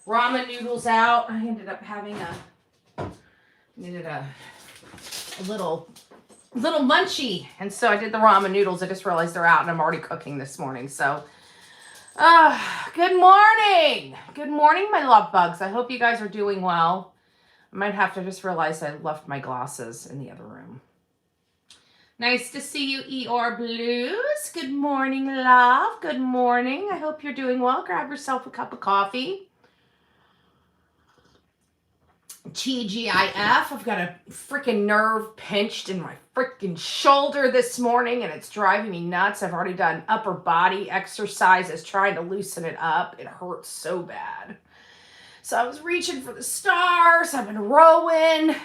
ramen noodles out. I ended up having needed a little munchie, and so I did the ramen noodles. I just realized they're out, and I'm already cooking this morning. So, good morning, my love bugs. I hope you guys are doing well. I might have to just realize I left my glasses in the other room. Nice to see you, Eeyore Blues. Good morning, love. Good morning. I hope you're doing well. Grab yourself a cup of coffee. TGIF. I've got a freaking nerve pinched in my freaking shoulder this morning, and it's driving me nuts. I've already done upper body exercises trying to loosen it up. It hurts so bad. So I was reaching for the stars. I've been rowing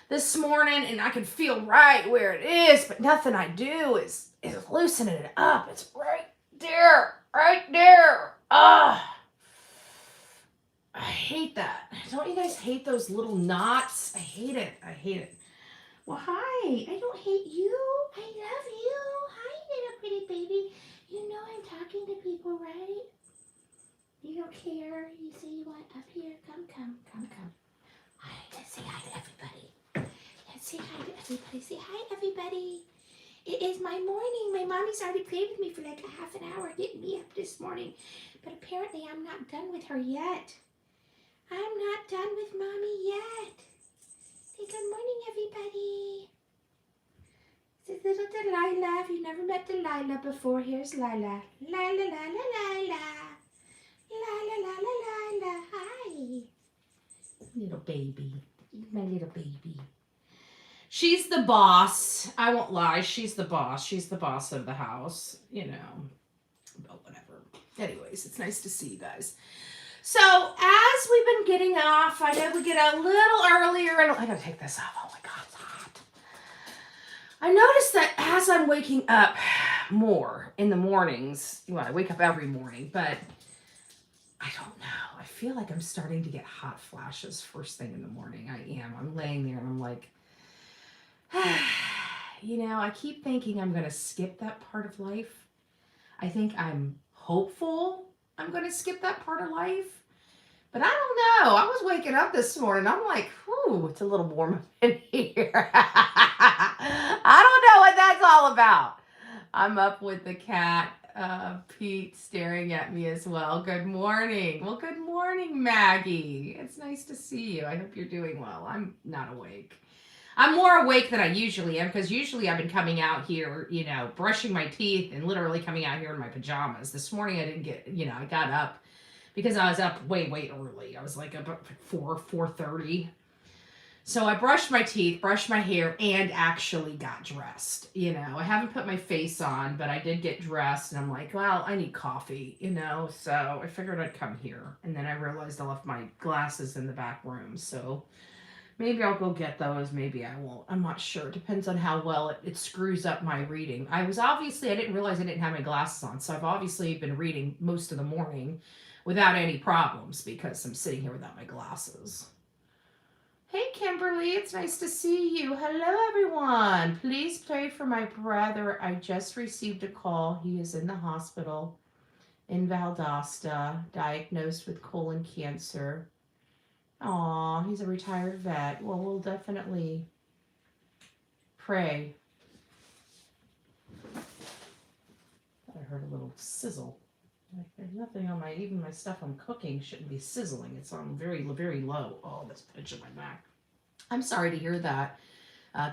this morning, and I can feel right where it is, but nothing I do is loosening it up. It's right there. I hate that. Don't you guys hate those little knots? I hate it. Well, hi. I don't hate you. I love you. Hi, little pretty baby. You know I'm talking to people, right? You don't care. You say you want up here. Come. Hi, let's say hi to everybody. Say hi, everybody. It is my morning. My mommy's already played with me for like a half an hour, getting me up this morning. But apparently I'm not done with her yet. I'm not done with mommy yet. Say good morning, everybody. This is little Delilah. If you've never met Delilah before, here's Lila. Lila. Hi. Little baby. My little baby. She's the boss. I won't lie. She's the boss. She's the boss of the house, you know. But whatever. Anyways, it's nice to see you guys. So, as we've been getting off, I know we get a little earlier, and I gotta take this off. Oh my God, it's hot. I noticed that as I'm waking up more in the mornings, well, I wake up every morning, but I don't know. I feel like I'm starting to get hot flashes first thing in the morning. I am. I'm laying there and I'm like, you know, I keep thinking I'm going to skip that part of life. I think I'm hopeful I'm going to skip that part of life. But I don't know. I was waking up this morning. I'm like, whew, it's a little warm in here. I don't know what that's all about. I'm up with the cat, Pete, staring at me as well. Good morning. Well, good morning, Maggie. It's nice to see you. I hope you're doing well. I'm not awake. I'm more awake than I usually am, because usually I've been coming out here, you know, brushing my teeth and literally coming out here in my pajamas. This morning I didn't get, you know, I got up because I was up way early. I was like up at 4:30. So I brushed my teeth, brushed my hair, and actually got dressed. You know, I haven't put my face on, but I did get dressed, and I'm like, well, I need coffee, you know, so I figured I'd come here. And then I realized I left my glasses in the back room, so maybe I'll go get those. Maybe I won't. I'm not sure. It depends on how well it screws up my reading. I didn't realize I didn't have my glasses on. So I've obviously been reading most of the morning without any problems because I'm sitting here without my glasses. Hey, Kimberly. It's nice to see you. Hello, everyone. Please pray for my brother. I just received a call. He is in the hospital in Valdosta, diagnosed with colon cancer. Aw, he's a retired vet. Well, we'll definitely pray. I heard a little sizzle. Like, there's nothing on even my stuff I'm cooking shouldn't be sizzling. It's on very low. Oh, that's pinching my back. I'm sorry to hear that,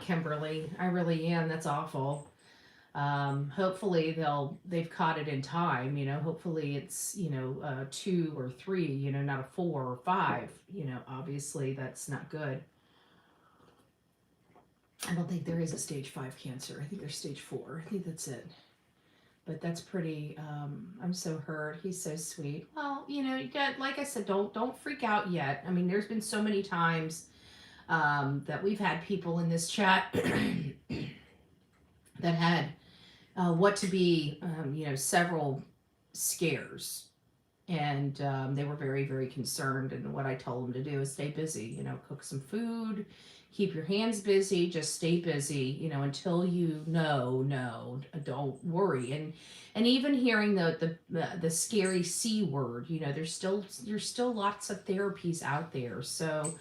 Kimberly. I really am. That's awful. Hopefully they've caught it in time, you know, hopefully it's, 2 or 3, not a 4 or 5, obviously that's not good. I don't think there is a stage 5 cancer. I think there's stage 4. I think that's it. But that's pretty, I'm so hurt. He's so sweet. Well, like I said, don't freak out yet. I mean, there's been so many times, that we've had people in this chat that had, what to be, several scares. And they were very, very concerned. And what I told them to do is stay busy, you know, cook some food, keep your hands busy, just stay busy, you know, until you know, no, don't worry. And even hearing the scary C word, you know, there's still lots of therapies out there. So,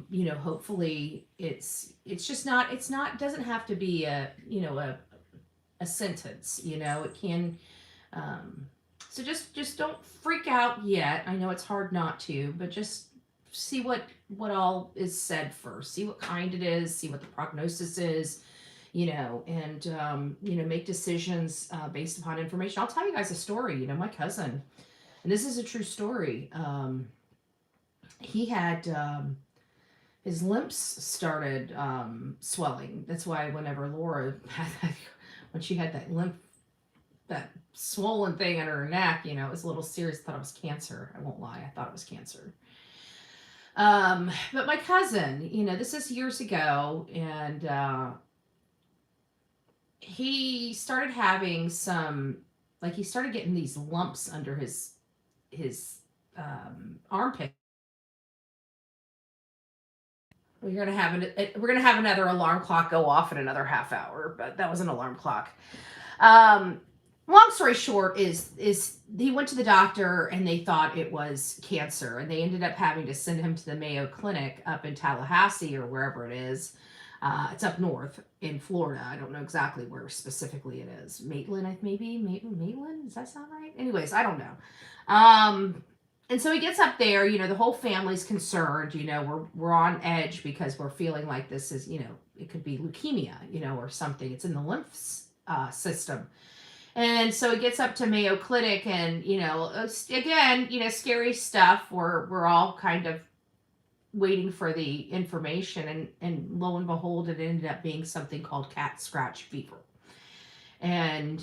you know, hopefully it's just not, it doesn't have to be you know, a sentence, you know, it can, so just don't freak out yet. I know it's hard not to, but just see what all is said first. See what kind it is, see what the prognosis is, you know, and, you know, make decisions based upon information. I'll tell you guys a story. You know, my cousin, and this is a true story. He had, his limbs started swelling. That's why whenever Laura had that, when she had that swollen thing under her neck, you know, it was a little serious. I thought it was cancer. I won't lie. I thought it was cancer. But my cousin, you know, this is years ago, and he started having he started getting these lumps under his armpit. We're gonna have another alarm clock go off in another half hour, but that was an alarm clock. Long story short is he went to the doctor and they thought it was cancer, and they ended up having to send him to the Mayo Clinic up in Tallahassee or wherever it is. It's up north in Florida. I don't know exactly where specifically it is. Maitland, maybe? Maitland? Does that sound right? Anyways, I don't know. And so he gets up there, you know, the whole family's concerned, you know, we're on edge because we're feeling like this is, you know, it could be leukemia, you know, or something. It's in the lymph system. And so he gets up to Mayo Clinic, and, you know, again, you know, scary stuff. We're all kind of waiting for the information, and lo and behold, it ended up being something called cat scratch fever. And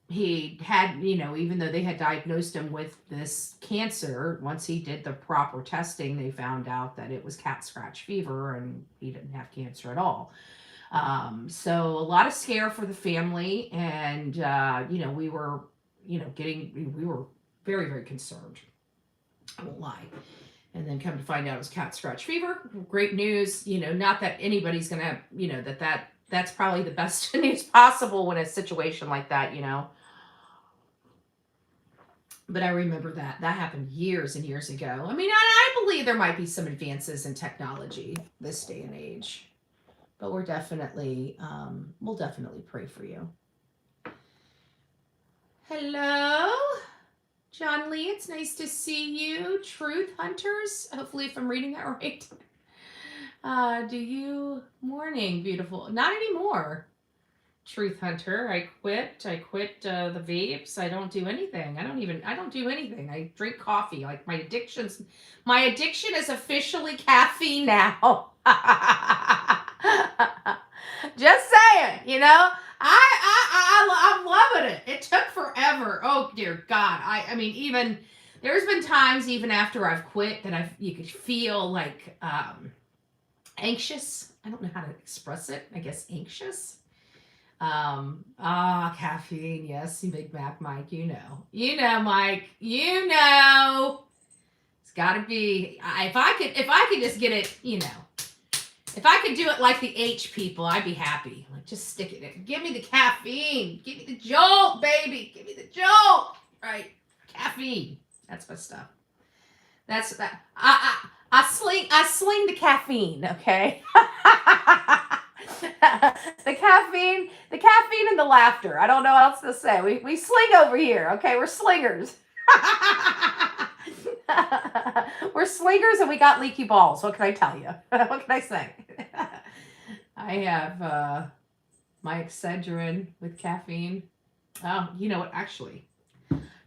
he had, you know, even though they had diagnosed him with this cancer, once he did the proper testing, they found out that it was cat scratch fever and he didn't have cancer at all. So a lot of scare for the family, and, you know, we were very, very concerned. I won't lie. And then come to find out it was cat scratch fever. Great news. You know, not that anybody's going to, you know, that's probably the best news possible when a situation like that, you know. But I remember that happened years and years ago. I mean, I believe there might be some advances in technology this day and age. But we'll definitely pray for you. Hello, John Lee. It's nice to see you. Truth Hunters. Hopefully, if I'm reading that right. Morning, beautiful. Not anymore. Truth Hunter. I quit the vapes. I don't do anything. I don't do anything. I drink coffee. Like my addiction is officially caffeine now. Just saying, you know, I'm loving it. It took forever. Oh dear God. I mean, even there's been times even after I've quit that you could feel like anxious. I don't know how to express it. I guess anxious. Caffeine. Yes, Big Mac Mike. You know, Mike. You know, it's got to be. If I could just get it, you know. If I could do it like the H people, I'd be happy. Like, just stick it in. Give me the caffeine. Give me the jolt, baby. Give me the jolt. Right. Caffeine. That's my stuff. That's that. I sling the caffeine, okay? the caffeine and the laughter. I don't know what else to say. We sling over here, okay? We're slingers. We're slingers and we got leaky balls. What can I tell you? What can I say? I have my Excedrin with caffeine. Oh, you know what? Actually,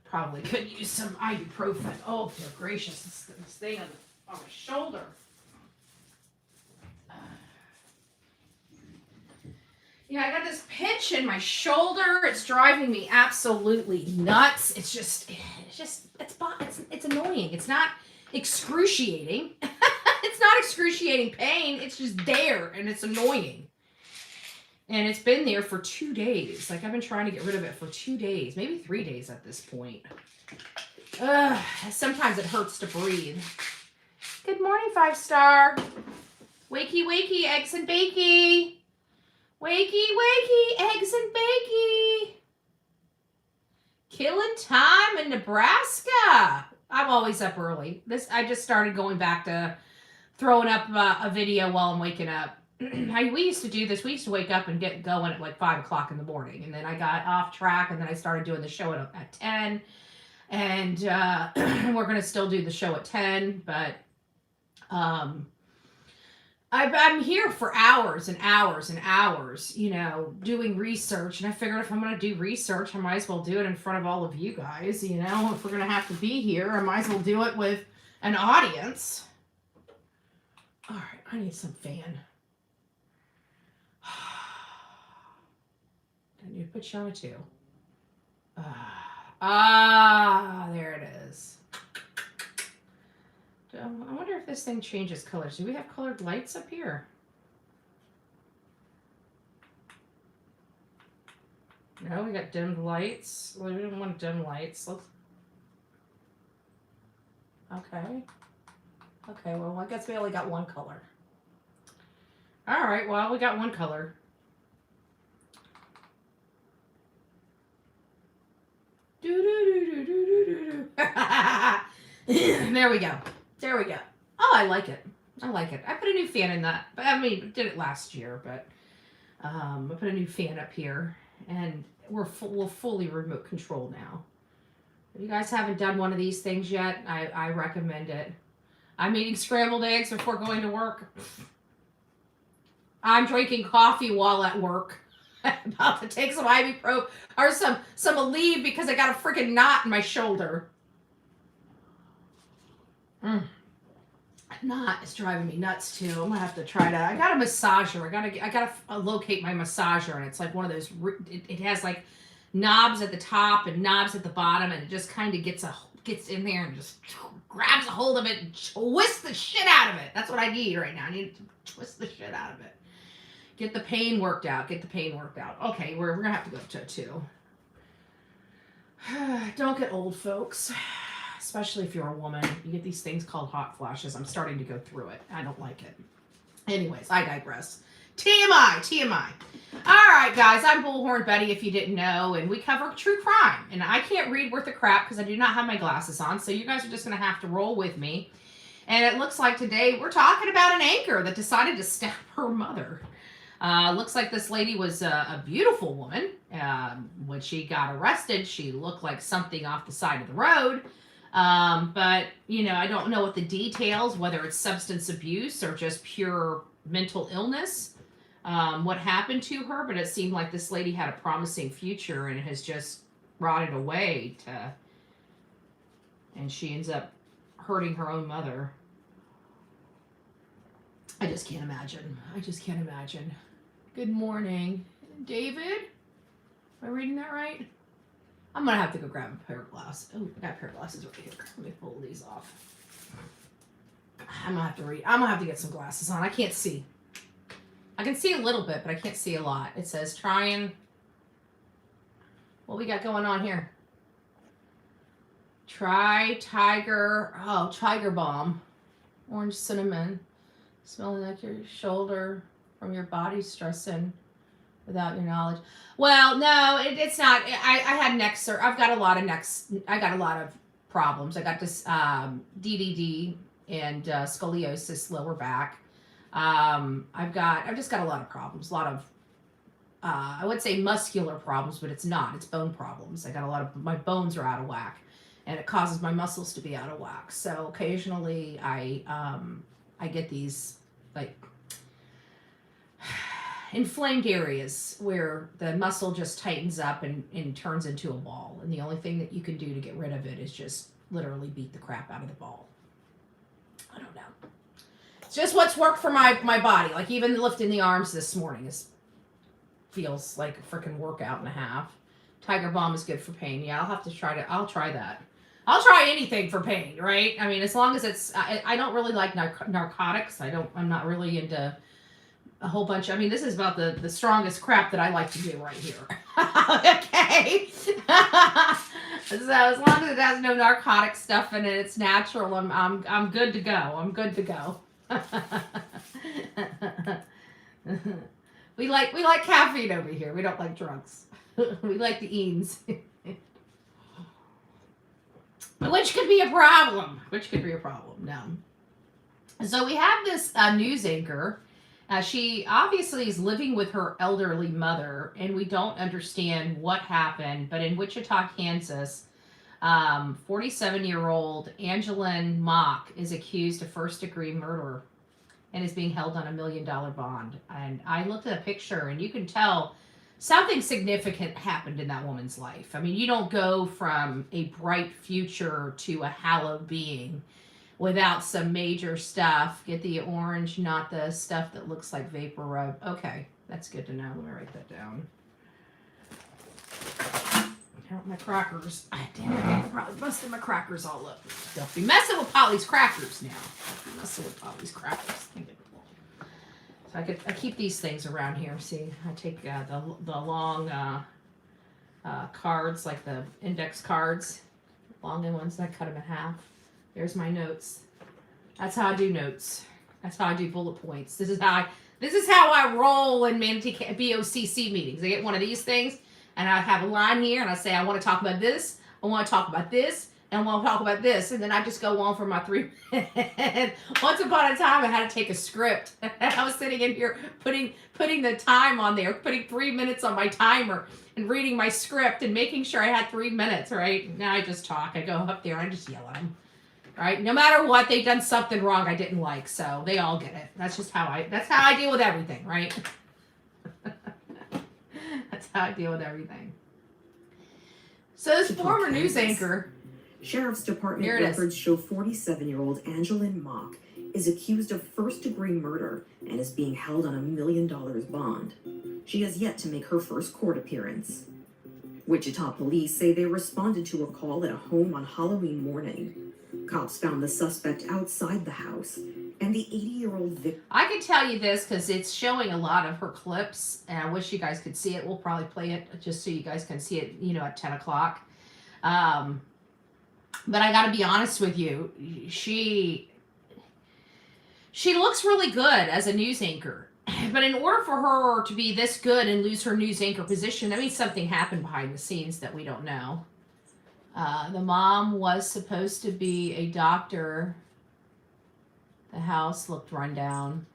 probably could use some ibuprofen. Oh, dear gracious. This thing on my shoulder. Yeah, I got this pinch in my shoulder. It's driving me absolutely nuts. It's annoying. It's not excruciating. It's not excruciating pain. It's just there, and it's annoying. And it's been there for 2 days. Like, I've been trying to get rid of it for 2 days, maybe 3 days at this point. Sometimes it hurts to breathe. Good morning, 5-star. Wakey, wakey, eggs and bakey. Wakey, wakey, eggs and bakey. Killing time in Nebraska. I'm always up early. I just started going back to throwing up a video while I'm waking up. We used to do this. We used to wake up and get going at like 5 o'clock in the morning. And then I got off track and then I started doing the show at 10. And we're going to still do the show at 10. But I'm here for hours and hours and hours, you know, doing research. And I figured if I'm going to do research, I might as well do it in front of all of you guys. You know, if we're going to have to be here, I might as well do it with an audience. All right, I need some fan. I need to put you on a 2. There it is. I wonder if this thing changes colors. Do we have colored lights up here? No, we got dimmed lights. Well, we didn't want dim lights. Okay. Okay, well, I guess we only got one color. All right, well, we got one color. There we go. There we go. Oh, I like it. I like it. I put a new fan in that. I mean, did it last year, but I put a new fan up here, and we're fully remote control now. If you guys haven't done one of these things yet, I recommend it. I'm eating scrambled eggs before going to work. I'm drinking coffee while at work. I'm about to take some ibuprofen or some Aleve because I got a freaking knot in my shoulder. Knot is driving me nuts too. I'm gonna have to try to. I got a massager. I gotta locate my massager, and it's like one of those. It has like knobs at the top and knobs at the bottom, and it just kind of gets in there and just grabs a hold of it and twists the shit out of it. That's what I need right now. I need to twist the shit out of it. Get the pain worked out. Get the pain worked out. Okay, we're gonna have to go to a 2. Don't get old, folks. Especially if you're a woman. You get these things called hot flashes. I'm starting to go through it. I don't like it. Anyways, I digress. TMI. All right, guys. I'm Bullhorn Betty, if you didn't know, and we cover true crime. And I can't read worth a crap because I do not have my glasses on, so you guys are just going to have to roll with me. And it looks like today we're talking about an anchor that decided to stab her mother. Looks like this lady was a beautiful woman. When she got arrested, she looked like something off the side of the road. But, you know, I don't know what the details, whether it's substance abuse or just pure mental illness, what happened to her, but it seemed like this lady had a promising future and it has just rotted away and she ends up hurting her own mother. I just can't imagine. Good morning, David. Am I reading that right? I'm gonna have to go grab a pair of glasses. Oh, I got a pair of glasses right here. Let me pull these off. I'm gonna have to read. I'm gonna have to get some glasses on. I can't see. I can see a little bit, but I can't see a lot. It says trying. What we got going on here? Try Tiger. Oh, Tiger Balm. Orange cinnamon. Smelling like your shoulder from your body stressing without your knowledge. Well, no, it's not. I had neck I've got a lot of necks. I got a lot of problems. I got this DDD and scoliosis, lower back. I've just got a lot of problems. A lot of I would say muscular problems, but it's not. It's bone problems. I got a lot of my bones are out of whack, and it causes my muscles to be out of whack. So occasionally I get these like inflamed areas where the muscle just tightens up and turns into a ball. And the only thing that you can do to get rid of it is just literally beat the crap out of the ball. I don't know. It's just what's worked for my body. Like even lifting the arms this morning feels like a freaking workout and a half. Tiger Balm is good for pain. Yeah, I'll try that. I'll try anything for pain, right? I mean, as long as it's, I don't really like narcotics. I'm not really into a whole bunch. I mean, this is about the strongest crap that I like to do right here. Okay. So as long as it has no narcotic stuff in it, it's natural. I'm good to go. I'm good to go. We like caffeine over here. We don't like drugs. We like the eans. Which could be a problem. No. So we have this news anchor. She obviously is living with her elderly mother, and we don't understand what happened. But in Wichita, Kansas, 47-year-old Angeline Mock is accused of first-degree murder and is being held on $1 million bond. And I looked at a picture, and you can tell something significant happened in that woman's life. I mean, you don't go from a bright future to a hallowed being without some major stuff. Get the orange, not the stuff that looks like vapor rub. Okay, that's good to know. Let me write that down. Count my crackers. Damn it, I'm probably busting my crackers all up. Don't be messing with Polly's crackers now. Don't be messing with Polly's crackers. So I keep these things around here. See, I take the long cards, like the index cards, long ones, and I cut them in half. There's my notes. That's how I do notes. That's how I do bullet points. This is how I roll in Manatee BOCC meetings. I get one of these things, and I have a line here, and I say, I want to talk about this, I want to talk about this, and I want to talk about this, and then I just go on for my 3 minutes. Once upon a time, I had to take a script. I was sitting in here putting the time on there, putting 3 minutes on my timer, and reading my script, and making sure I had 3 minutes, right? Now I just talk. I go up there, and I just yell at them. Right? No matter what, they've done something wrong I didn't like, so they all get it. That's how I deal with everything, right? That's how I deal with everything. So this former news anchor, Sheriff's Department records show 47-year-old Angeline Mock is accused of first-degree murder and is being held on $1 million bond. She has yet to make her first court appearance. Wichita police say they responded to a call at a home on Halloween morning. Cops found the suspect outside the house, and the 80-year-old victim... I can tell you this because it's showing a lot of her clips, and I wish you guys could see it. We'll probably play it just so you guys can see it, at 10 o'clock. But I got to be honest with you, she looks really good as a news anchor. But in order for her to be this good and lose her news anchor position, that means something happened behind the scenes that we don't know. The mom was supposed to be a doctor. The house looked run down.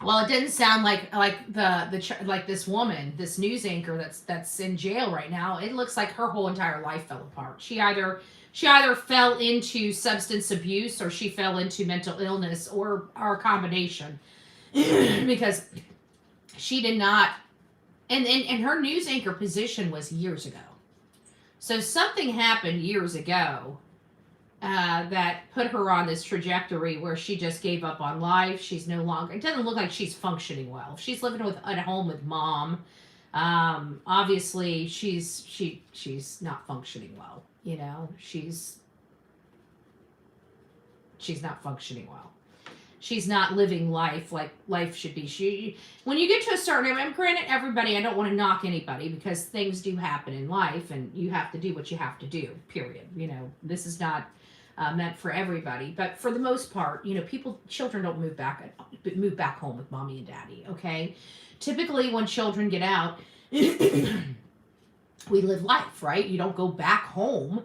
Well, it didn't sound like this woman, this news anchor that's in jail right now. It looks like her whole entire life fell apart. She either fell into substance abuse or she fell into mental illness or a combination, because she did not. And her news anchor position was years ago. So something happened years ago that put her on this trajectory where she just gave up on life. She's no longer, it doesn't look like she's functioning well. She's living at home with mom. Obviously she's not functioning well. She's not functioning well. She's not living life like life should be. When you get to a certain age, and granted, everybody, I don't want to knock anybody because things do happen in life and you have to do what you have to do, period. This is not meant for everybody. But for the most part, children don't move back home with mommy and daddy, okay? Typically when children get out, we live life, right? You don't go back home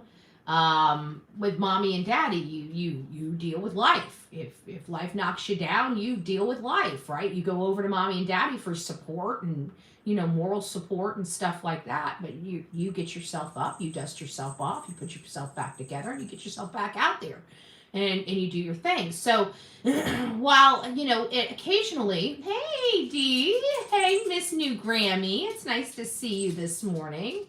with mommy and daddy. You deal with life. If life knocks you down, you deal with life, right? You go over to mommy and daddy for support and moral support and stuff like that. But you get yourself up, you dust yourself off, you put yourself back together, and you get yourself back out there, and you do your thing. So while occasionally, hey Dee, hey Miss New Grammy, it's nice to see you this morning.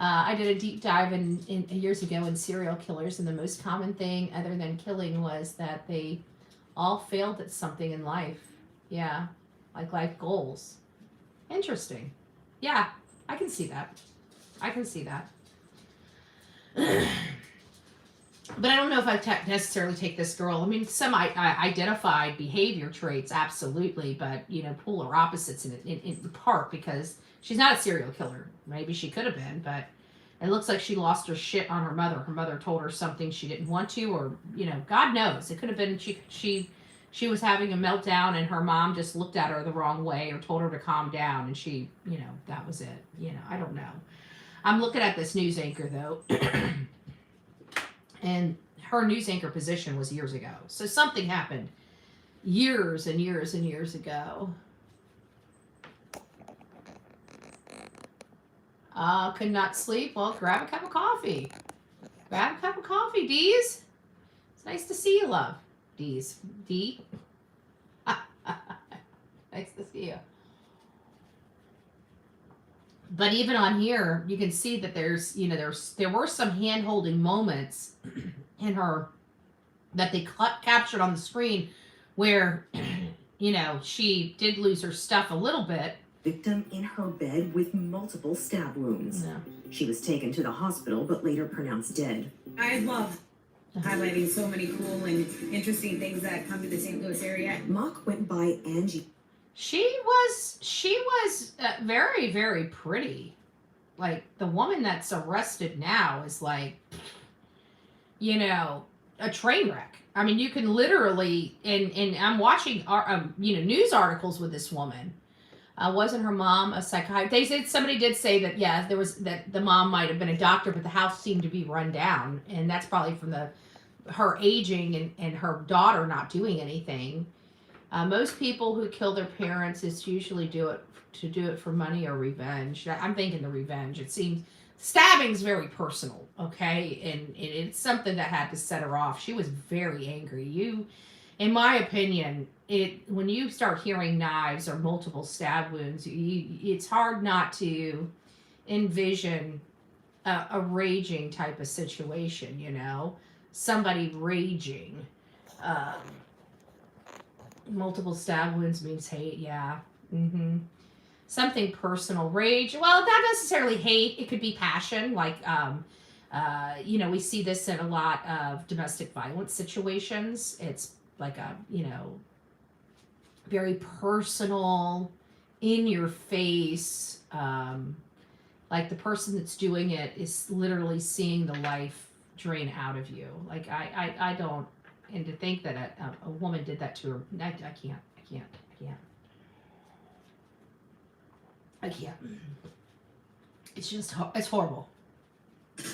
I did a deep dive in years ago in serial killers, and the most common thing other than killing was that they all failed at something in life. Yeah, like life goals. Interesting. Yeah, I can see that. But I don't know if I necessarily take this girl. I mean, some identified behavior traits, absolutely, but, you know, polar opposites in part, because she's not a serial killer. Maybe she could have been, but it looks like she lost her shit on her mother. Her mother told her something she didn't want to, or, you know, God knows. It could have been she was having a meltdown and her mom just looked at her the wrong way or told her to calm down, and she, you know, that was it. You know, I don't know. I'm looking at this news anchor, though. And her news anchor position was years ago. So something happened years and years and years ago. Could not sleep. Well, grab a cup of coffee. Grab a cup of coffee, Dees. It's nice to see you, love. Dees. D. Nice to see you. But even on here, you can see that there's, you know, there were some hand-holding moments in her that they captured on the screen where, you know, she did lose her stuff a little bit. Victim in her bed with multiple stab wounds. Yeah. She was taken to the hospital, but later pronounced dead. I love highlighting so many cool and interesting things that come to the St. Louis area. Mock went by Angie. She was very, very pretty. Like, the woman that's arrested now is like, you know, a train wreck. I mean, you can literally, and I'm watching, you know, news articles with this woman. Wasn't her mom a psychiatrist? Somebody did say that, yeah, that the mom might have been a doctor, but the house seemed to be run down. And that's probably from her aging and her daughter not doing anything. Most people who kill their parents is usually do it for money or revenge. I'm thinking the revenge. It seems stabbing's very personal, okay, and it's something that had to set her off. She was very angry. In my opinion, when you start hearing knives or multiple stab wounds, it's hard not to envision a raging type of situation. You know, somebody raging. Multiple stab wounds means hate, yeah. Mm-hmm. Something personal. Rage, well, not necessarily hate. It could be passion. Like, you know, we see this in a lot of domestic violence situations. It's like a, you know, very personal, in your face. Like the person that's doing it is literally seeing the life drain out of you. Like, I don't. And to think that a woman did that to her, I can't. It's just, it's horrible.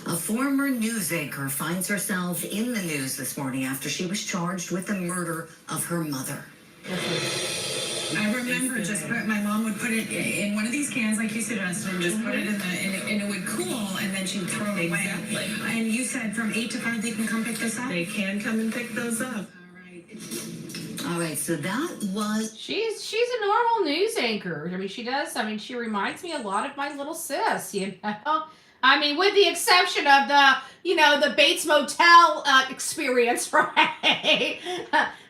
A former news anchor finds herself in the news this morning after she was charged with the murder of her mother. I remember my mom would put it in one of these cans like you suggested and just put it and it would cool and then she'd throw it away. And you said from 8 to 5 they can come pick this up? They can come and pick those up. All right, so that was... She's a normal news anchor. I mean, she does. I mean, she reminds me a lot of my little sis, you know? I mean, with the exception of the Bates Motel experience, right?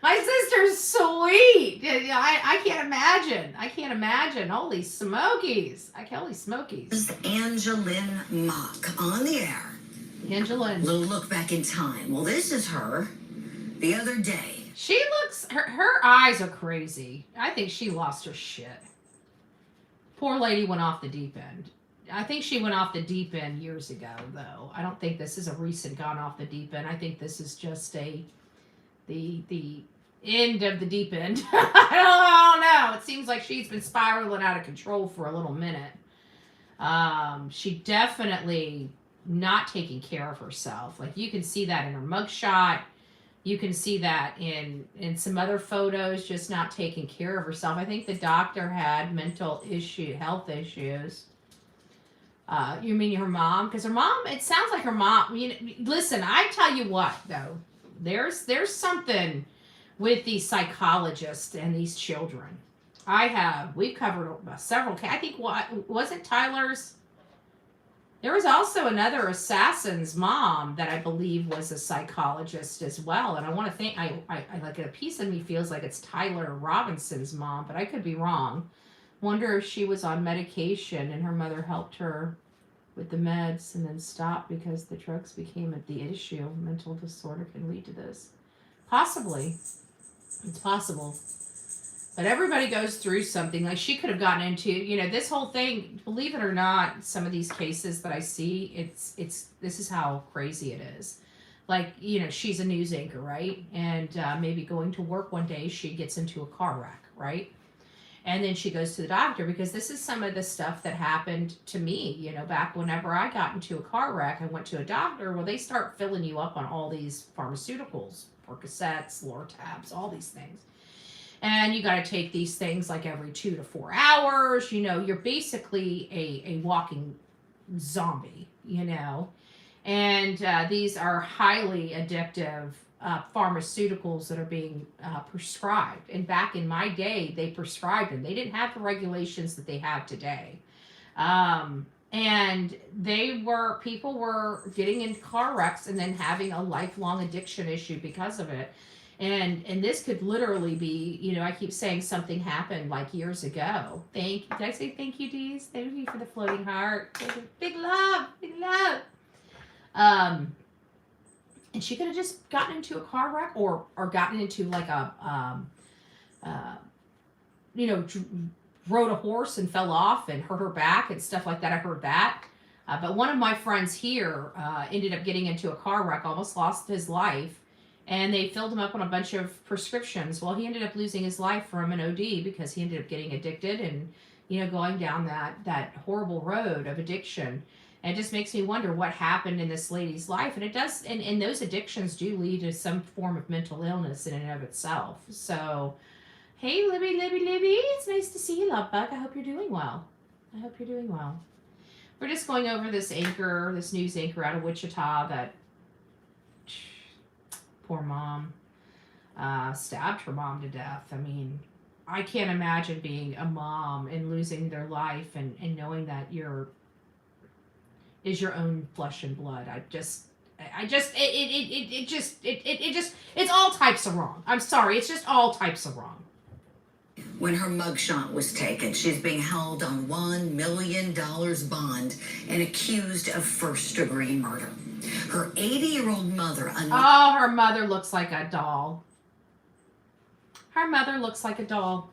My sister's sweet. I can't imagine. Holy smokies. Holy smokies. Angeline Mock on the air. Angeline. Little look back in time. Well, this is her the other day. She looks, her eyes are crazy. I think she lost her shit. Poor lady went off the deep end. I think she went off the deep end years ago, though. I don't think this is a recent gone off the deep end. I think this is just the end of the deep end. I don't know. It seems like she's been spiraling out of control for a little minute. She definitely not taking care of herself. Like, you can see that in her mugshot. You can see that in some other photos, just not taking care of herself. I think the doctor had health issues. You mean her mom? Because her mom, it sounds like her mom, listen, I tell you what, though. There's something with these psychologists and these children. We've covered several, I think, wasn't Tyler's? There was also another assassin's mom that I believe was a psychologist as well. And I want to think, I like, a piece of me feels like it's Tyler Robinson's mom, but I could be wrong. Wonder if she was on medication and her mother helped her with the meds and then stopped because the drugs became the issue. Mental disorder can lead to this. Possibly. It's possible. But everybody goes through something. Like, she could have gotten into, this whole thing, believe it or not, some of these cases that I see, this is how crazy it is. Like, she's a news anchor, right? And maybe going to work one day, she gets into a car wreck, right? And then she goes to the doctor, because this is some of the stuff that happened to me, back whenever I got into a car wreck. I went to a doctor. Well, they start filling you up on all these pharmaceuticals, Percocets, Lortabs, all these things. And you got to take these things like every 2 to 4 hours. You're basically a walking zombie, And these are highly addictive pharmaceuticals that are being prescribed. And back in my day, they prescribed them. They didn't have the regulations that they have today. And people were getting in car wrecks and then having a lifelong addiction issue because of it. And this could literally be, I keep saying something happened like years ago. Did I say thank you, Dees? Thank you for the floating heart. Big love, big love. And she could have just gotten into a car wreck or gotten into like rode a horse and fell off and hurt her back and stuff like that. I heard that. But one of my friends here ended up getting into a car wreck, almost lost his life. And they filled him up on a bunch of prescriptions. Well, he ended up losing his life from an OD because he ended up getting addicted and, going down that horrible road of addiction. And it just makes me wonder what happened in this lady's life. And it does, and those addictions do lead to some form of mental illness in and of itself. So, hey, Libby, it's nice to see you, love bug. I hope you're doing well. We're just going over this news anchor out of Wichita that poor mom stabbed her mom to death. I mean, I can't imagine being a mom and losing their life and knowing that is your own flesh and blood. It's all types of wrong. I'm sorry, it's just all types of wrong. When her mugshot was taken, she's being held on $1 million bond and accused of first-degree murder. Her 80-year-old mother... her mother looks like a doll. Her mother looks like a doll.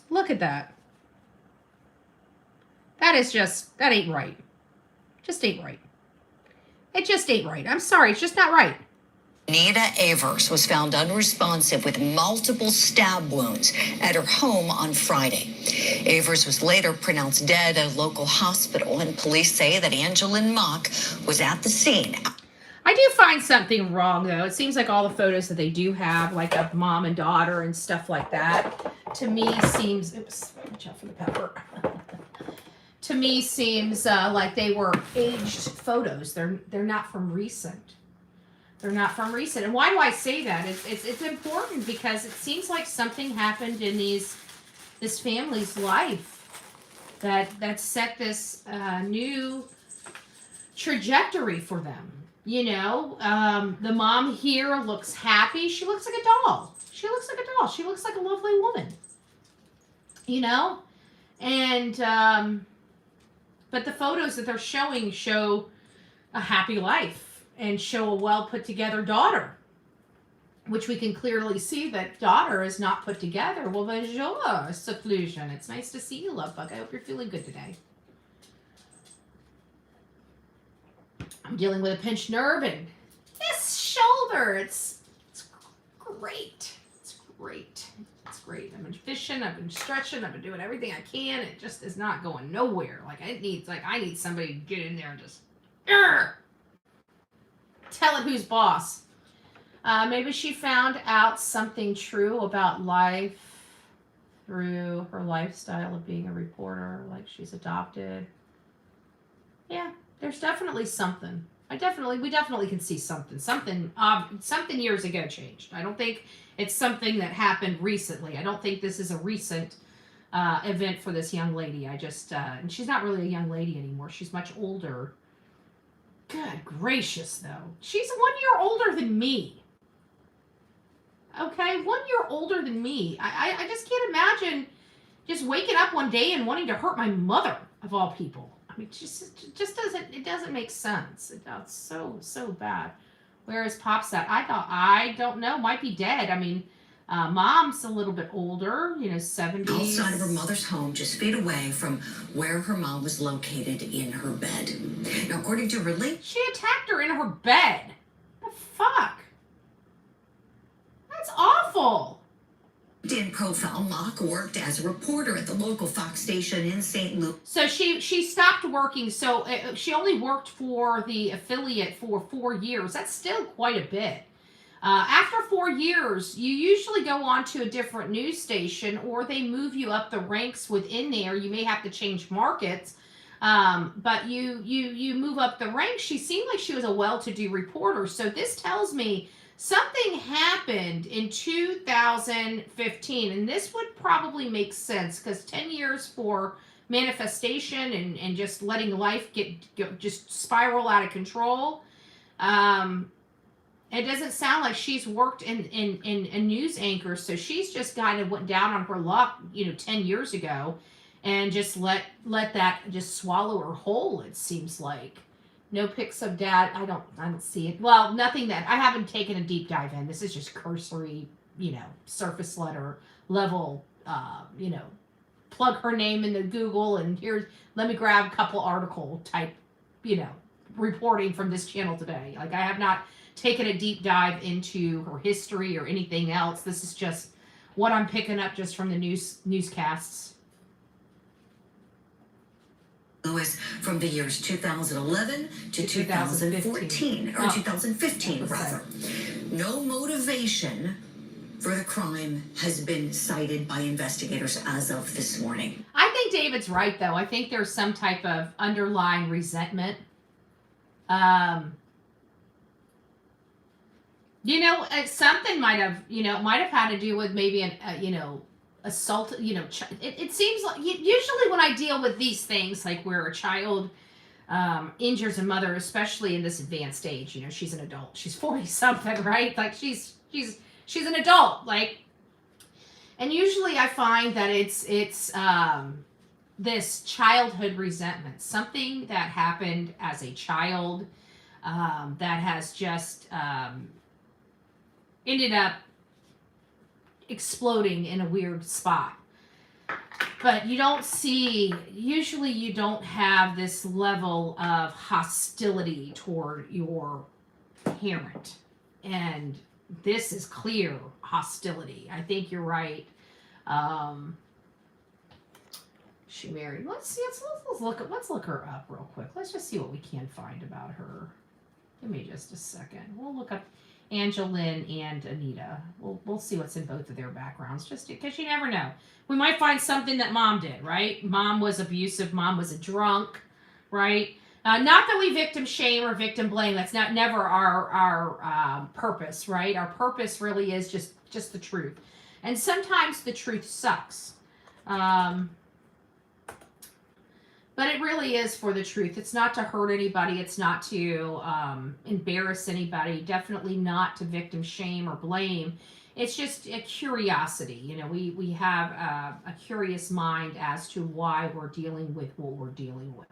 Look at that. That ain't right. Just ain't right. It just ain't right. I'm sorry, it's just not right. Nita Avers was found unresponsive with multiple stab wounds at her home on Friday. Avers was later pronounced dead at a local hospital, and police say that Angelyn Mock was at the scene. I do find something wrong, though. It seems like all the photos that they do have, like of mom and daughter and stuff like that, to me seems... Oops, watch out for the pepper. To me seems like they were aged photos. They're not from recent. And why do I say that? It's important because it seems like something happened in this family's life that set this new trajectory for them. The mom here looks happy. She looks like a doll. She looks like a lovely woman. And but the photos that they're showing show a happy life and show a well put together daughter, which we can clearly see that daughter is not put together. Well, bonjour, seclusion. It's nice to see you, love bug. I hope you're feeling good today. I'm dealing with a pinched nerve and this shoulder. It's great. It's great. I've been fishing. I've been stretching. I've been doing everything I can. It just is not going nowhere. I need somebody to get in there and just tell it who's boss. Maybe she found out something true about life through her lifestyle of being a reporter, like she's adopted. Yeah, there's definitely something. We definitely can see something. Something years ago changed. I don't think it's something that happened recently. I don't think this is a recent event for this young lady. And she's not really a young lady anymore. She's much older. Good gracious, though. She's 1 year older than me. Okay, 1 year older than me. I just can't imagine just waking up one day and wanting to hurt my mother, of all people. I mean, just doesn't make sense. It's so bad. Where is Pops at? I don't know. Might be dead. I mean, Mom's a little bit older, 70s. Outside of her mother's home, just feet away from where her mom was located in her bed. Now, according to relief, She attacked her in her bed. The fuck? That's awful. LinkedIn profile, Mock worked as a reporter at the local Fox station in St. Louis. So she stopped working. So she only worked for the affiliate for 4 years. That's still quite a bit. After 4 years, you usually go on to a different news station, or they move you up the ranks within there. You may have to change markets, but you move up the ranks. She seemed like she was a well-to-do reporter. So this tells me something happened in 2015, and this would probably make sense because 10 years for manifestation and just letting life just spiral out of control. It doesn't sound like she's worked in a news anchor, so she's just kind of went down on her luck, 10 years ago, and just let that just swallow her whole. It seems like. No pics of Dad. I don't see it. Well, nothing that I haven't taken a deep dive in. This is just cursory, surface level. Plug her name into Google and let me grab a couple article type, reporting from this channel today. Like I have not taken a deep dive into her history or anything else. This is just what I'm picking up just from the newscasts. Louis from the years 2011 to 2014, or 2015 rather. No motivation for the crime has been cited by investigators as of this morning. I think David's right, though. I think there's some type of underlying resentment. Something might have had to do with maybe assault, it seems like usually when I deal with these things, like where a child injures a mother, especially in this advanced age, she's an adult, she's 40 something, right? Like she's an adult, like, and usually I find that it's this childhood resentment, something that happened as a child, that has just ended up exploding in a weird spot. But usually you don't have this level of hostility toward your parent. And this is clear hostility. I think you're right. She married. Let's look her up real quick. Let's just see what we can find about her. Give me just a second. We'll look up Angeline and Anita. We'll see what's in both of their backgrounds, just because you never know. We might find something that Mom did, right? Mom was abusive. Mom was a drunk, right? Not that we victim shame or victim blame. That's never our purpose, right? Our purpose really is just the truth, and sometimes the truth sucks. But it really is for the truth. It's not to hurt anybody. It's not to embarrass anybody. Definitely not to victim shame or blame. It's just a curiosity. We have a curious mind as to why we're dealing with what we're dealing with.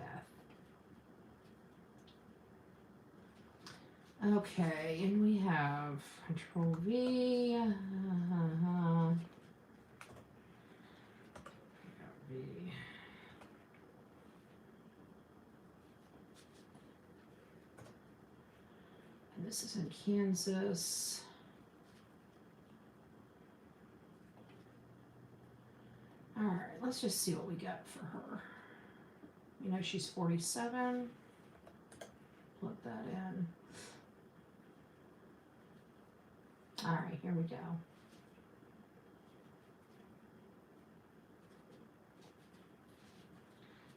Okay, and we have Control V. V. This is in Kansas. All right, let's just see what we got for her. She's 47. Plug that in. All right, here we go.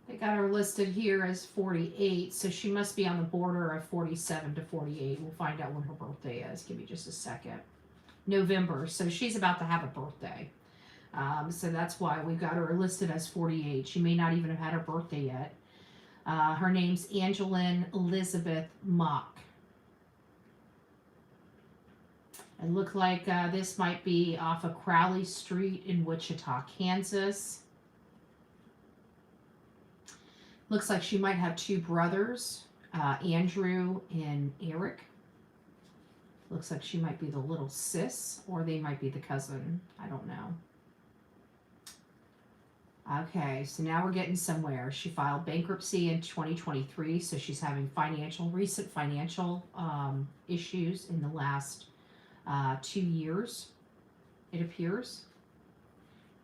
They got her listed here as 48, so she must be on the border of 47 to 48. We'll find out when her birthday is. Give me just a second. November, so she's about to have a birthday. So that's why we got her listed as 48. She may not even have had her birthday yet. Her name's Angeline Elizabeth Mock. It looked like this might be off of Crowley Street in Wichita, Kansas. Looks like she might have two brothers, Andrew and Eric. Looks like she might be the little sis, or they might be the cousin. I don't know. Okay, so now we're getting somewhere. She filed bankruptcy in 2023, so she's having recent financial issues in the last 2 years, it appears.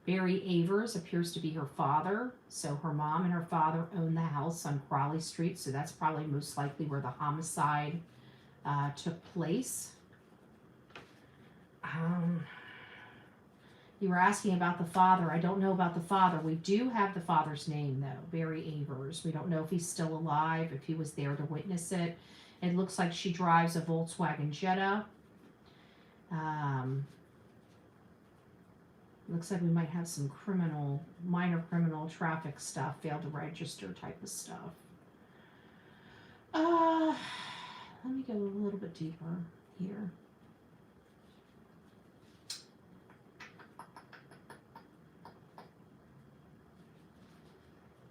Barry Avers appears to be her father. So her mom and her father own the house on Crowley Street, so that's probably most likely where the homicide took place. You were asking about the father. I don't know about the father. We do have the father's name, though, Barry Avers. We don't know if he's still alive, if he was there to witness it. It looks like she drives a Volkswagen Jetta. Looks like we might have some minor criminal traffic stuff, failed to register type of stuff. Let me go a little bit deeper here.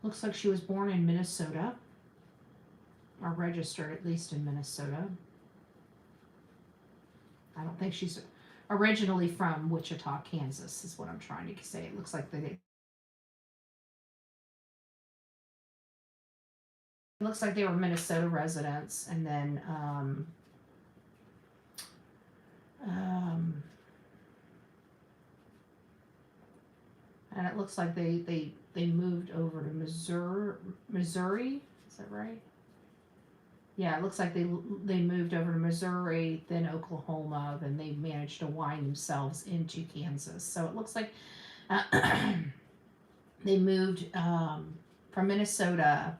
Looks like she was born in Minnesota, or registered at least in Minnesota. I don't think she's originally from Wichita, Kansas, is what I'm trying to say. It looks like they were Minnesota residents, and then and it looks like they moved over to Missouri. Is that right? Yeah, it looks like they moved over to Missouri, then Oklahoma, then they managed to wind themselves into Kansas. So it looks like they moved from Minnesota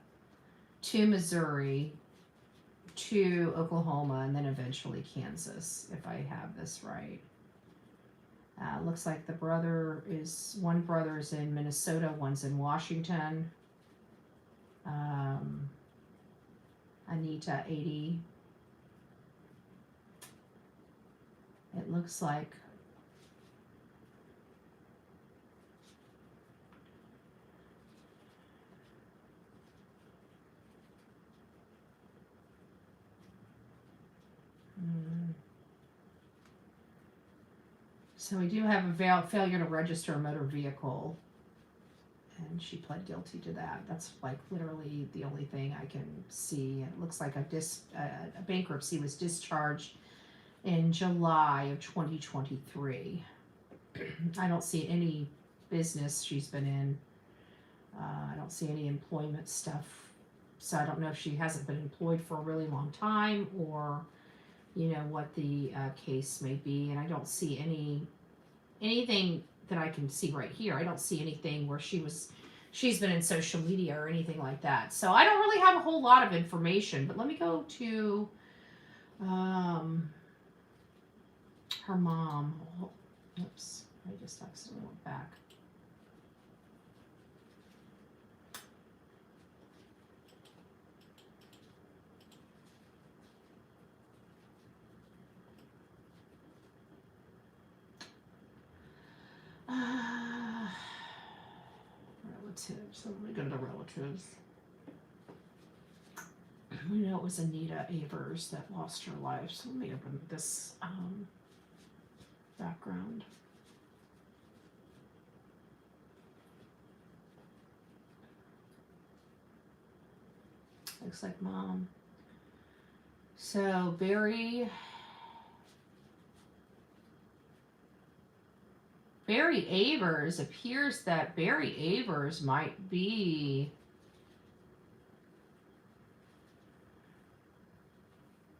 to Missouri to Oklahoma, and then eventually Kansas, if I have this right. Looks like one brother is in Minnesota, one's in Washington. Anita, 80. It looks like so we do have a failure to register a motor vehicle, and she pled guilty to that. That's like literally the only thing I can see. It looks like a bankruptcy was discharged in July of 2023. I don't see any business she's been in. I don't see any employment stuff. So I don't know if she hasn't been employed for a really long time, or what the case may be. And I don't see anything that I can see right here. I don't see anything where she's been in social media or anything like that. So I don't really have a whole lot of information, but let me go to her mom. Oops, I just accidentally went back. Relatives. So let me go to the relatives. We know it was Anita Avers that lost her life. So let me open this background. Looks like mom. So Barry Avers, appears that Barry Avers might be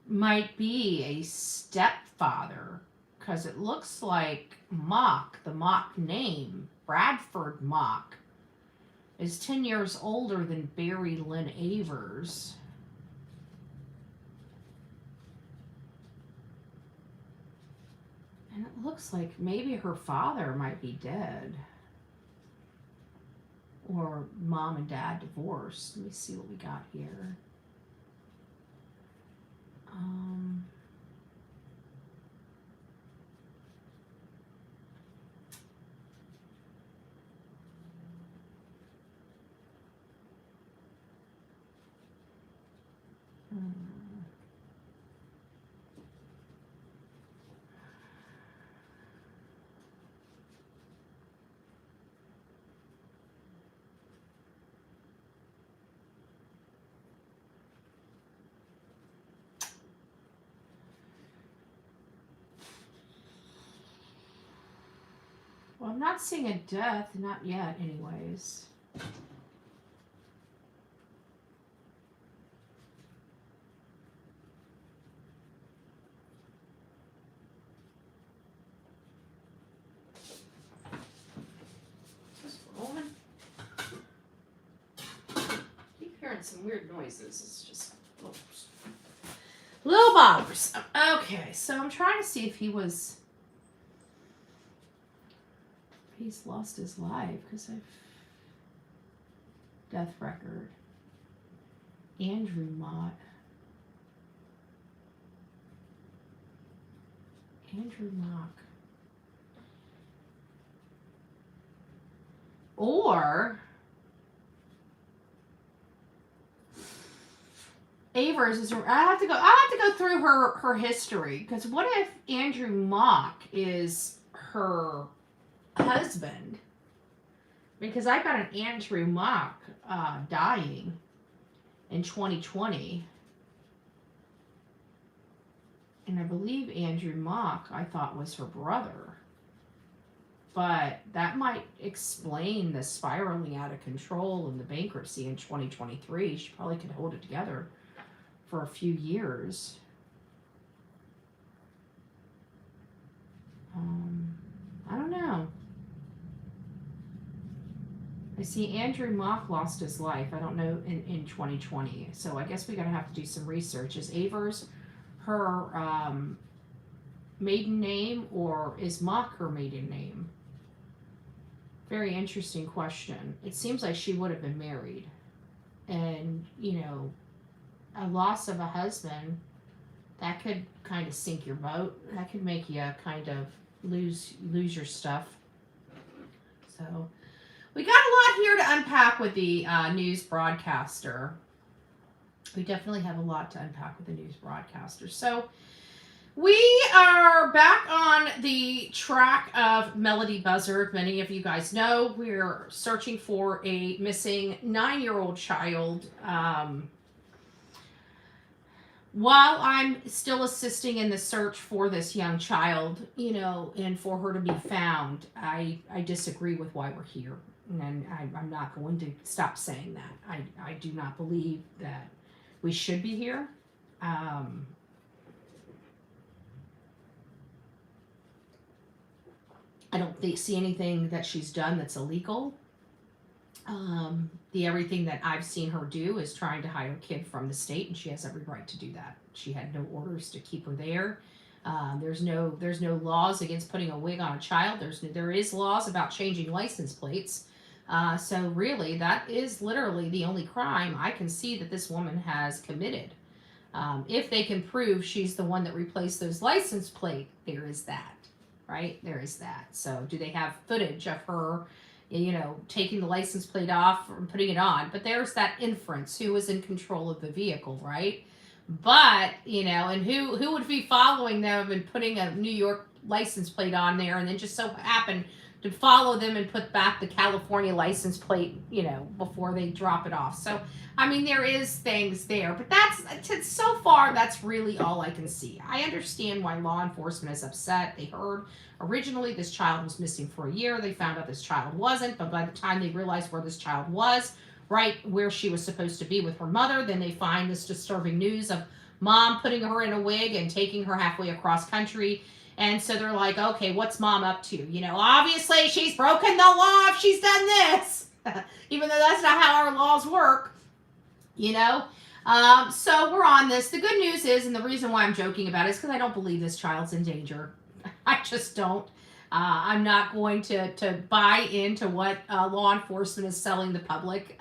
a stepfather, because it looks like the Mock name, Bradford Mock, is 10 years older than Barry Lynn Avers. And it looks like maybe her father might be dead. Or mom and dad divorced. Let me see what we got here. I'm not seeing a death, not yet anyways. Keep hearing some weird noises. It's just little bobbers. Okay, so I'm trying to see if he's lost his life because I've death record. Andrew Mott. Andrew Mock. Or Avers is. I have to go through her history, because what if Andrew Mock is her husband? Because I got an Andrew Mock dying in 2020, and I believe Andrew Mock I thought was her brother. But that might explain the spiraling out of control and the bankruptcy in 2023. She probably could hold it together for a few years. I don't know. I see Andrew Mock lost his life. I don't know, in 2020. So I guess we're going to have to do some research. Is Avers her maiden name, or is Mock her maiden name? Very interesting question. It seems like she would have been married. And, you know, a loss of a husband, that could kind of sink your boat. That could make you kind of lose your stuff. So we got a lot here to unpack with the news broadcaster. We definitely have a lot to unpack with the news broadcaster. So we are back on the track of Melodee Buzzard. Many of you guys know we're searching for a missing 9-year-old child. While I'm still assisting in the search for this young child, you know, and for her to be found, I disagree with why we're here. And I'm not going to stop saying that. I do not believe that we should be here. I don't see anything that she's done that's illegal. Everything that I've seen her do is trying to hide her kid from the state, and she has every right to do that. She had no orders to keep her there. There's no laws against putting a wig on a child. There is laws about changing license plates. So really, that is literally the only crime I can see that this woman has committed. If they can prove she's the one that replaced those license plate, there is that. Right? There is that. So do they have footage of her, you know, taking the license plate off and putting it on? But there's that inference. Who was in control of the vehicle, right? But, you know, and who would be following them and putting a New York license plate on there, and then just so happen to follow them and put back the California license plate, you know, before they drop it off. So, I mean, there is things there, but so far, that's really all I can see. I understand why law enforcement is upset. They heard originally this child was missing for a year. They found out this child wasn't, but by the time they realized where this child was, right where she was supposed to be with her mother, then they find this disturbing news of mom putting her in a wig and taking her halfway across country. And so they're like, okay, what's mom up to? You know, obviously she's broken the law if she's done this, even though that's not how our laws work, you know. So we're on this. The good news is, and the reason why I'm joking about it is because I don't believe this child's in danger. I just don't. I'm not going to buy into what law enforcement is selling the public.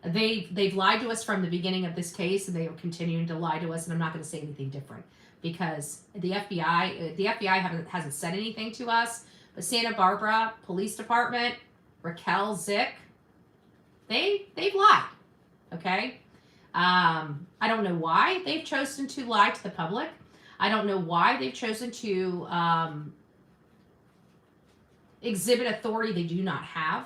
They've lied to us from the beginning of this case, and they are continuing to lie to us, and I'm not going to say anything different. Because the FBI hasn't said anything to us, but Santa Barbara Police Department, Raquel Zick, they've lied. Okay, I don't know why they've chosen to lie to the public. I don't know why they've chosen to exhibit authority they do not have.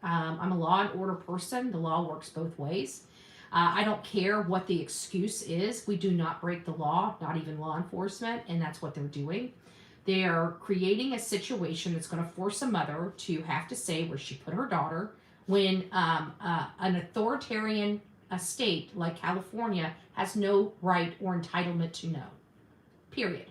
I'm a law and order person. The law works both ways. I don't care what the excuse is. We do not break the law, not even law enforcement, and that's what they're doing. They are creating a situation that's going to force a mother to have to say where she put her daughter when an authoritarian state like California has no right or entitlement to know. Period.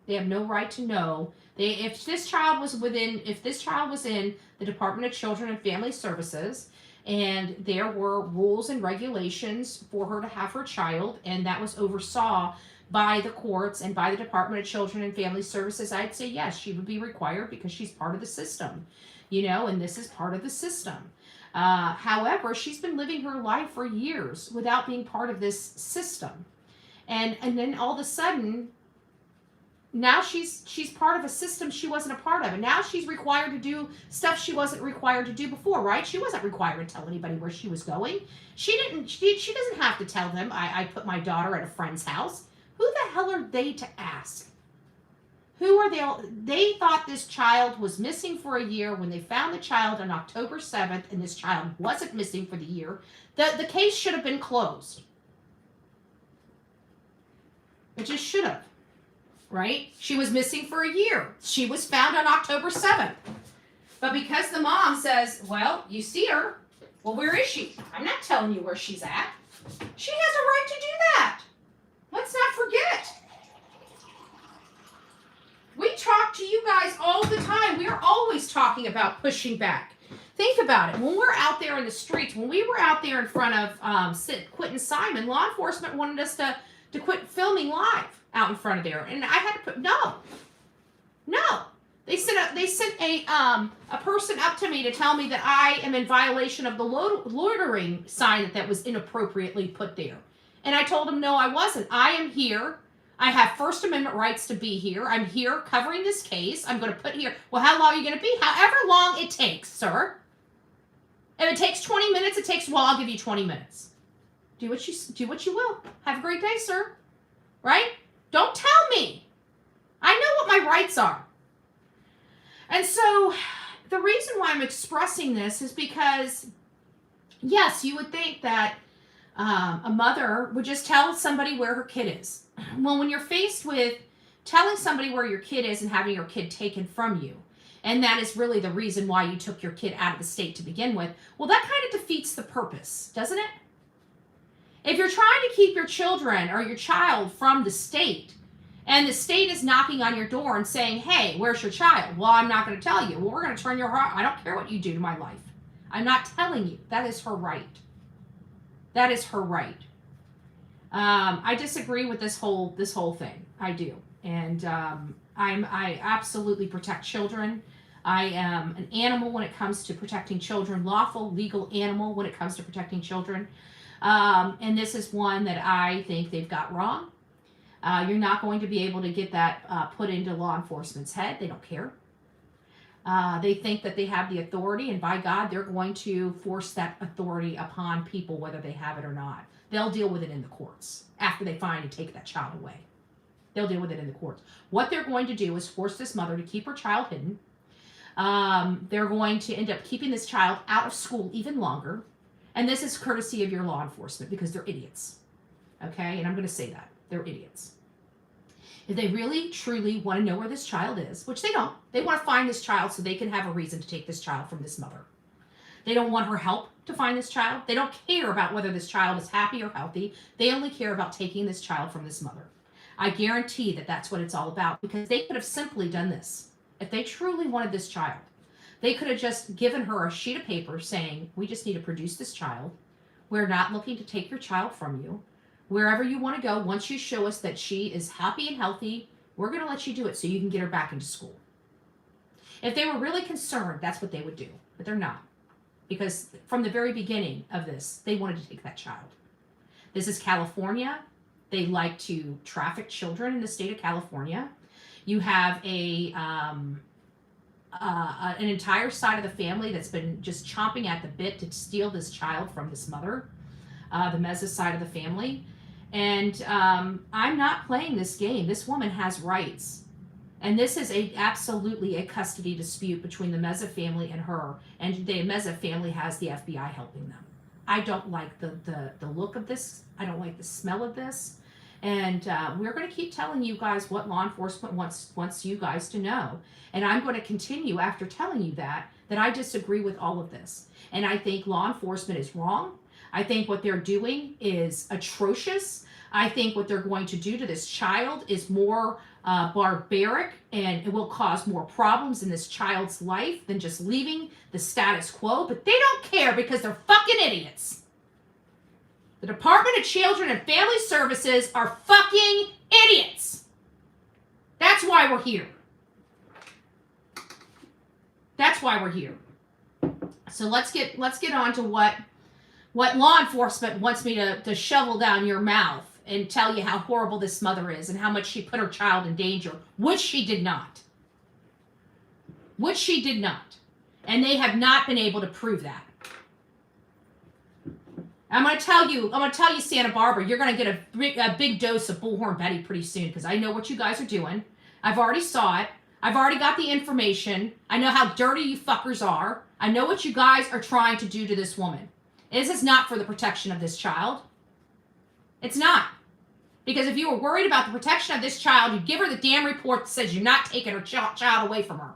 They have no right to know. If this child was in the Department of Children and Family Services, and there were rules and regulations for her to have her child, and that was oversaw by the courts and by the Department of Children and Family Services, I'd say yes, she would be required because she's part of the system, and this is part of the system. However, she's been living her life for years without being part of this system. And then all of a sudden, now she's part of a system she wasn't a part of. And now she's required to do stuff she wasn't required to do before, right? She wasn't required to tell anybody where she was going. She doesn't have to tell them, I put my daughter at a friend's house. Who the hell are they to ask? Who are they? They thought this child was missing for a year when they found the child on October 7th, and this child wasn't missing for the year. The case should have been closed. It just should have, right? She was missing for a year. She was found on October 7th. But because the mom says, well, you see her, well, where is she? I'm not telling you where she's at. She has a right to do that. Let's not forget. We talk to you guys all the time. We are always talking about pushing back. Think about it. When we're out there in the streets, when we were out there in front of Quentin Simon, law enforcement wanted us to quit filming live out in front of there. And I had to put, no. They sent a person up to me to tell me that I am in violation of the loitering sign that was inappropriately put there. And I told him, no, I wasn't. I am here. I have First Amendment rights to be here. I'm here covering this case. I'm going to put here. Well, how long are you going to be? However long it takes, sir. If it takes 20 minutes, it takes, well, I'll give you 20 minutes. Do what you will. Have a great day, sir. Right? Don't tell me. I know what my rights are. And so the reason why I'm expressing this is because, yes, you would think that a mother would just tell somebody where her kid is. Well, when you're faced with telling somebody where your kid is and having your kid taken from you, and that is really the reason why you took your kid out of the state to begin with, well, that kind of defeats the purpose, doesn't it? If you're trying to keep your children or your child from the state, and the state is knocking on your door and saying, hey, where's your child? Well, I'm not going to tell you. Well, we're going to turn your heart. I don't care what you do to my life. I'm not telling you. That is her right. That is her right. I disagree with this whole thing. I do. And I absolutely protect children. I am an animal when it comes to protecting children, lawful, legal animal when it comes to protecting children. And this is one that I think they've got wrong. You're not going to be able to get that put into law enforcement's head. They don't care. They think that they have the authority, and by God, they're going to force that authority upon people, whether they have it or not. They'll deal with it in the courts after they find and take that child away. They'll deal with it in the courts. What they're going to do is force this mother to keep her child hidden. They're going to end up keeping this child out of school even longer. And this is courtesy of your law enforcement because they're idiots. Okay? And I'm going to say that. They're idiots. If they really, truly want to know where this child is, which they don't, they want to find this child so they can have a reason to take this child from this mother. They don't want her help to find this child. They don't care about whether this child is happy or healthy. They only care about taking this child from this mother. I guarantee that that's what it's all about, because they could have simply done this. If they truly wanted this child, they could have just given her a sheet of paper saying, we just need to produce this child. We're not looking to take your child from you. Wherever you want to go, once you show us that she is happy and healthy, we're going to let you do it so you can get her back into school. If they were really concerned, that's what they would do. But they're not. Because from the very beginning of this, they wanted to take that child. This is California. They like to traffic children in the state of California. You have an entire side of the family that's been just chomping at the bit to steal this child from this mother, the Meza side of the family. And I'm not playing this game. This woman has rights. And this is absolutely a custody dispute between the Meza family and her. And the Meza family has the FBI helping them. I don't like the look of this. I don't like the smell of this. And we're going to keep telling you guys what law enforcement wants you guys to know. And I'm going to continue after telling you that I disagree with all of this. And I think law enforcement is wrong. I think what they're doing is atrocious. I think what they're going to do to this child is more barbaric, and it will cause more problems in this child's life than just leaving the status quo. But they don't care because they're fucking idiots. The Department of Children and Family Services are fucking idiots. That's why we're here. That's why we're here. So let's get on to what law enforcement wants me to shovel down your mouth and tell you how horrible this mother is and how much she put her child in danger, which she did not. Which she did not. And they have not been able to prove that. I'm going to tell you, Santa Barbara, you're going to get a big dose of Bullhorn Betty pretty soon, because I know what you guys are doing. I've already saw it. I've already got the information. I know how dirty you fuckers are. I know what you guys are trying to do to this woman. This is not for the protection of this child. It's not. Because if you were worried about the protection of this child, you'd give her the damn report that says you're not taking her child away from her.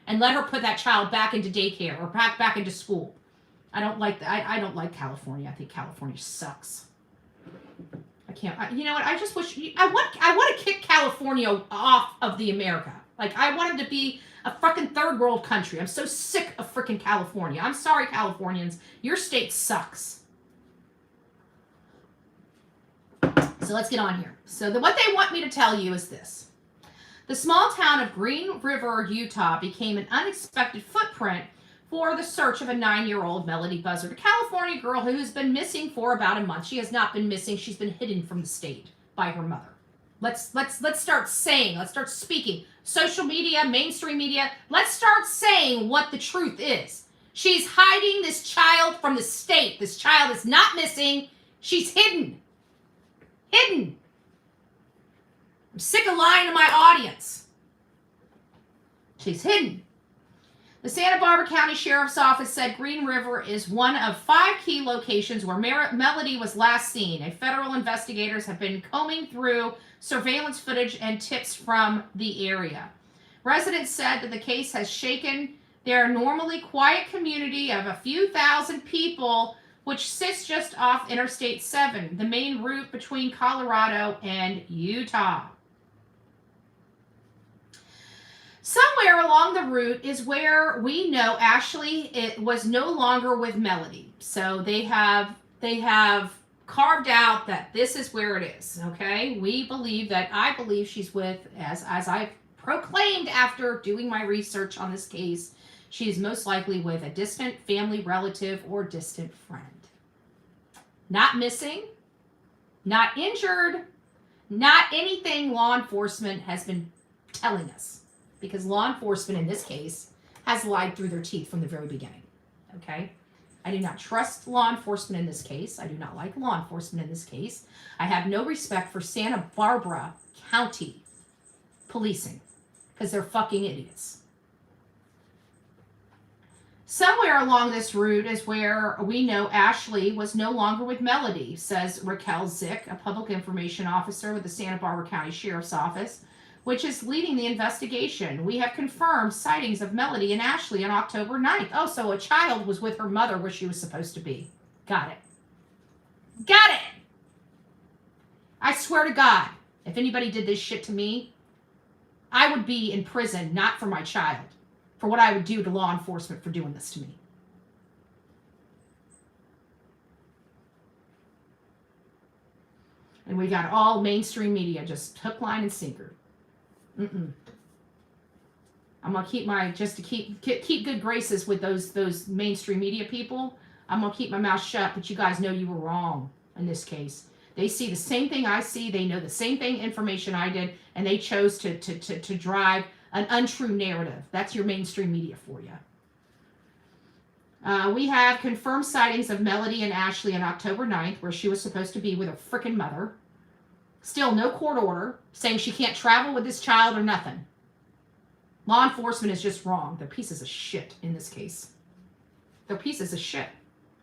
And let her put that child back into daycare or back into school. I don't like that. I don't like California. I think California sucks. I can't. You know what? I just wish. I want to kick California off of the America. Like, I want it to be a fucking third world country. I'm so sick of freaking California. I'm sorry, Californians. Your state sucks. So let's get on here. So what they want me to tell you is this. The small town of Green River, Utah became an unexpected footprint for the search of a 9-year-old Melodee Buzzard, a California girl who has been missing for about a month. She has not been missing. She's been hidden from the state by her mother. Let's start saying, let's start speaking. Social media, mainstream media, let's start saying what the truth is. She's hiding this child from the state. This child is not missing. She's hidden. Hidden. I'm sick of lying to my audience. She's hidden. The Santa Barbara County Sheriff's Office said Green River is one of 5 key locations where Melodee was last seen. Federal investigators have been combing through surveillance footage and tips from the area. Residents said that the case has shaken their normally quiet community of a few thousand people, which sits just off Interstate 7, the main route between Colorado and Utah. Somewhere along the route is where we know Ashlee was no longer with Melodee. So they have carved out that this is where it is. Okay, I believe she's with, as I've proclaimed after doing my research on this case, she is most likely with a distant family relative or distant friend. Not missing, not injured, not anything law enforcement has been telling us. Because law enforcement in this case has lied through their teeth from the very beginning. Okay? I do not trust law enforcement in this case. I do not like law enforcement in this case. I have no respect for Santa Barbara County policing because they're fucking idiots. Somewhere along this route is where we know Ashlee was no longer with Melodee, says Raquel Zick, a public information officer with the Santa Barbara County Sheriff's Office, which is leading the investigation. We have confirmed sightings of Melodee and Ashlee on October 9th. Oh, so a child was with her mother where she was supposed to be. Got it. Got it! I swear to God, if anybody did this shit to me, I would be in prison, not for my child, for what I would do to law enforcement for doing this to me. And we got all mainstream media, just hook, line, and sinker. I'm gonna keep good graces with those mainstream media people. I'm gonna keep my mouth shut, but you guys know you were wrong in this case. They see the same thing I see. They know the same thing information I did, and they chose to drive an untrue narrative. That's your mainstream media for you. We have confirmed sightings of Melodee and Ashlee on October 9th, where she was supposed to be with her frickin' mother. Still no court order saying she can't travel with this child or nothing. Law enforcement is just wrong. They're pieces of shit in this case. They're pieces of shit.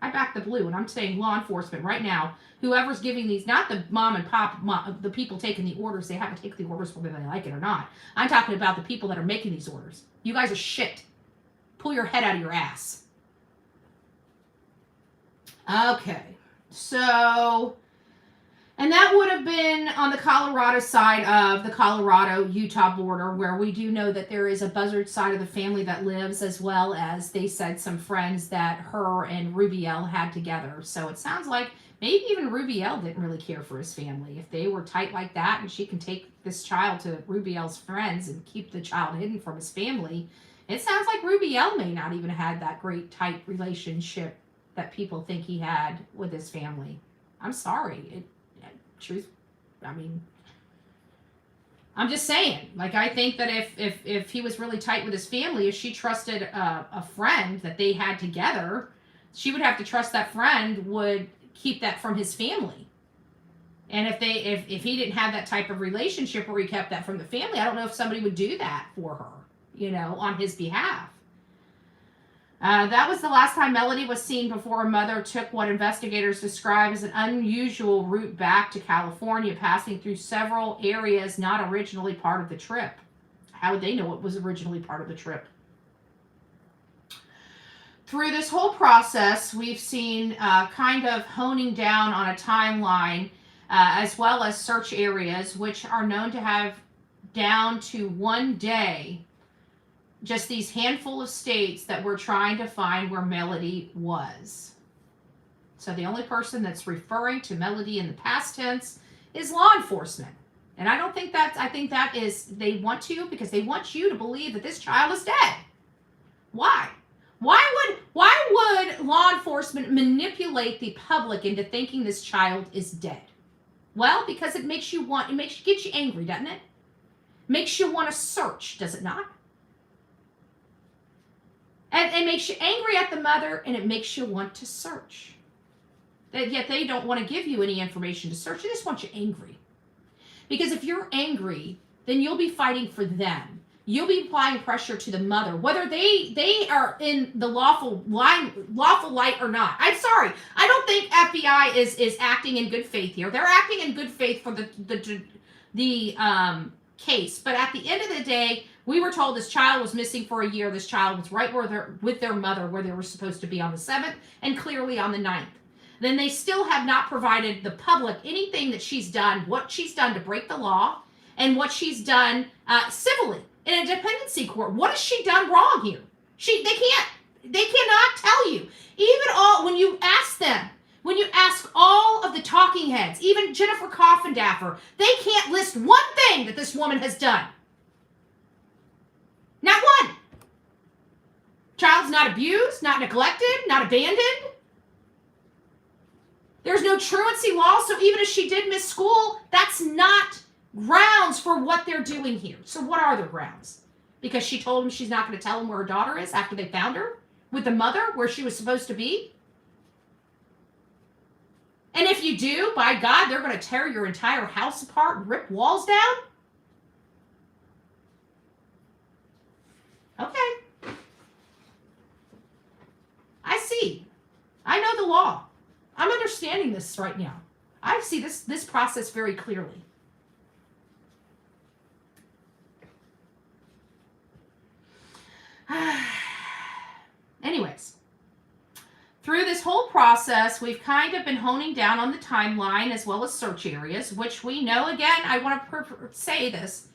I back the blue, and I'm saying law enforcement right now. Whoever's giving these, not the mom and pop, the people taking the orders. They have to take the orders whether they like it or not. I'm talking about the people that are making these orders. You guys are shit. Pull your head out of your ass. Okay, so, and that would have been on the Colorado side of the Colorado-Utah border, where we do know that there is a Buzzard side of the family that lives, as well as they said some friends that her and Rubiel had together. So it sounds like maybe even Rubiel didn't really care for his family. If they were tight like that and she can take this child to Rubiel's friends and keep the child hidden from his family, it sounds like Rubiel may not even have had that great tight relationship that people think he had with his family. I'm sorry. Truth, I mean, I'm just saying. Like, I think that if he was really tight with his family, if she trusted a friend that they had together, she would have to trust that friend would keep that from his family. And if he didn't have that type of relationship where he kept that from the family, I don't know if somebody would do that for her, on his behalf. That was the last time Melodee was seen before her mother took what investigators describe as an unusual route back to California, passing through several areas not originally part of the trip. How would they know what was originally part of the trip? Through this whole process, we've seen kind of honing down on a timeline, as well as search areas, which are known to have down to one day just these handful of states that we're trying to find where Melodee was. So the only person that's referring to Melodee in the past tense is law enforcement. And I think that is, they want to, because they want you to believe that this child is dead. Why? Why would law enforcement manipulate the public into thinking this child is dead? Well, because it makes you get you angry, doesn't it? Makes you want to search, does it not? And it makes you angry at the mother, and it makes you want to search. Yet they don't want to give you any information to search. They just want you angry. Because if you're angry, then you'll be fighting for them. You'll be applying pressure to the mother, whether they are in the lawful light or not. I'm sorry. I don't think FBI is acting in good faith here. They're acting in good faith for the case. But at the end of the day, we were told this child was missing for a year. This child was right with their mother where they were supposed to be on the 7th and clearly on the 9th. Then they still have not provided the public anything that she's done, what she's done to break the law, and what she's done civilly in a dependency court. What has she done wrong here? They cannot tell you. Even when you ask them, when you ask all of the talking heads, even Jennifer Coffindaffer, they can't list one thing that this woman has done. Not one. Child's not abused, not neglected, not abandoned. There's no truancy law, so even if she did miss school, that's not grounds for what they're doing here. So what are their grounds? Because she told him she's not going to tell him where her daughter is after they found her with the mother where she was supposed to be? And if you do, by God, they're going to tear your entire house apart and rip walls down? Okay. I see. I know the law. I'm understanding this right now. I see this process very clearly. Anyways, through this whole process, we've kind of been honing down on the timeline as well as search areas, which we know, again, I want to say this.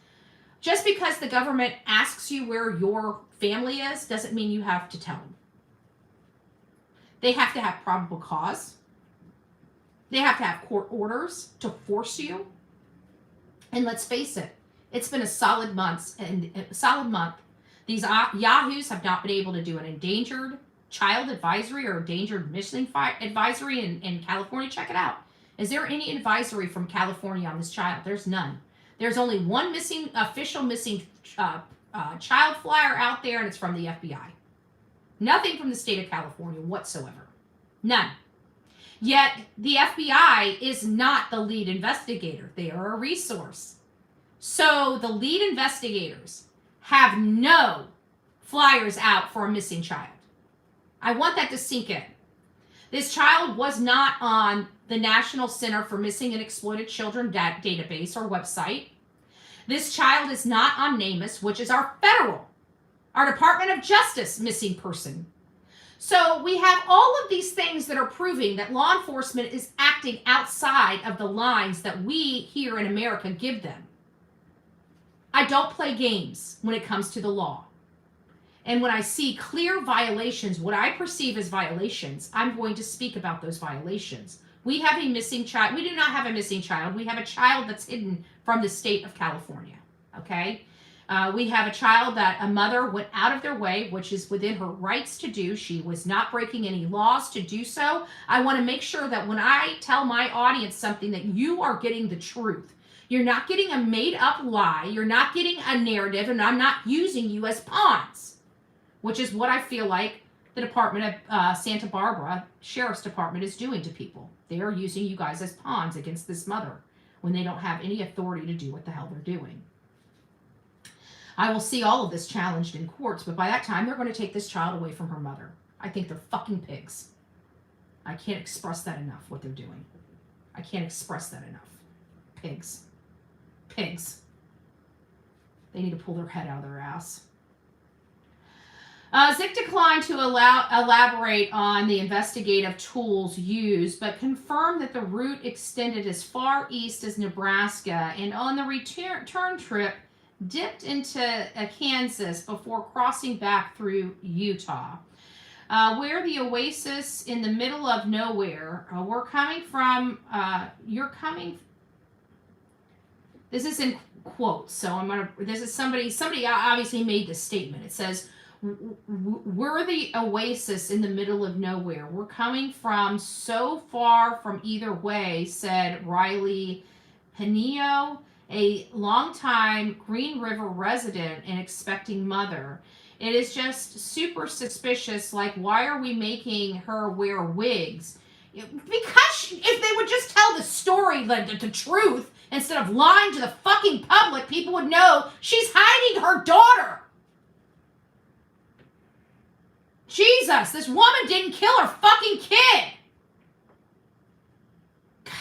Just because the government asks you where your family is doesn't mean you have to tell them. They have to have probable cause. They have to have court orders to force you. And let's face it, it's been a solid month. These yahoos have not been able to do an endangered child advisory or endangered missing advisory in California. Check it out. Is there any advisory from California on this child? There's none. There's only one official missing child flyer out there, and it's from the FBI. Nothing from the state of California whatsoever. None. Yet the FBI is not the lead investigator. They are a resource. So the lead investigators have no flyers out for a missing child. I want that to sink in. This child was not on the National Center for Missing and Exploited Children database or website. This child is not on NamUs, which is our Department of Justice missing person. So we have all of these things that are proving that law enforcement is acting outside of the lines that we here in America give them. I don't play games when it comes to the law. And when I see clear violations, what I perceive as violations, I'm going to speak about those violations. We have a missing child. We do not have a missing child. We have a child that's hidden from the state of California, okay? We have a child that a mother went out of their way, which is within her rights to do. She was not breaking any laws to do so. I want to make sure that when I tell my audience something, that you are getting the truth. You're not getting a made-up lie. You're not getting a narrative, and I'm not using you as pawns, which is what I feel like the Department of Santa Barbara Sheriff's Department is doing to people. They are using you guys as pawns against this mother when they don't have any authority to do what the hell they're doing. I will see all of this challenged in courts, but by that time, they're going to take this child away from her mother. I think they're fucking pigs. I can't express that enough, what they're doing. I can't express that enough. Pigs. Pigs. They need to pull their head out of their ass. Zick declined to elaborate on the investigative tools used, but confirmed that the route extended as far east as Nebraska, and on the return trip, dipped into Kansas before crossing back through Utah. Where the oasis in the middle of nowhere, we're coming from, this is in quotes, so this is somebody obviously made this statement. It says, we're the oasis in the middle of nowhere. We're coming from so far from either way, said Riley Penillo, a longtime Green River resident and expecting mother. It is just super suspicious. Like, why are we making her wear wigs? Because if they would just tell the story, the truth, instead of lying to the fucking public, people would know she's hiding her daughter. Jesus, this woman didn't kill her fucking kid. God.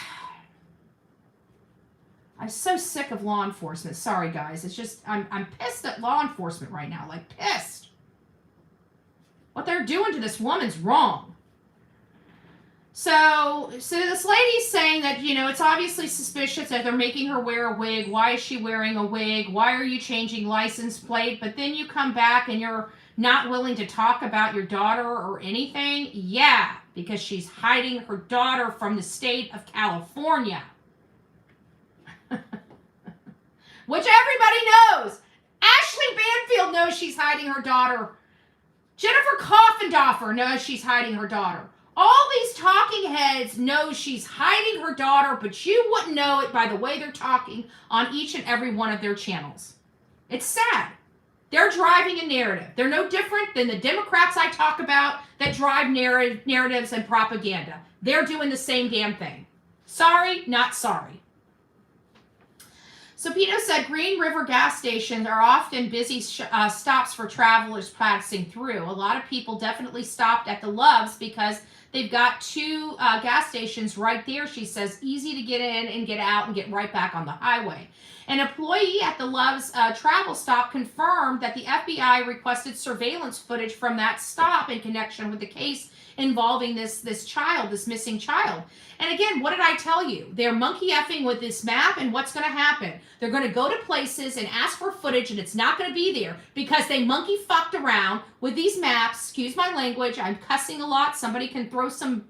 I'm so sick of law enforcement. Sorry, guys. It's just, I'm pissed at law enforcement right now. Like, pissed. What they're doing to this woman's wrong. So this lady's saying that, it's obviously suspicious that they're making her wear a wig. Why is she wearing a wig? Why are you changing license plate? But then you come back and you're not willing to talk about your daughter or anything? Yeah, because she's hiding her daughter from the state of California. Which everybody knows. Ashlee Banfield knows she's hiding her daughter. Jennifer Coffindoffer knows she's hiding her daughter. All these talking heads know she's hiding her daughter, but you wouldn't know it by the way they're talking on each and every one of their channels. It's sad. They're driving a narrative. They're no different than the Democrats I talk about that drive narratives and propaganda. They're doing the same damn thing. Sorry, not sorry. So Pino said Green River gas stations are often busy stops for travelers passing through. A lot of people definitely stopped at the Loves because they've got two gas stations right there, she says, easy to get in and get out and get right back on the highway. An employee at the Loves travel stop confirmed that the FBI requested surveillance footage from that stop in connection with the case involving this missing child. And again, what did I tell you? They're monkey effing with this map, and what's going to happen? They're going to go to places and ask for footage, and it's not going to be there because they monkey fucked around with these maps. Excuse my language. I'm cussing a lot. Somebody can throw some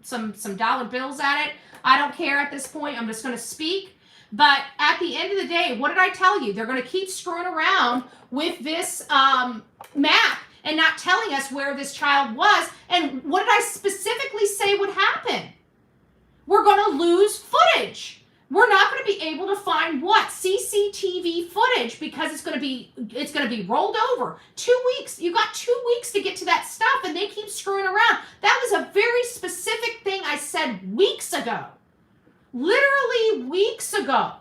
dollar bills at it. I don't care at this point. I'm just going to speak. But at the end of the day, what did I tell you? They're going to keep screwing around with this map and not telling us where this child was. And what did I specifically say would happen? We're going to lose footage. We're not going to be able to find what? CCTV footage, because it's going to be rolled over. 2 weeks. You got 2 weeks to get to that stuff, and they keep screwing around. That was a very specific thing I said weeks ago. Literally weeks ago.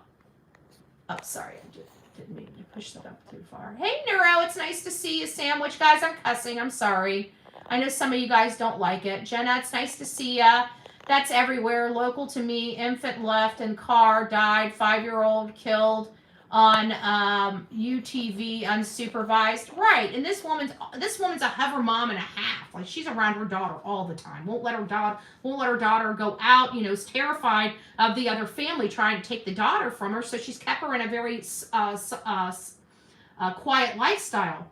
Oh, sorry. I didn't mean to push that up too far. Hey, Neuro. It's nice to see you, Sandwich. Guys, I'm cussing. I'm sorry. I know some of you guys don't like it. Jenna, it's nice to see ya. That's everywhere. Local to me. Infant left in car, died. 5-year-old killed on UTV unsupervised. Right. And this woman's a hover mom and a half. Like, she's around her daughter all the time. Won't let her daughter go out. You know, is terrified of the other family trying to take the daughter from her. So she's kept her in a very quiet lifestyle.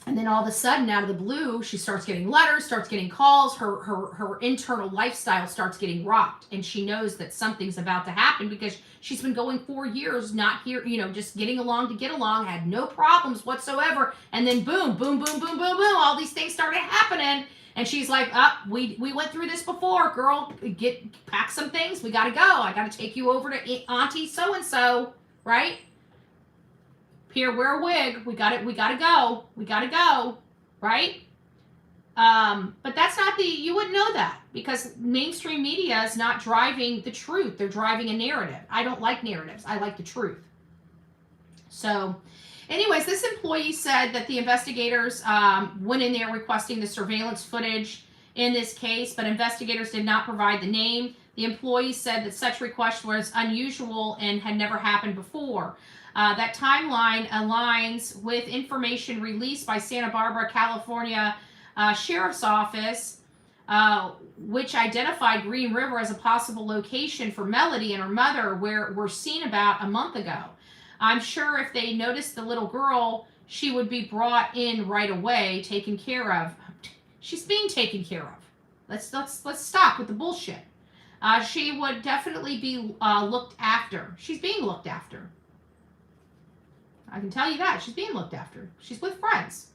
And then all of a sudden, out of the blue, she starts getting letters, starts getting calls. Her internal lifestyle starts getting rocked. And she knows that something's about to happen because she's been going 4 years, not here, you know, just getting along to get along, had no problems whatsoever. And then boom, boom, boom, boom, boom, boom, all these things started happening. And she's like, we went through this before, girl. Pack some things. We got to go. I got to take you over to Auntie so-and-so, right? Here, wear a wig. We gotta go, right? But that's not you wouldn't know that because mainstream media is not driving the truth. They're driving a narrative. I don't like narratives. I like the truth. So, anyways, this employee said that the investigators went in there requesting the surveillance footage in this case, but investigators did not provide the name. The employee said that such request was unusual and had never happened before. That timeline aligns with information released by Santa Barbara, California Sheriff's Office, which identified Green River as a possible location for Melodee and her mother, where were seen about a month ago. I'm sure if they noticed the little girl, she would be brought in right away, taken care of. She's being taken care of. Let's stop with the bullshit. She would definitely be looked after. She's being looked after. I can tell you that. She's being looked after. She's with friends.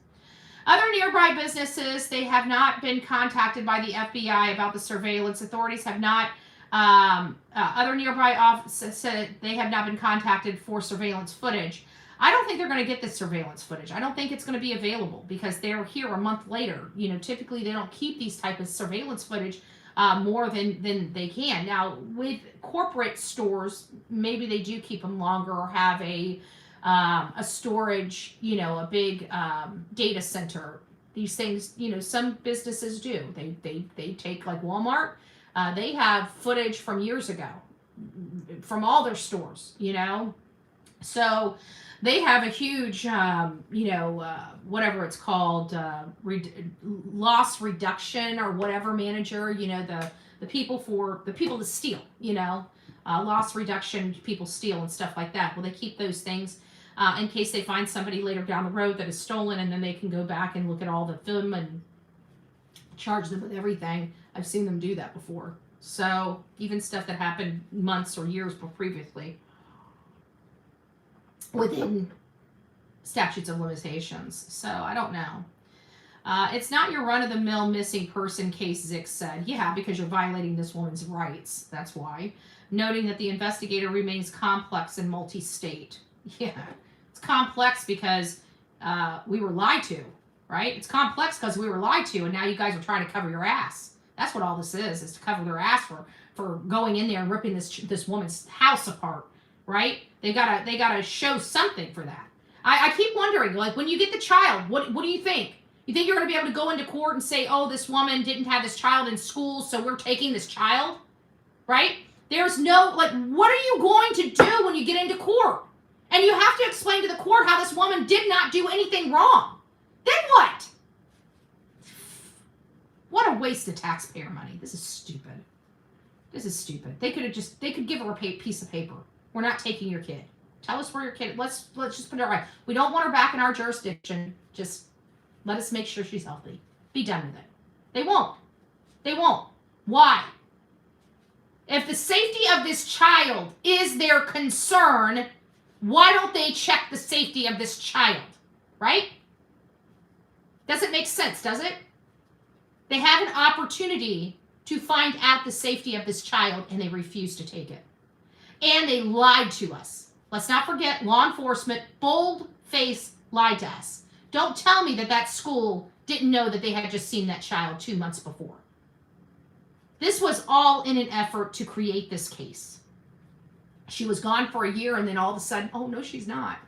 Other nearby businesses, they have not been contacted by the FBI about the surveillance. Authorities have not, other nearby offices said they have not been contacted for surveillance footage. I don't think they're going to get this surveillance footage. I don't think it's going to be available because they're here a month later. You know, typically they don't keep these type of surveillance footage more than they can. Now, with corporate stores, maybe they do keep them longer or have a storage, you know, a big data center. These things, you know, some businesses do. They take, like Walmart, they have footage from years ago from all their stores, you know. So they have a huge, you know, whatever it's called, loss reduction or whatever manager, you know, the people to steal, you know, loss reduction, people steal and stuff like that. Well, they keep those things in case they find somebody later down the road that is stolen, and then they can go back and look at all the film and charge them with everything. I've seen them do that before. So even stuff that happened months or years previously within statutes of limitations. So I don't know. It's not your run-of-the-mill missing person case, Zick said. Yeah, because you're violating this woman's rights. That's why. Noting that the investigator remains complex and multi-state. Yeah, it's complex because we were lied to, right? It's complex because we were lied to, and now you guys are trying to cover your ass. That's what all this is to cover their ass for going in there and ripping this woman's house apart, right? They gotta show something for that. I keep wondering, like, when you get the child, what do you think? You think you're going to be able to go into court and say, oh, this woman didn't have this child in school, so we're taking this child, right? There's no, like, what are you going to do when you get into court? And you have to explain to the court how this woman did not do anything wrong. Then what? What a waste of taxpayer money. This is stupid. This is stupid. They could give her a piece of paper. We're not taking your kid. Tell us where your kid, let's just put it right. We don't want her back in our jurisdiction. Just let us make sure she's healthy. Be done with it. They won't. They won't. Why? If the safety of this child is their concern, why don't they check the safety of this child? Right? Doesn't make sense, does it? They have an opportunity to find out the safety of this child, and they refuse to take it. And they lied to us. Let's not forget, law enforcement, bold-faced lied to us. Don't tell me that school didn't know that they had just seen that child 2 months before. This was all in an effort to create this case. She was gone for a year, and then all of a sudden, oh, no, she's not.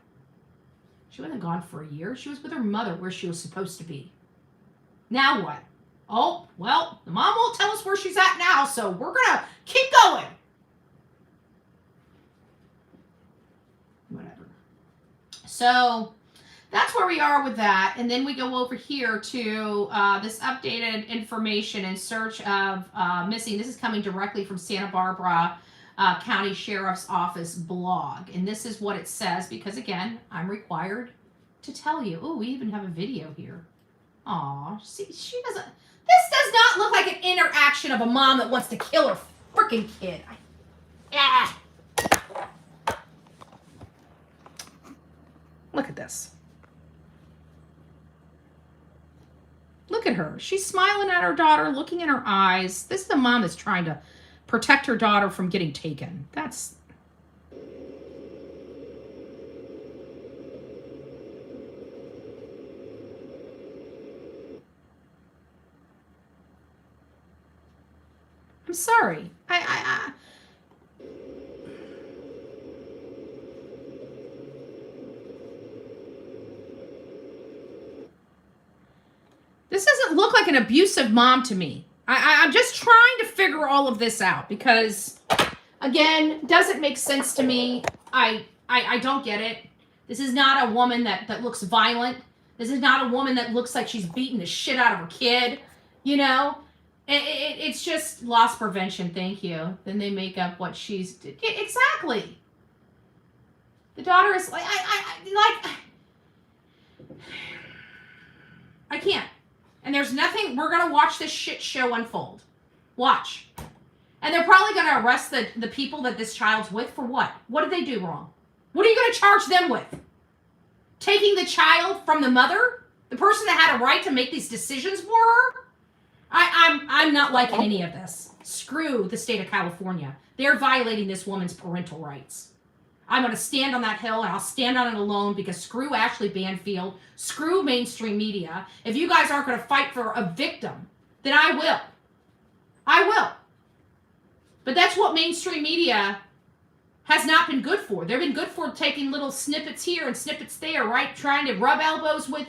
She wasn't gone for a year. She was with her mother where she was supposed to be. Now what? Oh, well, the mom won't tell us where she's at now, so we're going to keep going. Whatever. So that's where we are with that. And then we go over here to this updated information in search of missing. This is coming directly from Santa Barbara County Sheriff's Office blog. And this is what it says because, again, I'm required to tell you. Oh, we even have a video here. Aw, see, she doesn't... This does not look like an interaction of a mom that wants to kill her freaking kid. Look at this. Look at her. She's smiling at her daughter, looking in her eyes. This is the mom that's trying to protect her daughter from getting taken. That's... I'm sorry. This doesn't look like an abusive mom to me. I'm just trying to figure all of this out because, again, doesn't make sense to me. I don't get it. This is not a woman that looks violent. This is not a woman that looks like she's beating the shit out of her kid. You know? It's just loss prevention, thank you. Then they make up what she's... Exactly. The daughter is like... I can't. And there's nothing... We're going to watch this shit show unfold. Watch. And they're probably going to arrest the people that this child's with for what? What did they do wrong? What are you going to charge them with? Taking the child from the mother? The person that had a right to make these decisions for her? I'm not liking any of this. Screw the state of California. They're violating this woman's parental rights. I'm going to stand on that hill, and I'll stand on it alone because screw Ashlee Banfield, screw mainstream media. If you guys aren't going to fight for a victim, then I will. I will. But that's what mainstream media has not been good for. They've been good for taking little snippets here and snippets there, right? Trying to rub elbows with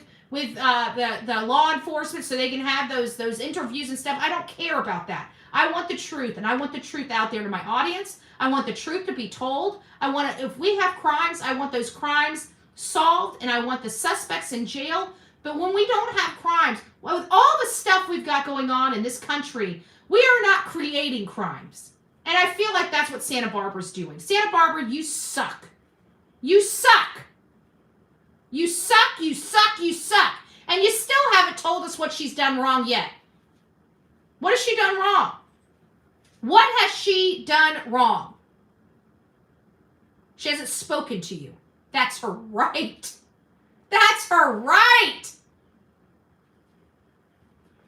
the law enforcement so they can have those interviews and stuff. I don't care about that. I want the truth, and I want the truth out there to my audience. I want the truth to be told. If we have crimes, I want those crimes solved, and I want the suspects in jail. But when we don't have crimes, well, with all the stuff we've got going on in this country, we are not creating crimes. And I feel like that's what Santa Barbara's doing. Santa Barbara, you suck. You suck. You suck, you suck, you suck. And you still haven't told us what she's done wrong yet. What has she done wrong? What has she done wrong? She hasn't spoken to you. That's her right. That's her right.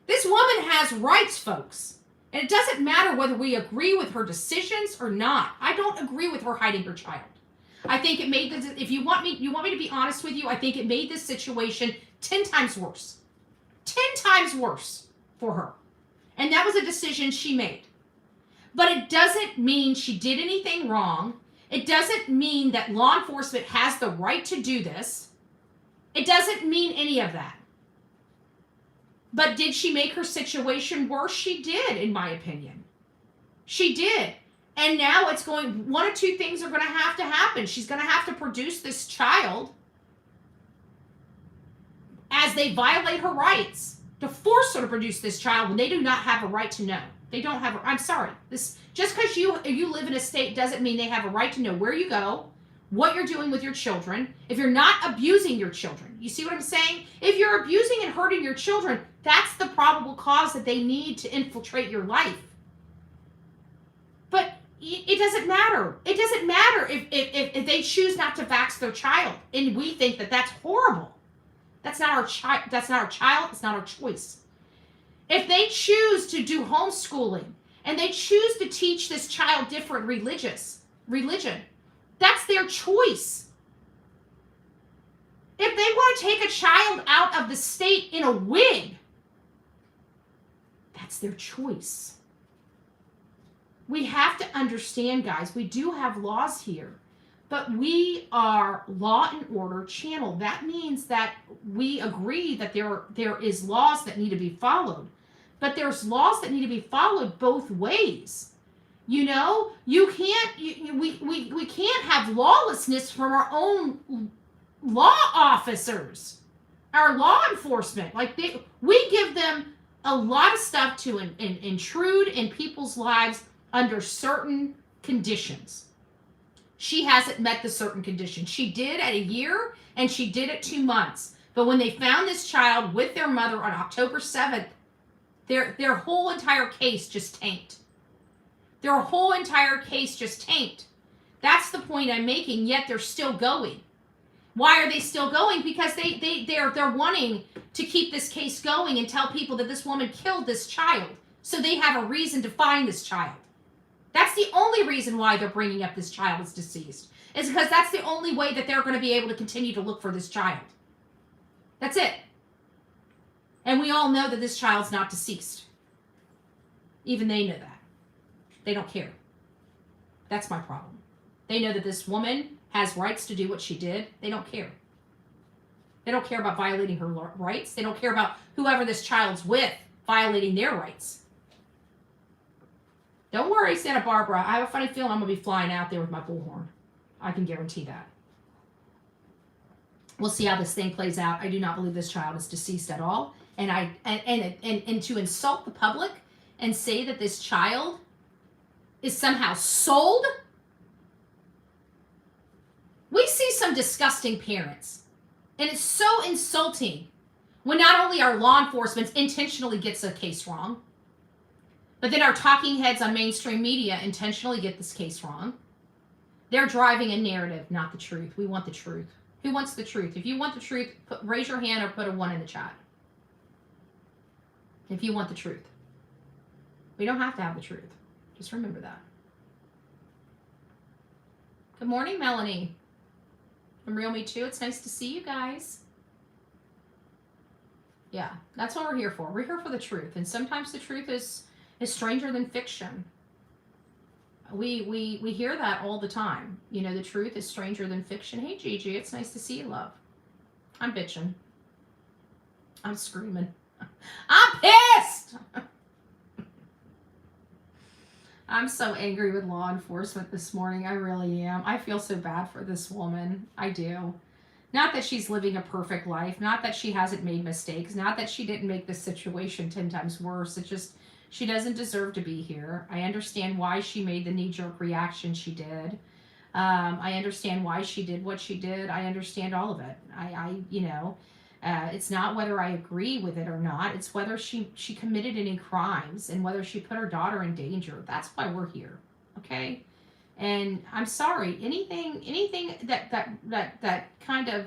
This woman has rights, folks. And it doesn't matter whether we agree with her decisions or not. I don't agree with her hiding her child. I think it made this, if you want me to be honest with you, I think it made this situation 10 times worse. 10 times worse for her. And that was a decision she made. But it doesn't mean she did anything wrong. It doesn't mean that law enforcement has the right to do this. It doesn't mean any of that. But did she make her situation worse? She did, in my opinion. She did. And now it's going, one of two things are going to happen. She's going to have to produce this child as they violate her rights, to force her to produce this child when they do not have a right to know. They don't have I'm sorry. This, just because you live in a state doesn't mean they have a right to know where you go, what you're doing with your children, if you're not abusing your children. You see what I'm saying? If you're abusing and hurting your children, that's the probable cause that they need to infiltrate your life. But it doesn't matter. It doesn't matter if they choose not to vax their child, and we think that that's horrible. That's not our child. That's not our child. It's not our choice. If they choose to do homeschooling and they choose to teach this child different religion, that's their choice. If they want to take a child out of the state in a wig, that's their choice. We have to understand, guys, we do have laws here, But we are law and order channel. That means that we agree that there is laws that need to be followed. But there's laws that need to be followed both ways. You know, you can't, we can't have lawlessness from our own law officers, our law enforcement. Like we give them a lot of stuff to intrude in people's lives under certain conditions. She hasn't met the certain conditions. She did at a year and she did at 2 months. But when they found this child with their mother on October 7th, their whole entire case just tanked. Their whole entire case just tanked. That's the point I'm making, yet they're still going. Why are they still going? Because they're wanting to keep this case going and tell people that this woman killed this child. So they have a reason to find this child. That's the only reason why they're bringing up this child as deceased. Is because that's the only way that they're going to be able to continue to look for this child. That's it. And we all know that this child's not deceased. Even they know that. They don't care. That's my problem. They know that this woman has rights to do what she did. They don't care. They don't care about violating her rights. They don't care about whoever this child's with violating their rights. Don't worry, Santa Barbara. I have a funny feeling I'm going to be flying out there with my bullhorn. I can guarantee that. We'll see how this thing plays out. I do not believe this child is deceased at all. And to insult the public and say that this child is somehow sold. We see some disgusting parents. And it's so insulting when not only our law enforcement intentionally gets a case wrong, but then our talking heads on mainstream media intentionally get this case wrong. They're driving a narrative, not the truth. We want the truth. Who wants the truth? If you want the truth, raise your hand or put a 1 in the chat. If you want the truth. We don't have to have the truth. Just remember that. Good morning, Melanie. From Real Me Too. It's nice to see you guys. Yeah, that's what we're here for. We're here for the truth. And sometimes the truth is stranger than fiction. We hear that all the time. You know, the truth is stranger than fiction. Hey, Gigi, it's nice to see you, love. I'm bitching. I'm screaming. I'm pissed! I'm so angry with law enforcement this morning. I really am. I feel so bad for this woman. I do. Not that she's living a perfect life. Not that she hasn't made mistakes. Not that she didn't make the situation 10 times worse. It's just she doesn't deserve to be here. I understand why she made the knee-jerk reaction she did. I understand why she did what she did. I understand all of it. It's not whether I agree with it or not. It's whether she committed any crimes and whether she put her daughter in danger. That's why we're here. Okay? And I'm sorry, anything that kind of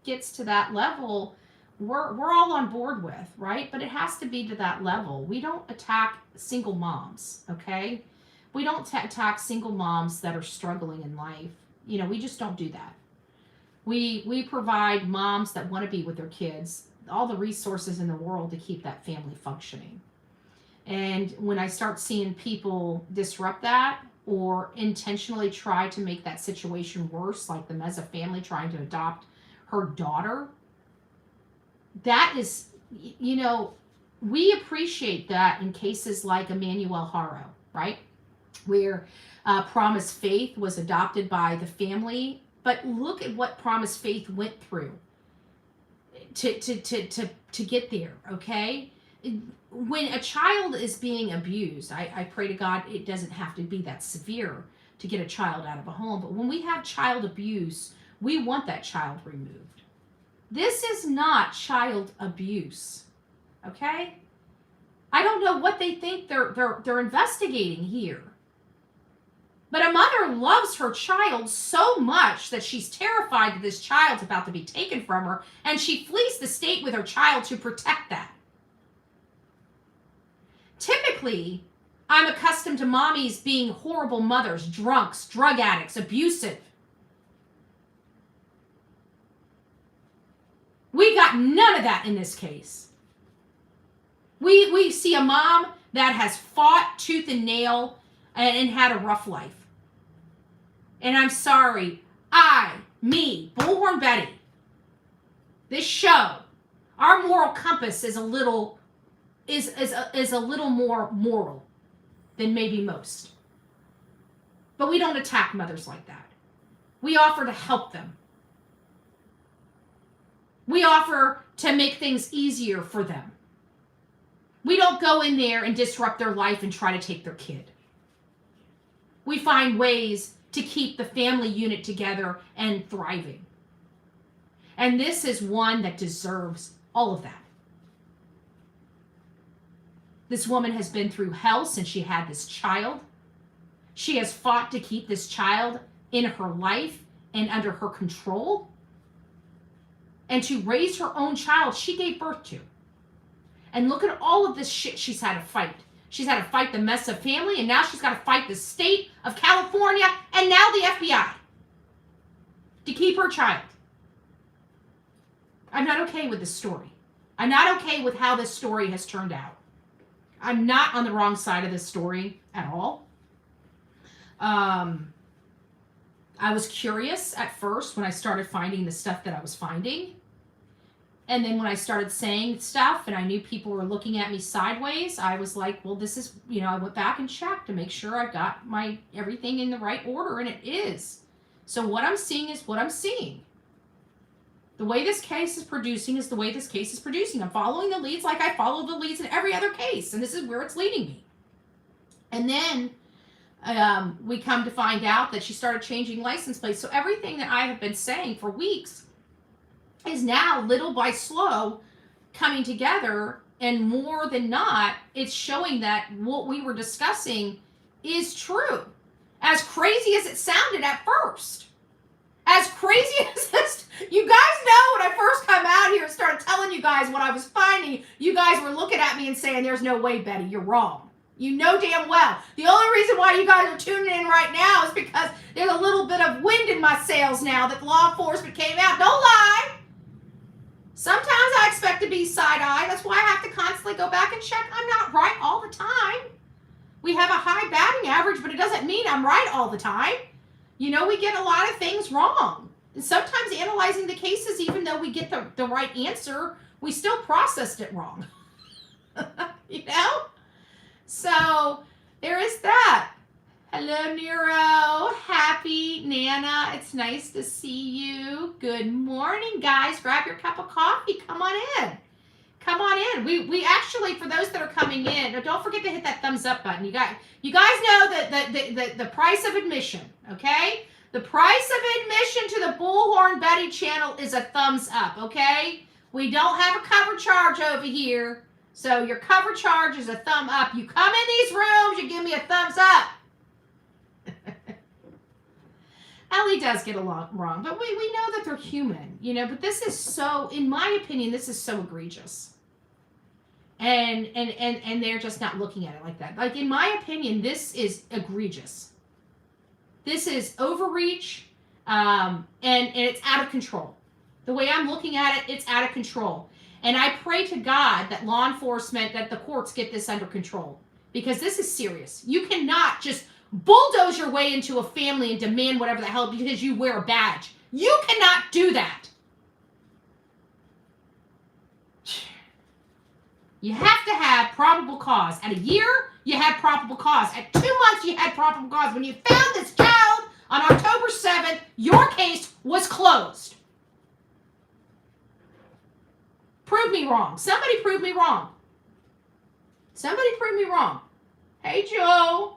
gets to that level, we're all on board with, right? But it has to be to that level. We don't attack single moms, okay? We don't attack single moms that are struggling in life. You know, we just don't do that. We provide moms that want to be with their kids all the resources in the world to keep that family functioning. And when I start seeing people disrupt that or intentionally try to make that situation worse, like the Meza family trying to adopt her daughter, that is, you know, we appreciate that in cases like Emmanuel Haro, right? Where Promise Faith was adopted by the family. But look at what Promise Faith went through to get there, okay? When a child is being abused, I pray to God it doesn't have to be that severe to get a child out of a home. But when we have child abuse, we want that child removed. This is not child abuse, okay? I don't know what they think they're investigating here. But a mother loves her child so much that she's terrified that this child's about to be taken from her, and she flees the state with her child to protect that. Typically, I'm accustomed to mommies being horrible mothers, drunks, drug addicts, abusive. We got none of that in this case. We see a mom that has fought tooth and nail and had a rough life. And I'm sorry, me, Bullhorn Betty, this show, our moral compass is a little more moral than maybe most. But we don't attack mothers like that. We offer to help them. We offer to make things easier for them. We don't go in there and disrupt their life and try to take their kid. We find ways to keep the family unit together and thriving. And this is one that deserves all of that. This woman has been through hell since she had this child. She has fought to keep this child in her life and under her control. And to raise her own child she gave birth to. And look at all of this shit she's had to fight. She's had to fight the mess of family, and now she's got to fight the state of California and now the FBI to keep her child. I'm not okay with this story. I'm not okay with how this story has turned out. I'm not on the wrong side of this story at all. I was curious at first when I started finding the stuff that I was finding. And then when I started saying stuff and I knew people were looking at me sideways, I was like, well, this is, I went back and checked to make sure I've got my everything in the right order, and it is. So what I'm seeing is what I'm seeing. The way this case is producing is the way this case is producing. I'm following the leads like I follow the leads in every other case, and this is where it's leading me. And then we come to find out that she started changing license plates. So everything that I have been saying for weeks is now little by slow coming together, and more than not, it's showing that what we were discussing is true. As crazy as it sounded at first. As crazy as this, you guys know when I first come out here and started telling you guys what I was finding, you guys were looking at me and saying, there's no way, Betty, you're wrong. You know damn well. The only reason why you guys are tuning in right now is because there's a little bit of wind in my sails now that law enforcement came out. Don't lie. Sometimes I expect to be side-eyed. That's why I have to constantly go back and check. I'm not right all the time. We have a high batting average, but it doesn't mean I'm right all the time. We get a lot of things wrong. And sometimes analyzing the cases, even though we get the right answer, we still processed it wrong. So there is that. Hello, Nero. Happy Nana. It's nice to see you. Good morning, guys. Grab your cup of coffee. Come on in. Come on in. We actually, for those that are coming in, don't forget to hit that thumbs up button. You guys know that the price of admission, okay? The price of admission to the Bullhorn Betty channel is a thumbs up, okay? We don't have a cover charge over here. So your cover charge is a thumb up. You come in these rooms, you give me a thumbs up. Ellie does get a lot wrong, but we know that they're human, but this is so, in my opinion, this is so egregious. And they're just not looking at it like that. Like, in my opinion, this is egregious. This is overreach, and it's out of control. The way I'm looking at it, it's out of control. And I pray to God that law enforcement, that the courts get this under control, because this is serious. You cannot just bulldoze your way into a family and demand whatever the hell because you wear a badge. You cannot do that. You have to have probable cause. At a year, you had probable cause. At 2 months, you had probable cause. When you found this child on October 7th, your case was closed. Prove me wrong. Somebody prove me wrong. Somebody prove me wrong. Hey, Joe.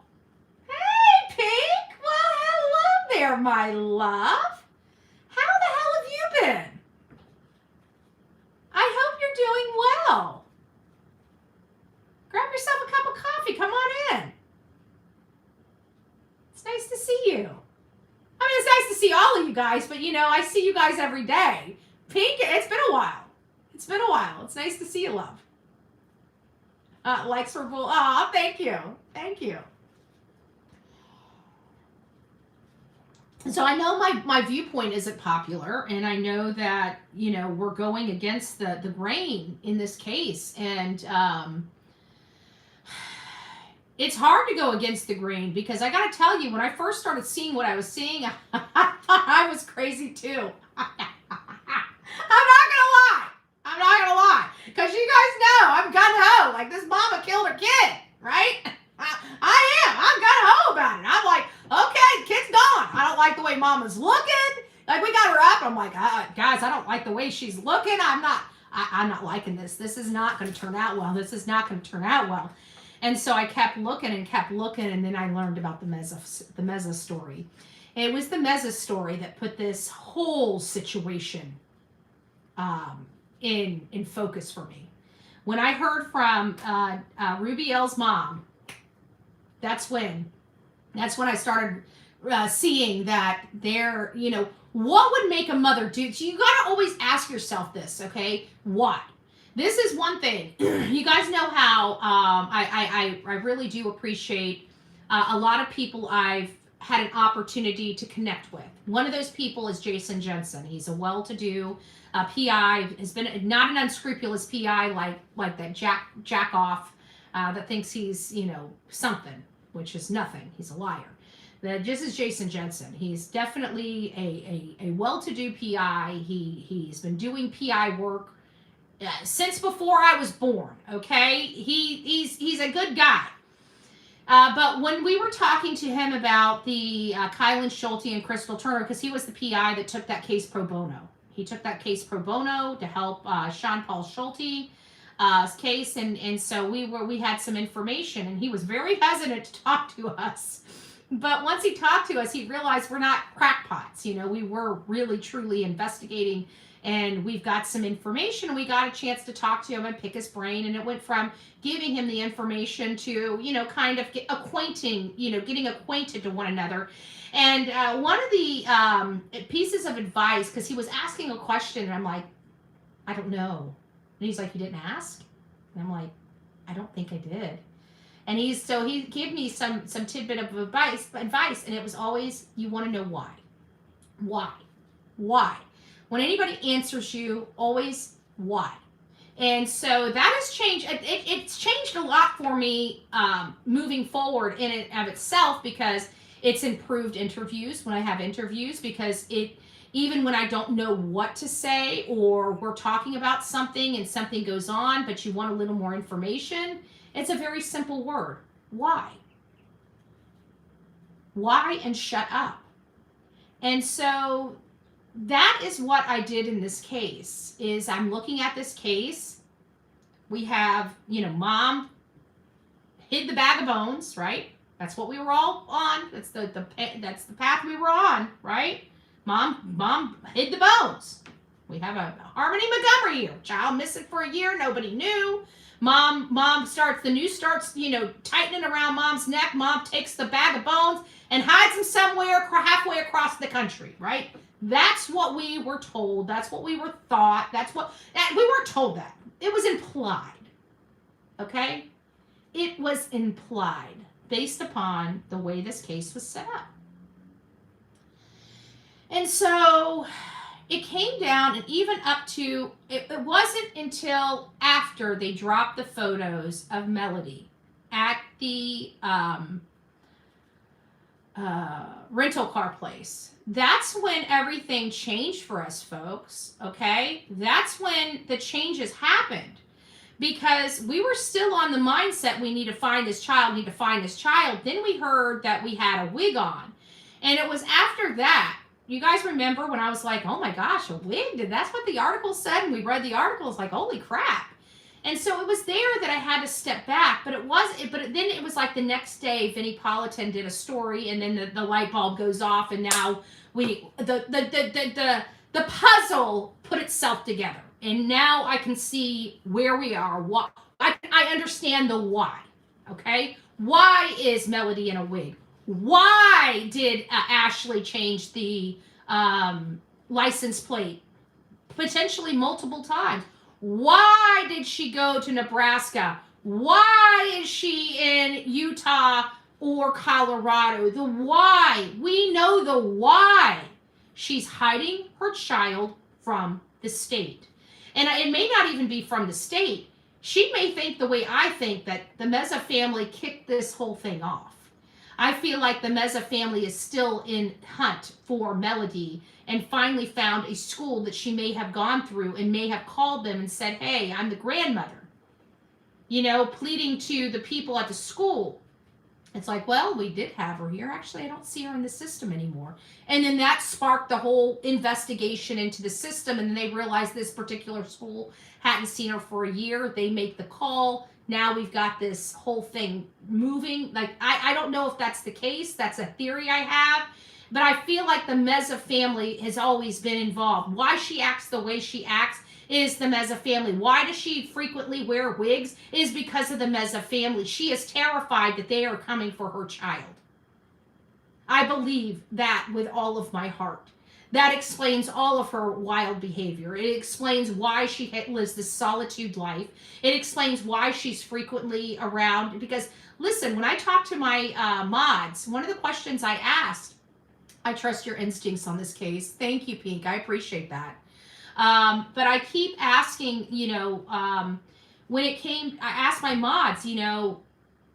Hey, Pink. Well, hello there, my love. How the hell have you been? I hope you're doing well. Grab yourself a cup of coffee. Come on in. It's nice to see you. I mean, it's nice to see all of you guys, but, I see you guys every day. Pink, it's been a while. It's been a while. It's nice to see you, love. Likes for bull. Aw, thank you. Thank you. So I know my viewpoint isn't popular, and I know that, we're going against the grain in this case. And it's hard to go against the grain because I got to tell you, when I first started seeing what I was seeing, I thought I was crazy too. I'm not gonna lie. Because you guys know I'm gung-ho. Like, this mama killed her kid, right? I am. I'm gung-ho about it. I'm like, okay, the kid's gone. I don't like the way mama's looking. Like, we got her up. I'm like, guys, I don't like the way she's looking. I'm not liking this. This is not going to turn out well. This is not going to turn out well. And so I kept looking, and then I learned about the Meza story. It was the Meza story that put this whole situation in focus for me. When I heard from Rubiel's mom, that's when I started seeing that there, what would make a mother do? So you got to always ask yourself this, okay? Why? This is one thing. You guys know how I really do appreciate a lot of people I've had an opportunity to connect with. One of those people is Jason Jensen. He's a well-to-do PI, has been not an unscrupulous PI like that jack off that thinks he's, something, which is nothing. He's a liar. This is Jason Jensen. He's definitely a well-to-do PI. He's been doing PI work since before I was born. Okay, he's a good guy. But when we were talking to him about the Kylan Schulte and Crystal Turner, because he was the PI that took that case pro bono. He took that case pro bono to help Sean Paul Schulte's case, and so we had some information, and he was very hesitant to talk to us. But once he talked to us, he realized we're not crackpots. We were really, truly investigating, and we've got some information, and we got a chance to talk to him and pick his brain, and it went from giving him the information to, kind of getting acquainted to one another. And one of the pieces of advice, because he was asking a question, and I'm like, I don't know. And he's like, you didn't ask? And I'm like, I don't think I did. And he gave me some tidbit of advice, and it was always, you want to know why. Why? When anybody answers you, always why. And so that has changed. It's changed a lot for me moving forward in and of itself, because it's improved interviews when I have interviews, because even when I don't know what to say, or we're talking about something and something goes on, but you want a little more information, it's a very simple word. Why? Why and shut up. And so that is what I did in this case, is I'm looking at this case. We have, mom hid the bag of bones, right? That's what we were all on. That's the path we were on, right? Mom hid the bones. We have a Harmony Montgomery here. Child missing for a year. Nobody knew. Mom starts tightening around mom's neck. Mom takes the bag of bones and hides them somewhere halfway across the country, right? That's what we were told. That's what we were thought. We weren't told that. It was implied. Okay? It was implied based upon the way this case was set up. And so it came down, and even up to, it wasn't until after they dropped the photos of Melodee at the rental car place. That's when everything changed for us, folks, okay? That's when the changes happened, because we were still on the mindset, we need to find this child, Then we heard that we had a wig on. And it was after that, you guys remember when I was like, oh my gosh, a wig? That's what the article said? And we read the article, it's like, holy crap. And so it was there that I had to step back, but then it was like the next day, Vinnie Politan did a story, and then the light bulb goes off, and now the puzzle put itself together, and now I can see where we are. What I understand the why. Okay, why is Melodee in a wig? Why did Ashlee change the license plate potentially multiple times? Why did she go to Nebraska? Why is she in Utah or Colorado? The why. We know the why. She's hiding her child from the state. And it may not even be from the state. she may think the way I think, that the Meza family kicked this whole thing off. I feel like the Meza family is still in hunt for Melodee and finally found a school that she may have gone through and may have called them and said, hey, I'm the grandmother. You know, pleading to the people at the school. It's like, well, we did have her here. Actually, I don't see her in the system anymore. And then that sparked the whole investigation into the system. And then they realized this particular school hadn't seen her for a year. They make the call. Now we've got this whole thing moving. Like, I don't know if that's the case. That's a theory I have. But I feel like the Meza family has always been involved. Why she acts the way she acts is the Meza family. Why does she frequently wear wigs? Is because of the Meza family. She is terrified that they are coming for her child. I believe that with all of my heart. That explains all of her wild behavior. It explains why she lives this solitude life. It explains why she's frequently around. Because, listen, when I talk to my mods, one of the questions I asked, I trust your instincts on this case. Thank you, Pink. I appreciate that. But I keep asking, you know, when it came, I asked my mods, you know,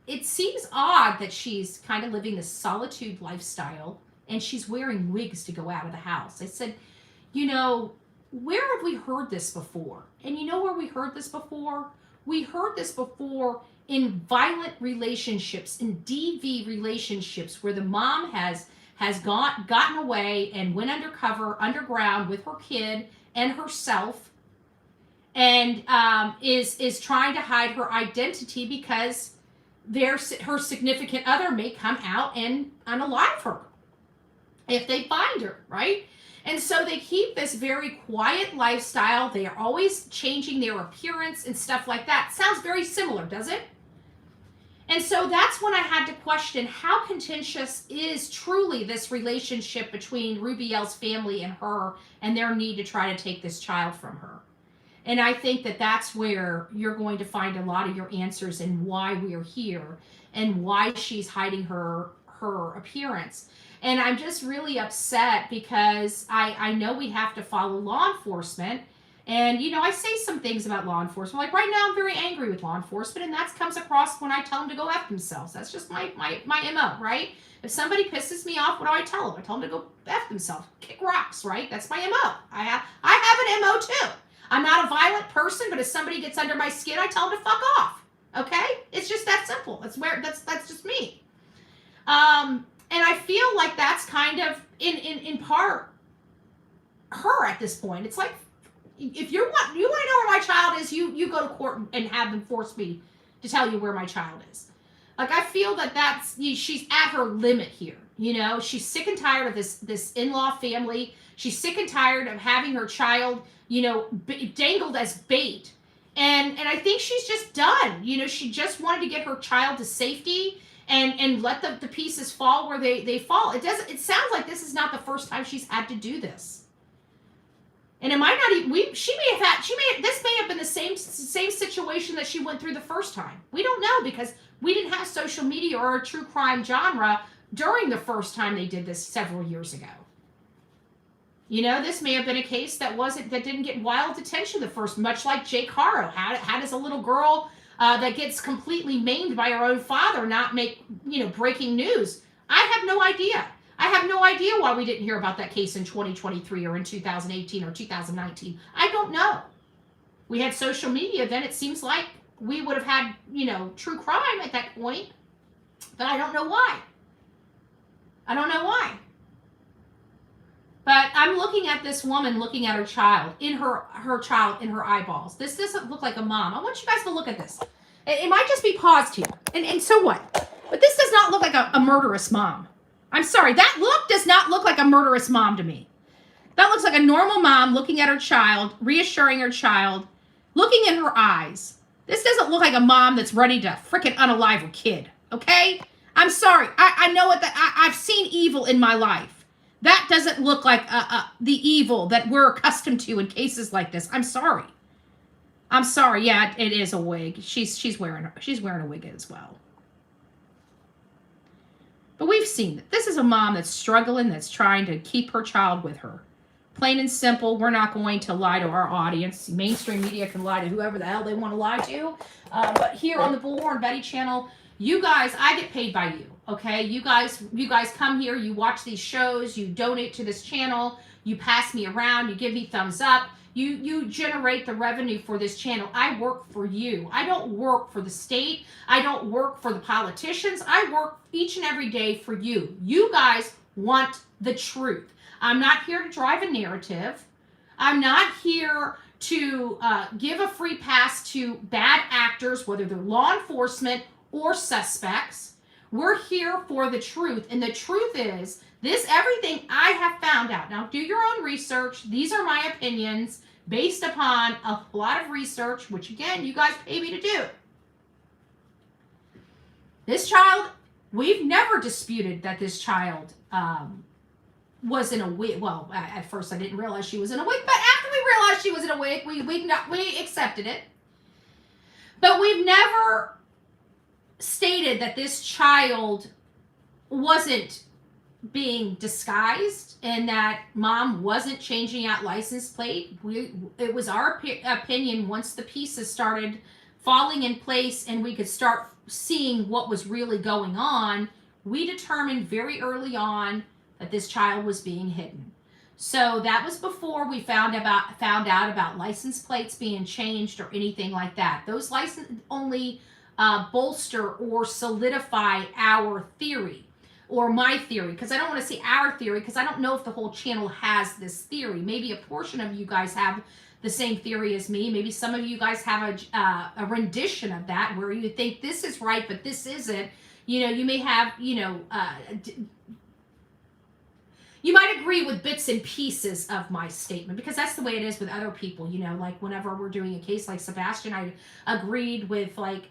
it seems odd that she's kind of living this solitude lifestyle and she's wearing wigs to go out of the house. I said, you know, where have we heard this before? And you know where we heard this before? We heard this before in violent relationships, in DV relationships, where the mom has gotten away and went underground with her kid and herself, and is trying to hide her identity because her significant other may come out and unalive her if they find her, right? And so they keep this very quiet lifestyle. They are always changing their appearance and stuff like that. Sounds very similar, does it? And so that's when I had to question, how contentious is truly this relationship between Rubiel's family and her, and their need to try to take this child from her. And I think that that's where you're going to find a lot of your answers and why we're here and why she's hiding her appearance. And I'm just really upset because I know we have to follow law enforcement. And, you know, I say some things about law enforcement. Like right now, I'm very angry with law enforcement, and that comes across when I tell them to go F themselves. That's just my MO, right? If somebody pisses me off, what do I tell them? I tell them to go F themselves, kick rocks, right? That's my MO. I have an MO too. I'm not a violent person, but if somebody gets under my skin, I tell them to fuck off. Okay? It's just that simple. That's just me. And I feel like that's kind of in part her at this point. It's like, if you want to know where my child is, you go to court and have them force me to tell you where my child is. Like, I feel that she's at her limit here. You know, she's sick and tired of this in-law family. She's sick and tired of having her child, you know, dangled as bait. And I think she's just done. You know, she just wanted to get her child to safety and let the pieces fall where they fall. It sounds like this is not the first time she's had to do this. And it might not even, this may have been the same situation that she went through the first time. We don't know, because we didn't have social media or a true crime genre during the first time they did this several years ago. You know, this may have been a case that didn't get wild attention the first, much like Jake Haro. How does a little girl that gets completely maimed by her own father not make, you know, breaking news? I have no idea. I have no idea why we didn't hear about that case in 2023 or in 2018 or 2019. I don't know. We had social media then. It seems like we would have had, you know, true crime at that point. But I don't know why. I don't know why. But I'm looking at this woman looking at her child in her eyeballs. This doesn't look like a mom. I want you guys to look at this. It might just be paused here. And so what? But this does not look like a murderous mom. I'm sorry, that look does not look like a murderous mom to me. That looks like a normal mom looking at her child, reassuring her child, looking in her eyes. This doesn't look like a mom that's ready to frickin' unalive her kid, okay? I'm sorry, I know I've seen evil in my life. That doesn't look like the evil that we're accustomed to in cases like this. I'm sorry. Yeah, it is a wig. She's wearing a wig as well. But we've seen that this is a mom that's struggling, that's trying to keep her child with her. Plain and simple, we're not going to lie to our audience. Mainstream media can lie to whoever the hell they want to lie to. But here on the Bullhorn Betty channel, you guys, I get paid by you. Okay, you guys come here, you watch these shows, you donate to this channel, you pass me around, you give me thumbs up, you generate the revenue for this channel. I work for you. I don't work for the state. I don't work for the politicians. I work each and every day for you. You guys want the truth. I'm not here to drive a narrative. I'm not here to give a free pass to bad actors, whether they're law enforcement or suspects. We're here for the truth. And the truth is, everything I have found out. Now, do your own research. These are my opinions based upon a lot of research, which again, you guys pay me to do. This child, we've never disputed that this child was in a wig. Well, at first I didn't realize she was in a wig, but after we realized she was in a wig, we accepted it. But we've never stated that this child wasn't being disguised and that mom wasn't changing out license plate. It was our opinion, once the pieces started falling in place and we could start seeing what was really going on, we determined very early on that this child was being hidden. So that was before we found out about license plates being changed or anything like that. Those license only bolster or solidify our theory, or my theory, because I don't want to say our theory, because I don't know if the whole channel has this theory. Maybe a portion of you guys have the same theory as me. Maybe some of you guys have a rendition of that where you think this is right, but this isn't. You know, you may have, you might agree with bits and pieces of my statement, because that's the way it is with other people. Like whenever we're doing a case like Sebastian, I agreed with like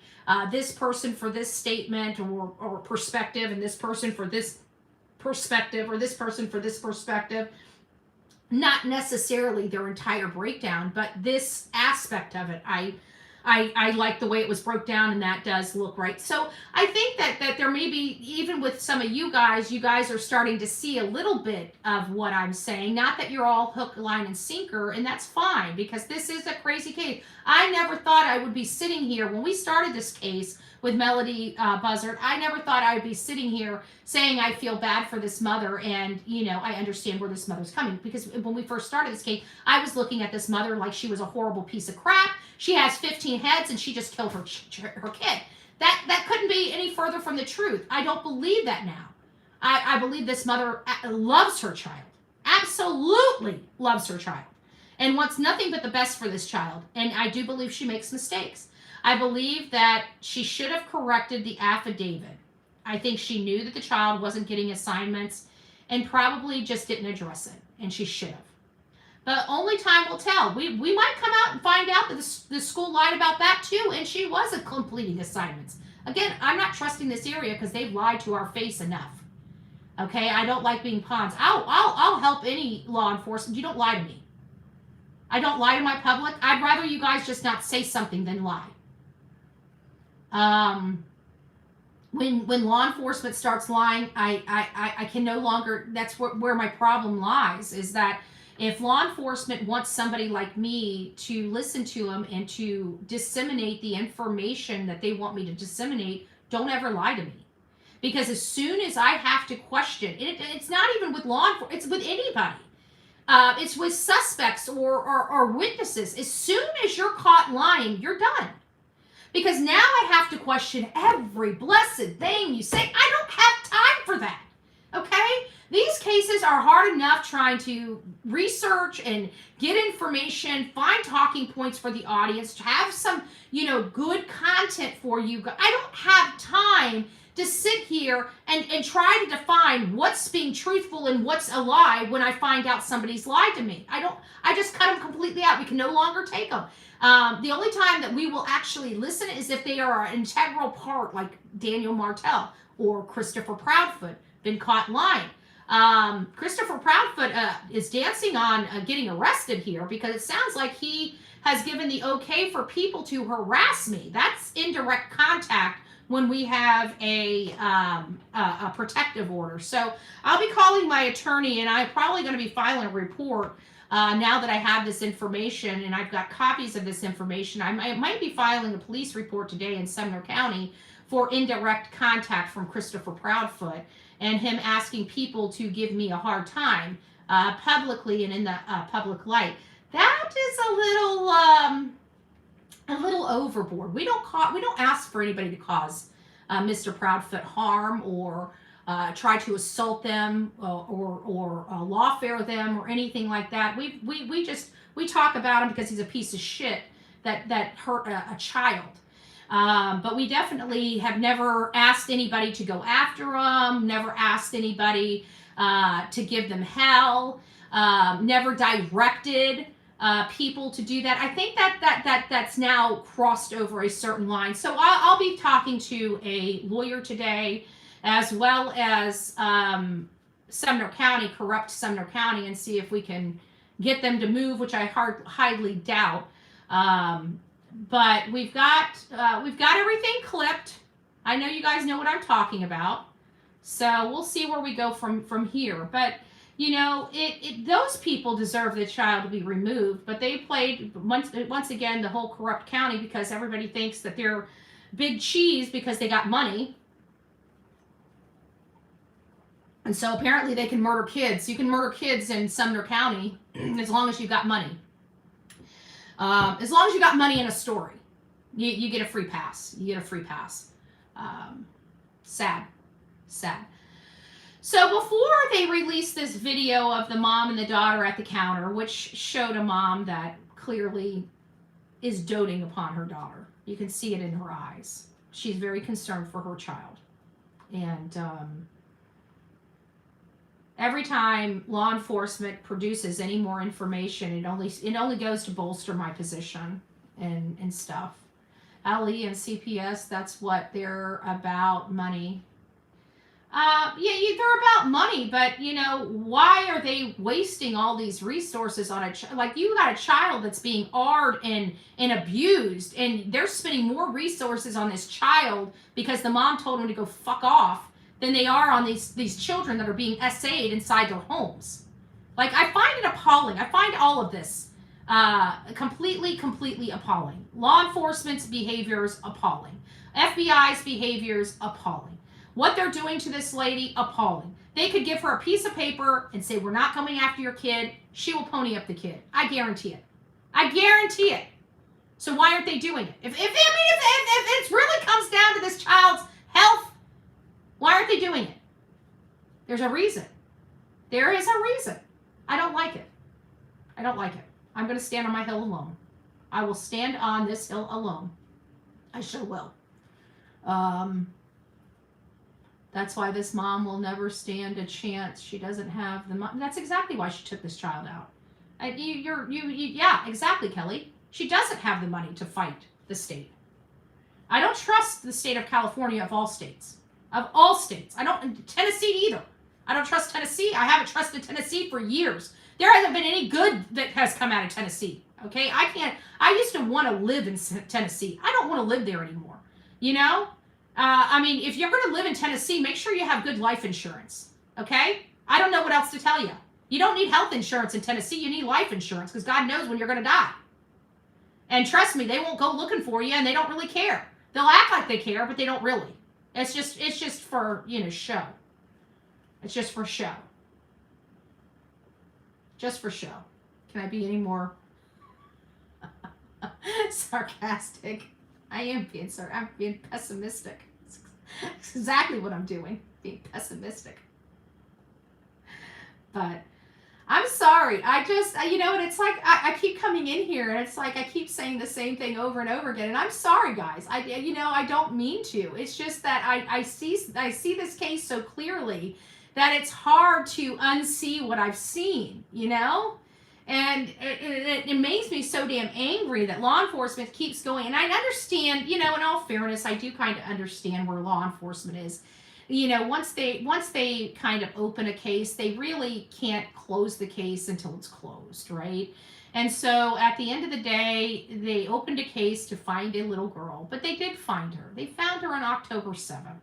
this person for this statement or perspective, and this person for this perspective, or this person for this perspective. Not necessarily their entire breakdown, but this aspect of it, I like the way it was broke down, and that does look right. So I think that there may be, even with some of you guys are starting to see a little bit of what I'm saying. Not that you're all hook, line, and sinker, and that's fine, because this is a crazy case. I never thought I would be sitting here when we started this case with Melodee Buzzard. I never thought I would be sitting here saying I feel bad for this mother, and I understand where this mother's coming, because when we first started this case, I was looking at this mother like she was a horrible piece of crap. She has 15 heads and she just killed her kid. That couldn't be any further from the truth. I don't believe that now. I believe this mother loves her child, absolutely loves her child, and wants nothing but the best for this child. And I do believe she makes mistakes. I believe that she should have corrected the affidavit. I think she knew that the child wasn't getting assignments and probably just didn't address it, and she should have. But only time will tell. We might come out and find out that the school lied about that too, and she wasn't completing assignments. Again, I'm not trusting this area because they've lied to our face enough. Okay, I don't like being pawns. I'll help any law enforcement. You don't lie to me. I don't lie to my public. I'd rather you guys just not say something than lie. When law enforcement starts lying, I can no longer. That's where my problem lies. Is that if law enforcement wants somebody like me to listen to them and to disseminate the information that they want me to disseminate, don't ever lie to me. Because as soon as I have to question, it's not even with law enforcement, it's with anybody. It's with suspects or witnesses. As soon as you're caught lying, you're done. Because now I have to question every blessed thing you say. I don't have time for that. Okay? These cases are hard enough trying to research and get information, find talking points for the audience, to have some, good content for you. I don't have time to sit here and try to define what's being truthful and what's a lie when I find out somebody's lied to me. I just cut them completely out. We can no longer take them. The only time that we will actually listen is if they are an integral part, like Daniel Martell or Christopher Proudfoot, been caught lying. Christopher Proudfoot is dancing on getting arrested here because it sounds like he has given the okay for people to harass me. That's indirect contact when we have a protective order. So I'll be calling my attorney, and I'm probably going to be filing a report now that I have this information and I've got copies of this information, I might be filing a police report today in Sumner County for indirect contact from Christopher Proudfoot and him asking people to give me a hard time publicly and in the public light. That is a little overboard. We don't ask for anybody to cause Mr. Proudfoot harm or try to assault them or lawfare them or anything like that. We talk about him because he's a piece of shit that hurt a child. But we definitely have never asked anybody to go after him, never asked anybody to give them hell, never directed people to do that. I think that's now crossed over a certain line. So I'll be talking to a lawyer today, as well as Sumner County, corrupt Sumner County, and see if we can get them to move, which I highly doubt. But we've got everything clipped. I know you guys know what I'm talking about. So we'll see where we go from here. But you know, those people deserve the child to be removed, but they played once again the whole corrupt county because everybody thinks that they're big cheese because they got money. And so apparently they can murder kids. You can murder kids in Sumner County as long as you've got money. As long as you got money in a story, you get a free pass. You get a free pass. Sad. So before they released this video of the mom and the daughter at the counter, which showed a mom that clearly is doting upon her daughter. You can see it in her eyes. She's very concerned for her child. And every time law enforcement produces any more information, it only goes to bolster my position and stuff. LE and CPS, that's what they're about, money. They're about money, but you know, why are they wasting all these resources on like you got a child that's being AR'd and abused, and they're spending more resources on this child because the mom told him to go fuck off than they are on these children that are being SA'd inside their homes. Like, I find it appalling. I find all of this completely appalling. Law enforcement's behaviors appalling. FBI's behaviors appalling. What they're doing to this lady, appalling. They could give her a piece of paper and say, we're not coming after your kid. She will pony up the kid. I guarantee it. I guarantee it. So why aren't they doing it? If it really comes down to this child's health, why aren't they doing it? There's a reason. There is a reason. I don't like it. I don't like it. I'm going to stand on my hill alone. I will stand on this hill alone. I sure will. That's why this mom will never stand a chance. She doesn't have the money. That's exactly why she took this child out. Yeah, exactly, Kelly. She doesn't have the money to fight the state. I don't trust the state of California of all states. Of all states. I don't, Tennessee either. I don't trust Tennessee. I haven't trusted Tennessee for years. There hasn't been any good that has come out of Tennessee. Okay? I used to want to live in Tennessee. I don't want to live there anymore. You know? If you're going to live in Tennessee, make sure you have good life insurance. Okay? I don't know what else to tell you. You don't need health insurance in Tennessee. You need life insurance because God knows when you're going to die. And trust me, they won't go looking for you and they don't really care. They'll act like they care, but they don't really. It's just for, show. It's just for show. Just for show. Can I be any more sarcastic? I am I'm being pessimistic. It's exactly what I'm doing, being pessimistic. But I'm sorry. I just, and it's like I keep coming in here and it's like I keep saying the same thing over and over again. And I'm sorry, guys. I don't mean to. It's just that I see this case so clearly that it's hard to unsee what I've seen, And it makes me so damn angry that law enforcement keeps going. And I understand, in all fairness, I do kind of understand where law enforcement is. Once they kind of open a case, they really can't close the case until it's closed, right? And so at the end of the day, they opened a case to find a little girl, but they did find her. They found her on October 7th.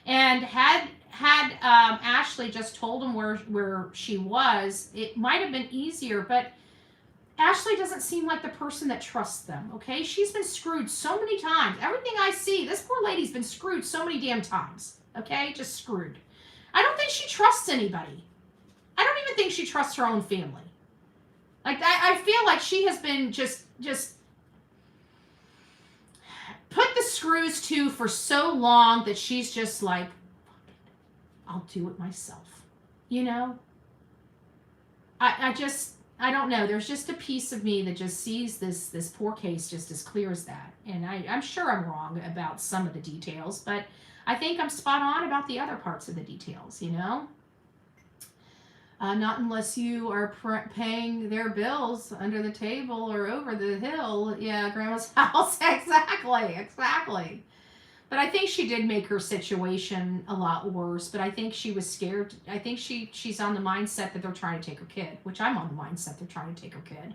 And had Ashlee just told them where she was, it might have been easier. But Ashlee doesn't seem like the person that trusts them, okay? She's been screwed so many times. Everything I see, this poor lady's been screwed so many damn times, okay? Just screwed. I don't think she trusts anybody. I don't even think she trusts her own family. Like, I feel like she has been just put the screws to for so long that she's just like, I'll do it myself, you know? I don't know. There's just a piece of me that just sees this poor case just as clear as that. And I'm sure I'm wrong about some of the details, but I think I'm spot on about the other parts of the details, you know? Not unless you are paying their bills under the table or over the hill. Yeah, grandma's house. Exactly. But I think she did make her situation a lot worse. But I think she was scared. I think she's on the mindset that they're trying to take her kid, which I'm on the mindset they're trying to take her kid.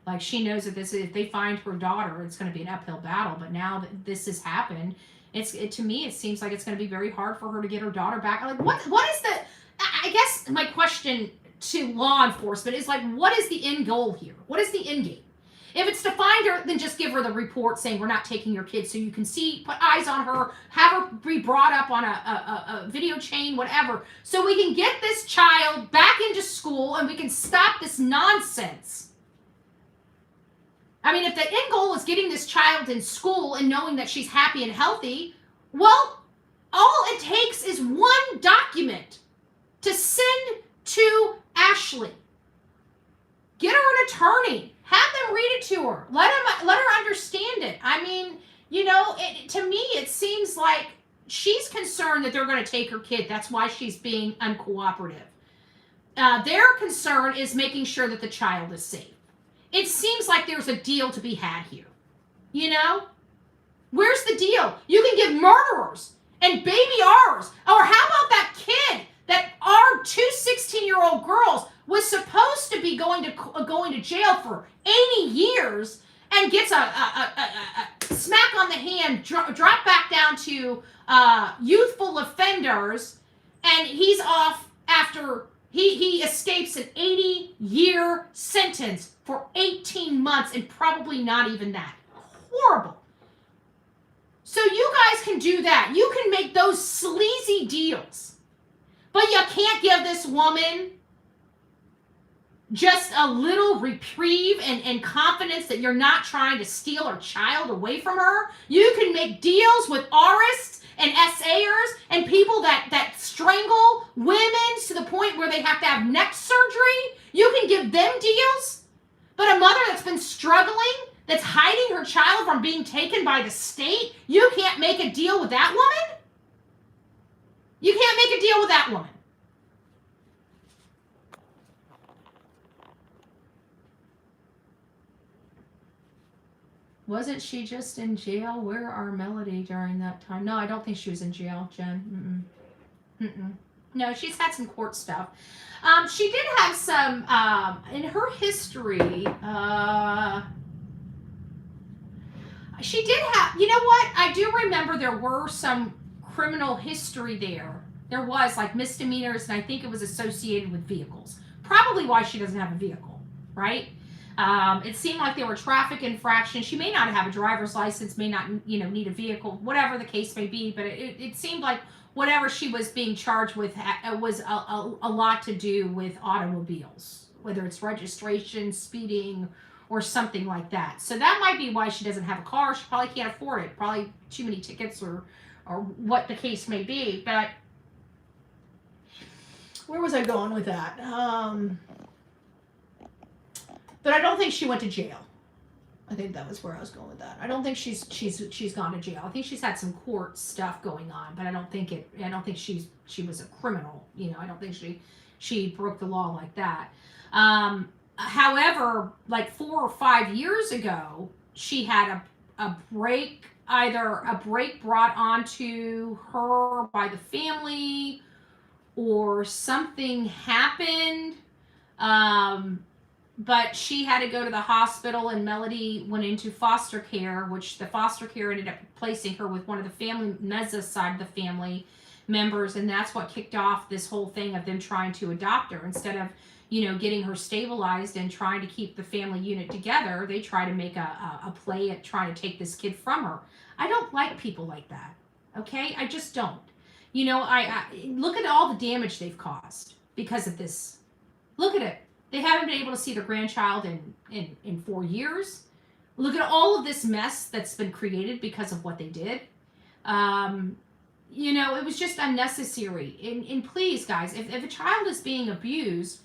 Like, she knows that if they find her daughter, it's going to be an uphill battle. But now that this has happened, to me, it seems like it's going to be very hard for her to get her daughter back. Like, what is the... I guess my question to law enforcement is, like, what is the end goal here? What is the end game? If it's to find her, then just give her the report saying we're not taking your kid, so you can see, put eyes on her, have her be brought up on a video chain, whatever, so we can get this child back into school and we can stop this nonsense. I mean, if the end goal is getting this child in school and knowing that she's happy and healthy, well, all it takes is one document to send to Ashlee. Get her an attorney. Have them read it to her. Let her understand it. I mean, you know, to me, it seems like she's concerned that they're going to take her kid. That's why she's being uncooperative. Their concern is making sure that the child is safe. It seems like there's a deal to be had here. You know? Where's the deal? You can give murderers and baby R's. Or how about that kid that our two 16-year-old girls was supposed to be going to jail for 80 years and gets a smack on the hand, drop back down to youthful offenders, and he's off after he escapes an 80-year sentence for 18 months and probably not even that. Horrible. So you guys can do that. You can make those sleazy deals. But you can't give this woman just a little reprieve and confidence that you're not trying to steal her child away from her. You can make deals with arists and SAers and people that strangle women to the point where they have to have neck surgery. You can give them deals. But a mother that's been struggling, that's hiding her child from being taken by the state, you can't make a deal with that woman? You can't make a deal with that woman. Wasn't she just in jail? Where are Melodee during that time? No, I don't think she was in jail, Jen. No, she's had some court stuff. She did have some, in her history, she did have, you know what? I do remember there were some criminal history there. There was, like, misdemeanors, and I think it was associated with vehicles. Probably why she doesn't have a vehicle, right? It seemed like there were traffic infractions. She may not have a driver's license, may not, need a vehicle, whatever the case may be, but it seemed like whatever she was being charged with was a lot to do with automobiles, whether it's registration, speeding, or something like that. So that might be why she doesn't have a car. She probably can't afford it. Probably too many tickets or what the case may be. But where was I going with that? But I don't think she went to jail. I think that was where I was going with that. I don't think she's gone to jail. I think she's had some court stuff going on, but I don't think she was a criminal. I don't think she broke the law like that. However, like 4 or 5 years ago, she had a break, either a break brought onto her by the family or something happened. But she had to go to the hospital, and Melodee went into foster care, which the foster care ended up placing her with one of the family, Mezza's side of the family members, and that's what kicked off this whole thing of them trying to adopt her. Instead of, getting her stabilized and trying to keep the family unit together, they try to make a play at trying to take this kid from her. I don't like people like that. Okay? I just don't. I look at all the damage they've caused because of this. Look at it. They haven't been able to see their grandchild in 4 years. Look at all of this mess that's been created because of what they did. It was just unnecessary. And please, guys, if a child is being abused,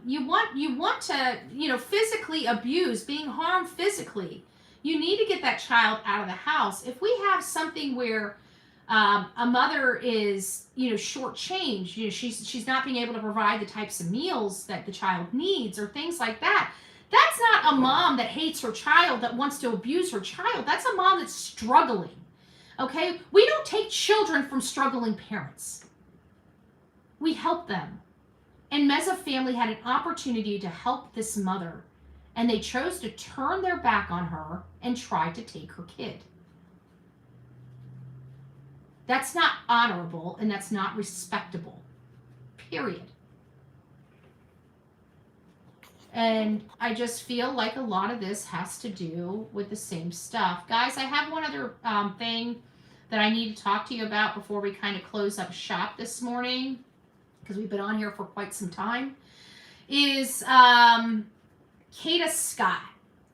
you want to, physically abuse, being harmed physically, you need to get that child out of the house. If we have something where a mother is, shortchanged, she's not being able to provide the types of meals that the child needs or things like that, that's not a mom that hates her child, that wants to abuse her child. That's a mom that's struggling. Okay? We don't take children from struggling parents. We help them. And Meza family had an opportunity to help this mother, and they chose to turn their back on her and try to take her kid. That's not honorable, and that's not respectable. Period. And I just feel like a lot of this has to do with the same stuff. Guys, I have one other thing that I need to talk to you about before we kind of close up shop this morning, because we've been on here for quite some time, is Kada Scott.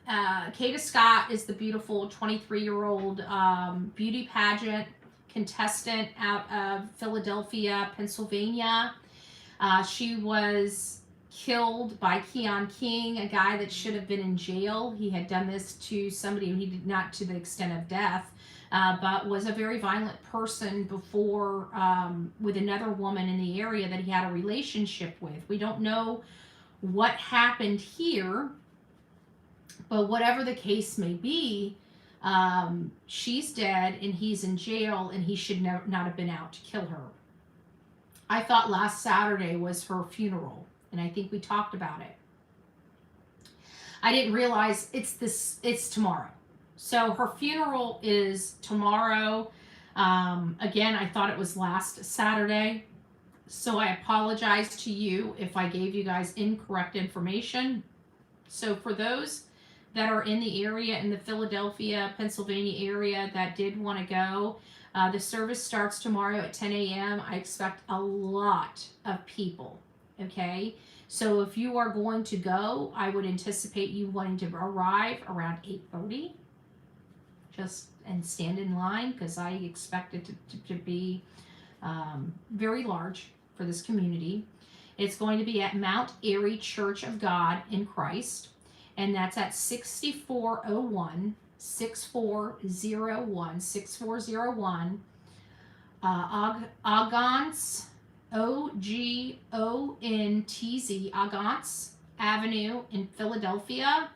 Kada Scott is the beautiful 23-year-old beauty pageant contestant out of Philadelphia, Pennsylvania. She was killed by Keon King, a guy that should have been in jail. He had done this to somebody, and he did not to the extent of death, but was a very violent person before with another woman in the area that he had a relationship with. We don't know what happened here, but whatever the case may be, she's dead and he's in jail, and he should not have been out to kill her. I thought last Saturday was her funeral, and I think we talked about it. I didn't realize it's tomorrow. So her funeral is tomorrow. Again, I thought it was last Saturday. So I apologize to you if I gave you guys incorrect information. So for those that are in the area, in the Philadelphia, Pennsylvania area, that did want to go, the service starts tomorrow at 10 a.m. I expect a lot of people, okay? So if you are going to go, I would anticipate you wanting to arrive around 8:30, and stand in line, because I expect it to be very large for this community. It's going to be at Mount Airy Church of God in Christ, and that's at 6401 Ogantz, Ogantz, Ogantz Avenue in Philadelphia.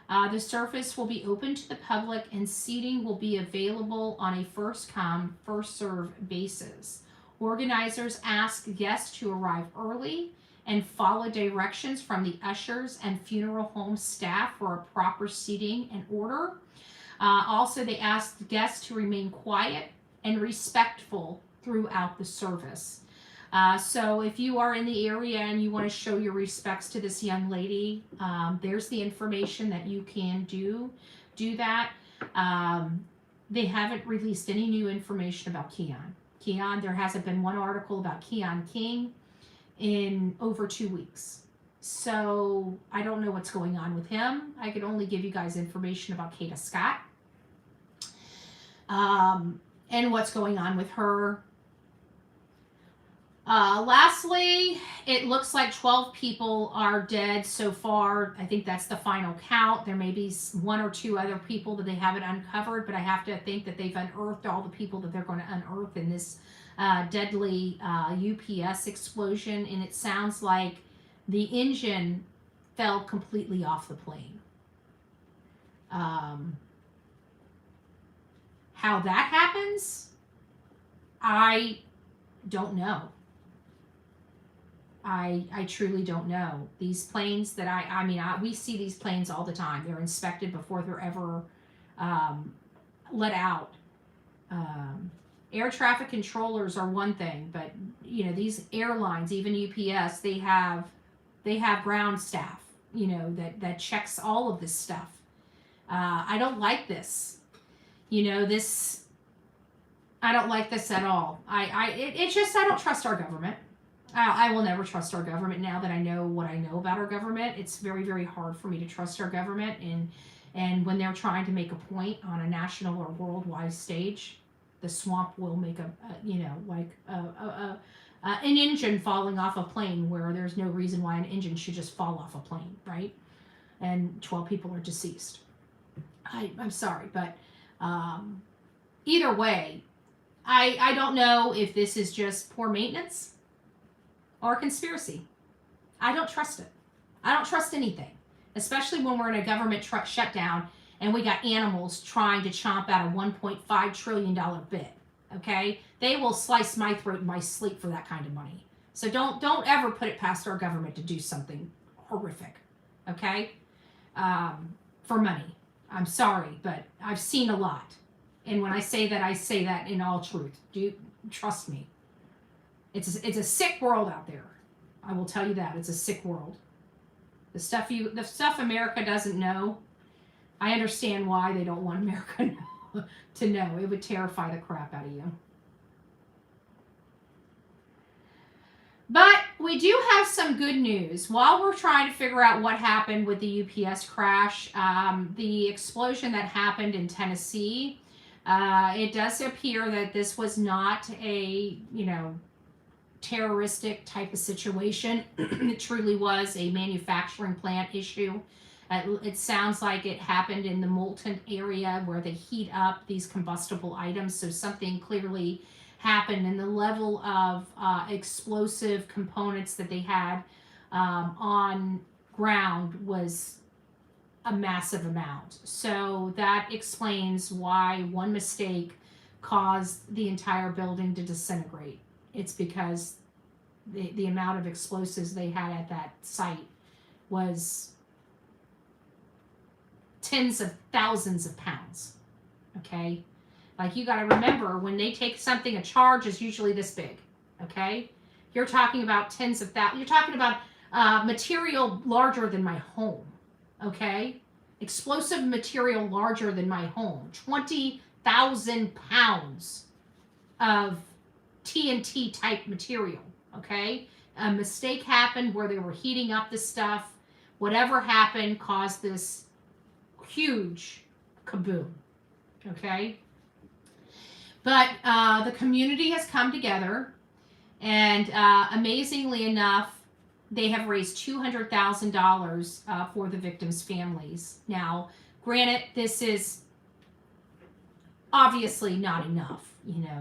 The surface will be open to the public, and seating will be available on a first come, first served basis. Organizers ask guests to arrive early and follow directions from the ushers and funeral home staff for a proper seating and order. Also, they ask guests to remain quiet and respectful throughout the service. So if you are in the area and you want to show your respects to this young lady, there's the information that you can do that. They haven't released any new information about Keon. There hasn't been one article about Keon King in over 2 weeks. So I don't know what's going on with him. I could only give you guys information about Kada Scott, and what's going on with her. Lastly, it looks like 12 people are dead so far. I think that's the final count. There may be 1 or 2 other people that they haven't uncovered, but I have to think that they've unearthed all the people that they're going to unearth in this deadly UPS explosion. And it sounds like the engine fell completely off the plane. How that happens, I don't know. I truly don't know. These planes that we see these planes all the time. They're inspected before they're ever let out. Air traffic controllers are one thing, but these airlines, even UPS, they have they have ground staff, that checks all of this stuff. I don't like this. I don't like this at all. It's just, I don't trust our government. I will never trust our government now that I know what I know about our government. It's very, very hard for me to trust our government. And when they're trying to make a point on a national or worldwide stage, the swamp will make an engine falling off a plane where there's no reason why an engine should just fall off a plane, right? And 12 people are deceased. I'm sorry, but either way, I don't know if this is just poor maintenance or conspiracy. I don't trust it. I don't trust anything, especially when we're in a government shutdown and we got animals trying to chomp out a $1.5 trillion bit. Okay, they will slice my throat in my sleep for that kind of money. So don't ever put it past our government to do something horrific. Okay, for money. I'm sorry, but I've seen a lot. And when I say that in all truth. Do trust me. It's a sick world out there. I will tell you that. It's a sick world. The stuff America doesn't know, I understand why they don't want America to know. It would terrify the crap out of you. But we do have some good news. While we're trying to figure out what happened with the UPS crash, the explosion that happened in Tennessee, it does appear that this was not a, terroristic type of situation. It truly was a manufacturing plant issue. It sounds like it happened in the molten area where they heat up these combustible items. So something clearly happened, and the level of explosive components that they had on ground was a massive amount. So that explains why one mistake caused the entire building to disintegrate. It's because the amount of explosives they had at that site was tens of thousands of pounds. Okay? Like, you got to remember, when they take something, a charge is usually this big. Okay? You're talking about tens of thousands. You're talking about material larger than my home. Okay? Explosive material larger than my home. 20,000 pounds of TNT type material. Okay? A mistake happened where they were heating up the stuff. Whatever happened caused this huge kaboom. Okay? But the community has come together, and amazingly enough, they have raised $200,000 for the victims' families. Now, granted, this is obviously not enough.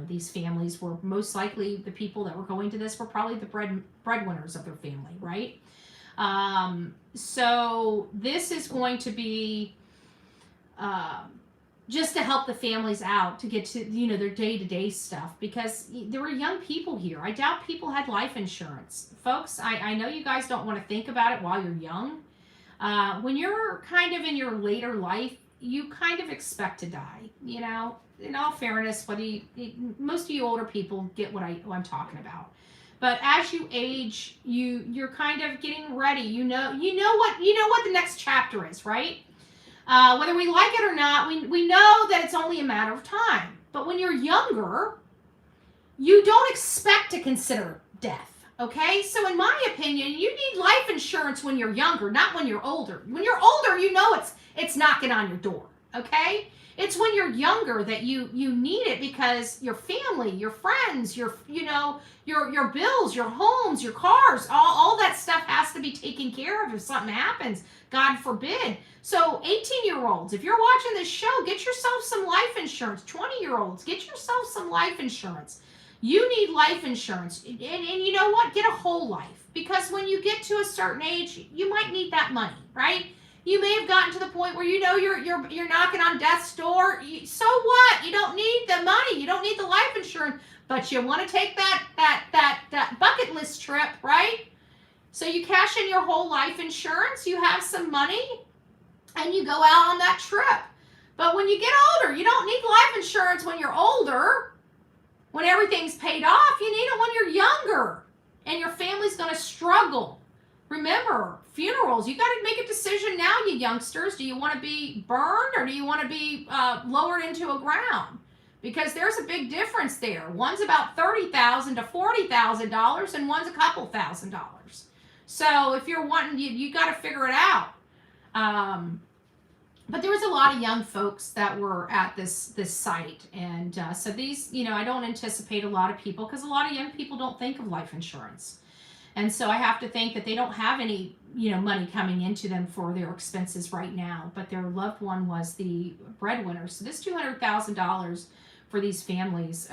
These families were most likely, the people that were going to this were probably the breadwinners of their family, right? So this is going to be just to help the families out to get to, their day-to-day stuff, because there were young people here. I doubt people had life insurance. Folks, I know you guys don't want to think about it while you're young. When you're kind of in your later life, you kind of expect to die, in all fairness. Most of you older people get what I'm talking about. But as you age, you're kind of getting ready. You know what the next chapter is, right? Whether we like it or not, we know that it's only a matter of time. But when you're younger, you don't expect to consider death. Okay? So in my opinion, you need life insurance when you're younger, not when you're older. When you're older, it's knocking on your door. Okay? It's when you're younger that you need it, because your family, your friends, your bills, your homes, your cars, all that stuff has to be taken care of if something happens, God forbid. So 18-year-olds, if you're watching this show, get yourself some life insurance. 20-year-olds, get yourself some life insurance. You need life insurance. And you know what? Get a whole life. Because when you get to a certain age, you might need that money, right? You may have gotten to the point where you're knocking on death's door. So what? You don't need the money. You don't need the life insurance. But you want to take that bucket list trip, right? So you cash in your whole life insurance. You have some money, and you go out on that trip. But when you get older, you don't need life insurance when you're older. When everything's paid off, you need it when you're younger. And your family's going to struggle remember, funerals, you got to make a decision now, you youngsters. Do you want to be burned or do you want to be lowered into a ground? Because there's a big difference there. One's about $30,000 to $40,000 and one's a couple $1,000s. So if you're wanting, you got to figure it out. But there was a lot of young folks that were at this site. And so these, I don't anticipate a lot of people because a lot of young people don't think of life insurance. And so I have to think that they don't have any, money coming into them for their expenses right now. But their loved one was the breadwinner. So this $200,000 for these families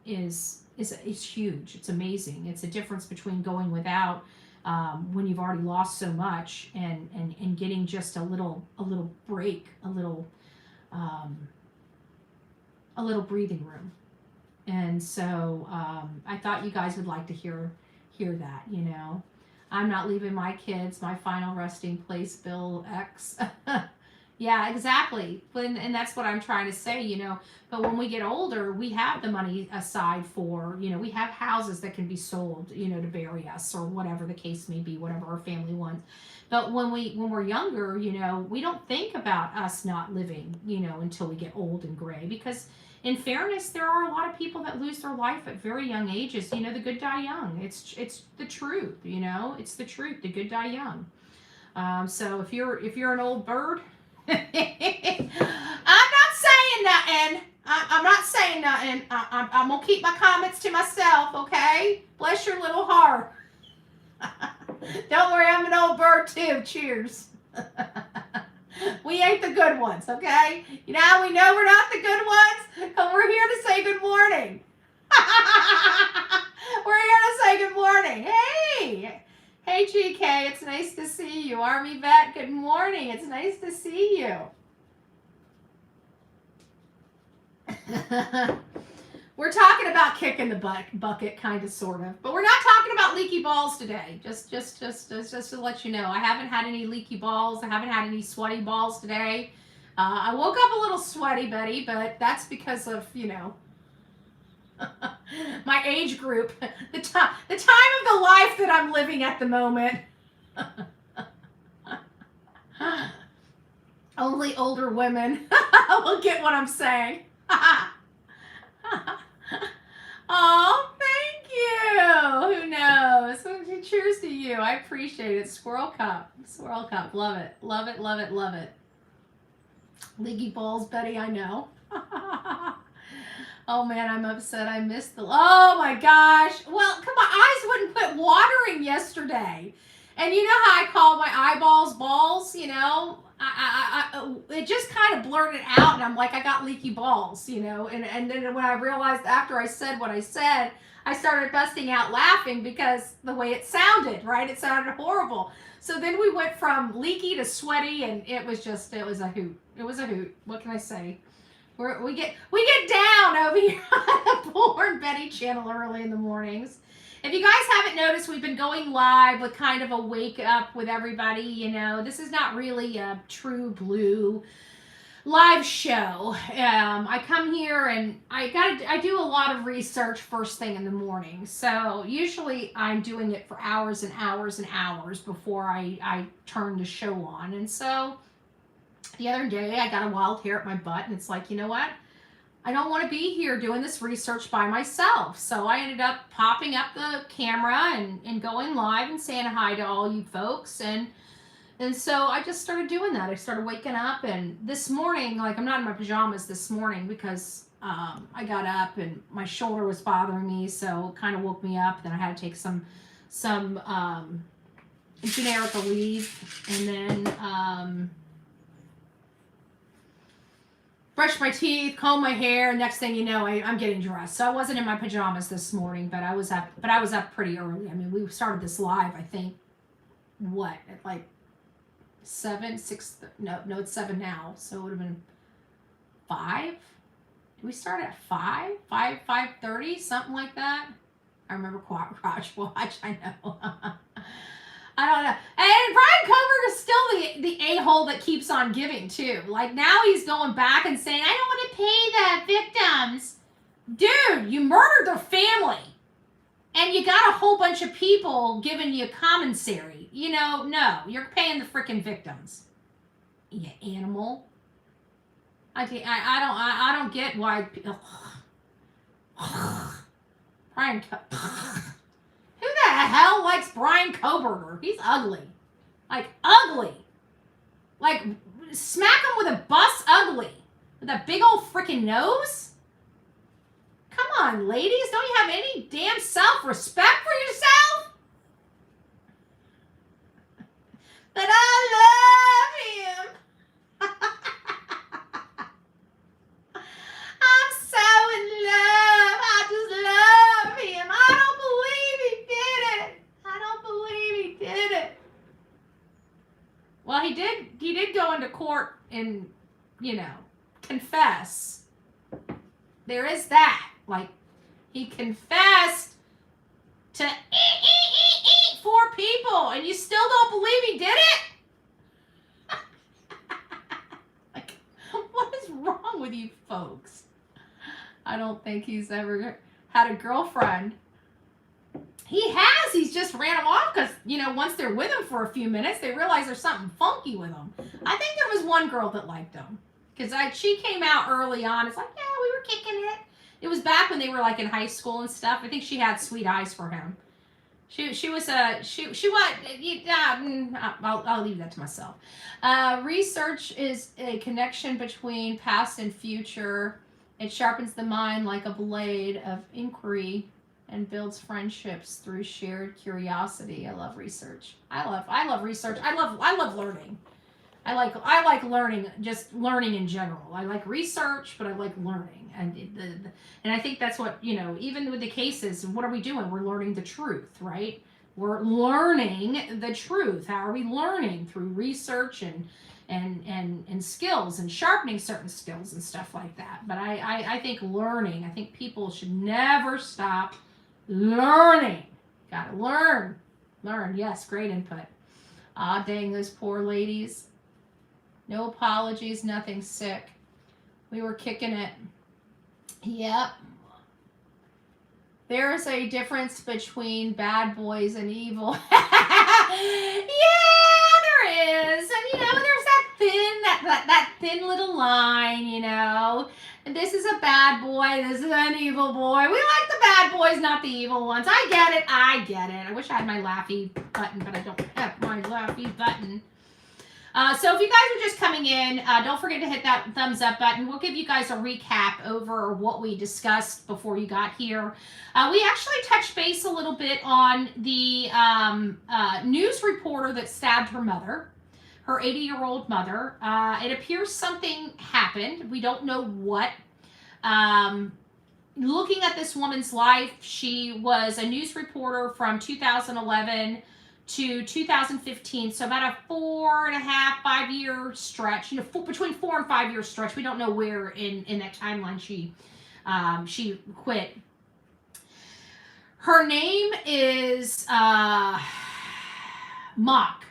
is huge. It's amazing. It's a difference between going without when you've already lost so much and getting just a little break, a little breathing room. And so I thought you guys would like to hear that. I'm not leaving my kids my final resting place, Bill X. Yeah, exactly. And that's what I'm trying to say, But when we get older, we have the money aside for, we have houses that can be sold, to bury us or whatever the case may be, whatever our family wants. But when we're younger, we don't think about us not living, until we get old and gray. Because in fairness, there are a lot of people that lose their life at very young ages. The good die young. It's the truth, It's the truth. The good die young. So if you're an old bird, I'm not saying nothing. I'm not saying nothing. I'm going to keep my comments to myself, okay? Bless your little heart. Don't worry, I'm an old bird too. Cheers. We ain't the good ones, okay? We know we're not the good ones because we're here to say good morning. We're here to say good morning. Hey, GK, it's nice to see you. Army vet, good morning. It's nice to see you. We're talking about kicking the bucket, kind of, sort of. But we're not talking about leaky balls today. Just to let you know. I haven't had any leaky balls. I haven't had any sweaty balls today. I woke up a little sweaty, Betty, but that's because of, my age group, the time of the life that I'm living at the moment. Only older women will get what I'm saying. Oh, thank you. Who knows? Cheers to you. I appreciate it. Squirrel Cup. Love it. Love it, love it, love it. Leaky balls, Betty, I know. Oh man, I'm upset. I missed oh my gosh. Well, come on, my eyes wouldn't quit watering yesterday. And you know how I call my eyeballs balls, it just kind of blurted out and I'm like, I got leaky balls, and then when I realized after I said what I said, I started busting out laughing because the way it sounded, right? It sounded horrible. So then we went from leaky to sweaty and it was a hoot. It was a hoot. What can I say? We get down over here on the Born Betty channel early in the mornings. If you guys haven't noticed, we've been going live with kind of a wake up with everybody. This is not really a true blue live show. I come here and I do a lot of research first thing in the morning. So usually I'm doing it for hours and hours and hours before I turn the show on. And so the other day, I got a wild hair at my butt, and it's like, you know what? I don't want to be here doing this research by myself. So I ended up popping up the camera and going live and saying hi to all you folks. And so I just started doing that. I started waking up, and this morning, I'm not in my pajamas this morning because I got up and my shoulder was bothering me, so it kind of woke me up. Then I had to take some generic Aleve, and then brush my teeth, comb my hair. Next thing you know, I'm getting dressed. So I wasn't in my pajamas this morning, but I was up pretty early. I mean, we started this live, I think, at like 7, 6, no, it's 7 now. So it would have been 5. Did we start at 5:30, something like that? I remember Crotch Watch, I know. I don't know. And Brian Coburn is still the a-hole that keeps on giving, too. Now he's going back and saying, I don't want to pay the victims. Dude, you murdered their family. and you got a whole bunch of people giving you commissary. No, you're paying the freaking victims. You animal. I don't get why. Brian. Who the hell likes Brian Koberger? He's ugly. Like, ugly. Like, smack him with a bus ugly. With that big old freaking nose? Come on, ladies. Don't you have any damn self-respect for yourself? But I love him. I'm so in love. I just love him. I don't believe he did it. I don't believe he did it. Well, he did go into court and, confess. There is that. Like, he confessed to 4 people, and you still don't believe he did it? Like, what is wrong with you folks? I don't think he's ever had a girlfriend. He has. He's just ran them off because, once they're with him for a few minutes, they realize there's something funky with him. I think there was one girl that liked him because she came out early on. It's like, yeah, we were kicking it. It was back when they were like in high school and stuff. I think she had sweet eyes for him. I'll leave that to myself. Research is a connection between past and future. It sharpens the mind like a blade of inquiry and builds friendships through shared curiosity. I love research. I love research. I love learning. I like learning, just learning in general. I like research, but I like learning. And I think that's what, even with the cases, what are we doing? We're learning the truth, right? We're learning the truth. How are we learning? Through research and skills and sharpening certain skills and stuff like that. But I think learning, I think people should never stop learning. Gotta learn. Learn, yes, great input. Ah, dang, those poor ladies. No apologies, nothing sick. We were kicking it. Yep. There's a difference between bad boys and evil. Yeah, there is. And there's that thin little line, And this is a bad boy, this is an evil boy. We like the bad boys, not the evil ones. I get it. I wish I had my laughy button, but I don't have my laughy button. So if you guys are just coming in, don't forget to hit that thumbs up button. We'll give you guys a recap over what we discussed before you got here. We actually touched base a little bit on the news reporter that stabbed her mother, her 80-year-old mother. It appears something happened. We don't know what. Looking at this woman's life, she was a news reporter from 2011 to 2015, so about a 4.5-5 year stretch, between 4 and 5 year stretch. We don't know where in that timeline she quit. Her name is Mock,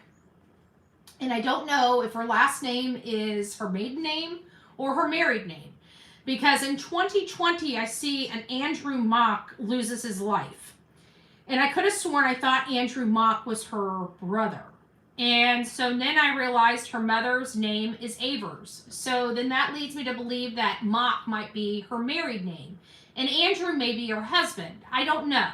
and I don't know if her last name is her maiden name or her married name, because in 2020 I see an Andrew Mock loses his life. And I could have sworn I thought Andrew Mock was her brother. And so then I realized her mother's name is Avers. So then that leads me to believe that Mock might be her married name. And Andrew may be her husband. I don't know.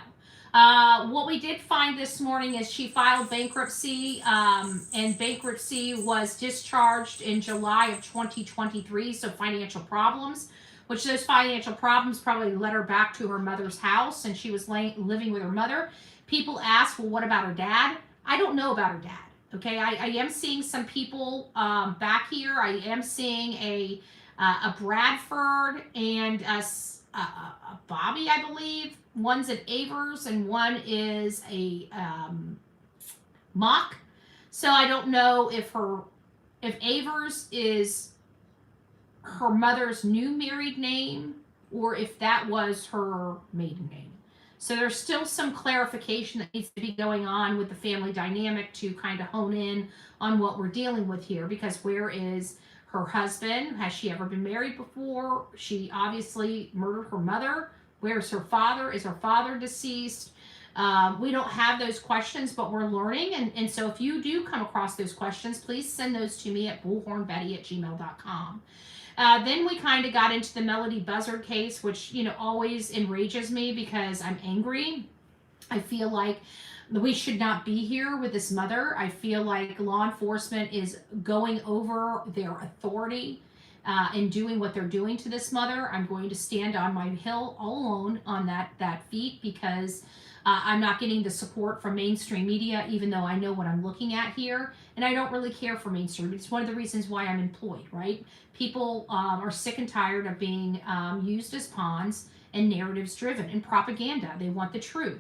What we did find this morning is she filed bankruptcy. And bankruptcy was discharged in July of 2023. So financial problems. Which those financial problems probably led her back to her mother's house, and she was living with her mother. People ask, well, what about her dad? I don't know about her dad, okay? I am seeing some people back here. I am seeing a Bradford and a Bobby, I believe. One's an Avers, and one is a Mock. So I don't know if Avers is her mother's new married name or if that was her maiden name. So there's still some clarification that needs to be going on with the family dynamic to kind of hone in on what we're dealing with here, because where is her husband? Has she ever been married before? She obviously murdered her mother. Where's her father? Is her father deceased? We don't have those questions, but we're learning. And so if you do come across those questions, please send those to me at bullhornbetty@gmail.com. Then we kind of got into the Melodee Buzzard case, which, always enrages me because I'm angry. I feel like we should not be here with this mother. I feel like law enforcement is going over their authority and doing what they're doing to this mother. I'm going to stand on my hill all alone on that feat because I'm not getting the support from mainstream media, even though I know what I'm looking at here. And I don't really care for mainstream. It's one of the reasons why I'm employed, right? People are sick and tired of being used as pawns and narratives driven and propaganda. They want the truth.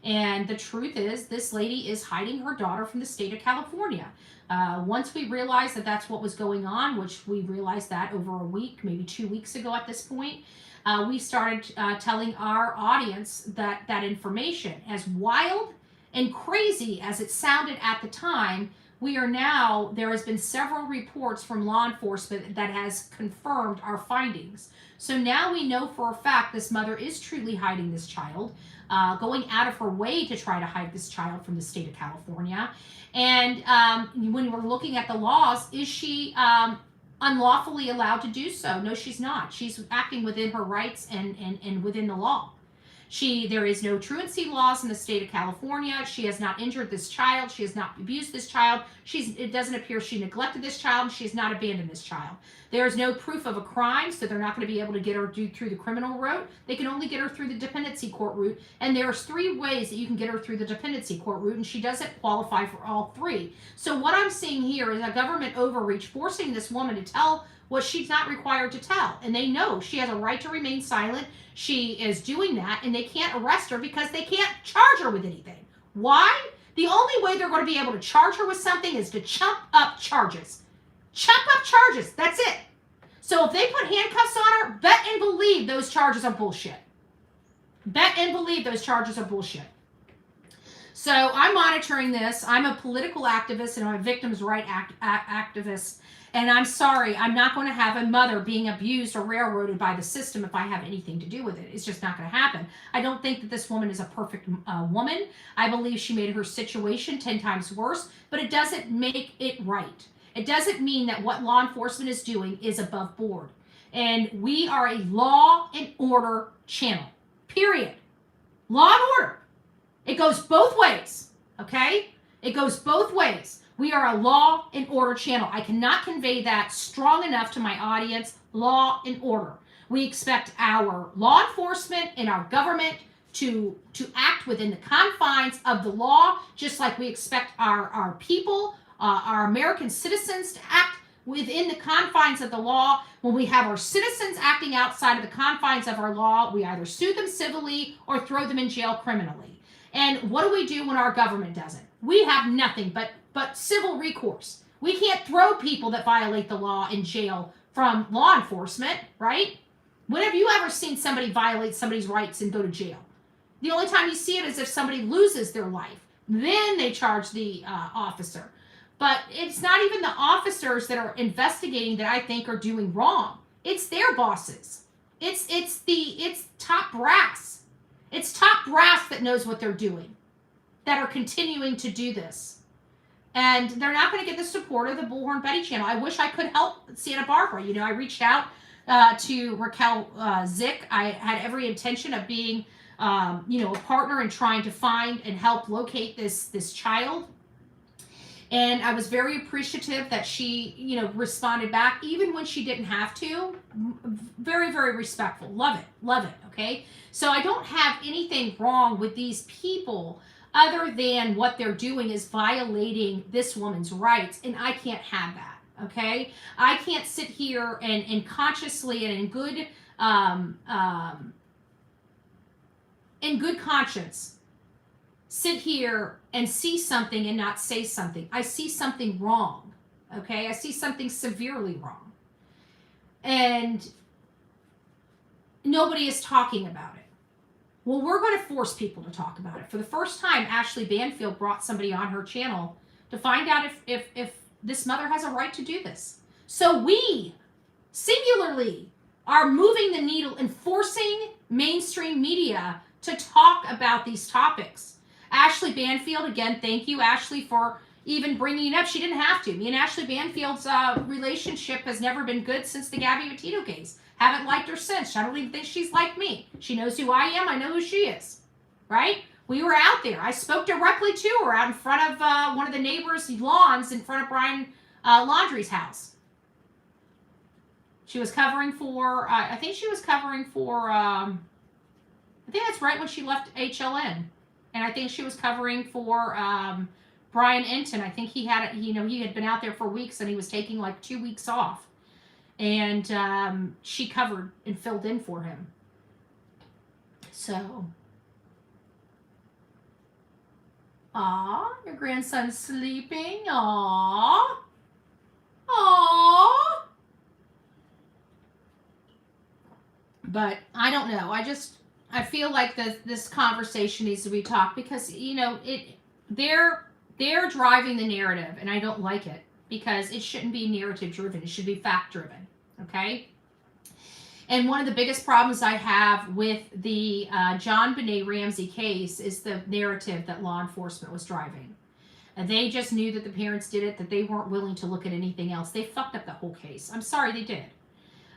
And the truth is, this lady is hiding her daughter from the state of California. Once we realized that that's what was going on, which we realized that over a week, maybe 2 weeks ago at this point, we started telling our audience that information. As wild and crazy as it sounded at the time, there has been several reports from law enforcement that has confirmed our findings. So now we know for a fact this mother is truly hiding this child, going out of her way to try to hide this child from the state of California. And when we're looking at the laws, is she unlawfully allowed to do so? No, she's not. She's acting within her rights and within the law. There is no truancy laws in the state of California. She has not injured this child. She has not abused this child. It doesn't appear she neglected this child. She has not abandoned this child. There is no proof of a crime, so they're not going to be able to get her through the criminal route. They can only get her through the dependency court route. And there's 3 ways that you can get her through the dependency court route, and she doesn't qualify for all 3. So what I'm seeing here is a government overreach forcing this woman to tell what she's not required to tell. And they know she has a right to remain silent. She is doing that, and they can't arrest her because they can't charge her with anything. Why? The only way they're going to be able to charge her with something is to chump up charges. Chump up charges. That's it. So if they put handcuffs on her, bet and believe those charges are bullshit. Bet and believe those charges are bullshit. So I'm monitoring this. I'm a political activist and I'm a victims' right activist. And I'm sorry, I'm not going to have a mother being abused or railroaded by the system if I have anything to do with it. It's just not going to happen. I don't think that this woman is a perfect woman. I believe she made her situation 10 times worse, but it doesn't make it right. It doesn't mean that what law enforcement is doing is above board. And we are a law and order channel, period. Law and order. It goes both ways, okay? It goes both ways. We are a law and order channel. I cannot convey that strong enough to my audience. Law and order. We expect our law enforcement and our government to act within the confines of the law, just like we expect our people, our American citizens to act within the confines of the law. When we have our citizens acting outside of the confines of our law, we either sue them civilly or throw them in jail criminally. And what do we do when our government doesn't? We have nothing but civil recourse. We can't throw people that violate the law in jail from law enforcement, right? When have you ever seen somebody violate somebody's rights and go to jail? The only time you see it is if somebody loses their life. Then they charge the officer. But it's not even the officers that are investigating that I think are doing wrong. It's their bosses. It's top brass. It's top brass that knows what they're doing, that are continuing to do this. And they're not going to get the support of the Bullhorn Betty channel. I wish I could help Santa Barbara. I reached out to Raquel Zick. I had every intention of being, a partner in trying to find and help locate this child. And I was very appreciative that she, responded back, even when she didn't have to. Very, very respectful. Love it. Okay. So I don't have anything wrong with these people other than what they're doing is violating this woman's rights. And I can't have that. Okay. I can't sit here and consciously and in good conscience sit here and see something and not say something. I see something wrong. Okay. I see something severely wrong. And nobody is talking about it. Well, we're going to force people to talk about it. For the first time, Ashlee Banfield brought somebody on her channel to find out if this mother has a right to do this. So we, singularly, are moving the needle and forcing mainstream media to talk about these topics. Ashlee Banfield, again, thank you, Ashlee, for even bringing it up. She didn't have to. Me and Ashlee Banfield's relationship has never been good since the Gabby Petito case. Haven't liked her since. I don't even think she's like me. She knows who I am. I know who she is. Right? We were out there. I spoke directly to her out in front of one of the neighbors' lawns in front of Brian Laundrie's house. She was covering for, I think she was covering for, I think that's right when she left HLN. And I think she was covering for Brian Enton. I think he had, he had been out there for weeks and he was taking like 2 weeks off. And she covered and filled in for him. So, your grandson's sleeping. Aw. But I don't know. I feel like this conversation needs to be talked because, they're driving the narrative and I don't like it because it shouldn't be narrative driven. It should be fact driven. Okay. And one of the biggest problems I have with the John Benet Ramsey case is the narrative that law enforcement was driving. And they just knew that the parents did it, that they weren't willing to look at anything else. They fucked up the whole case. I'm sorry they did.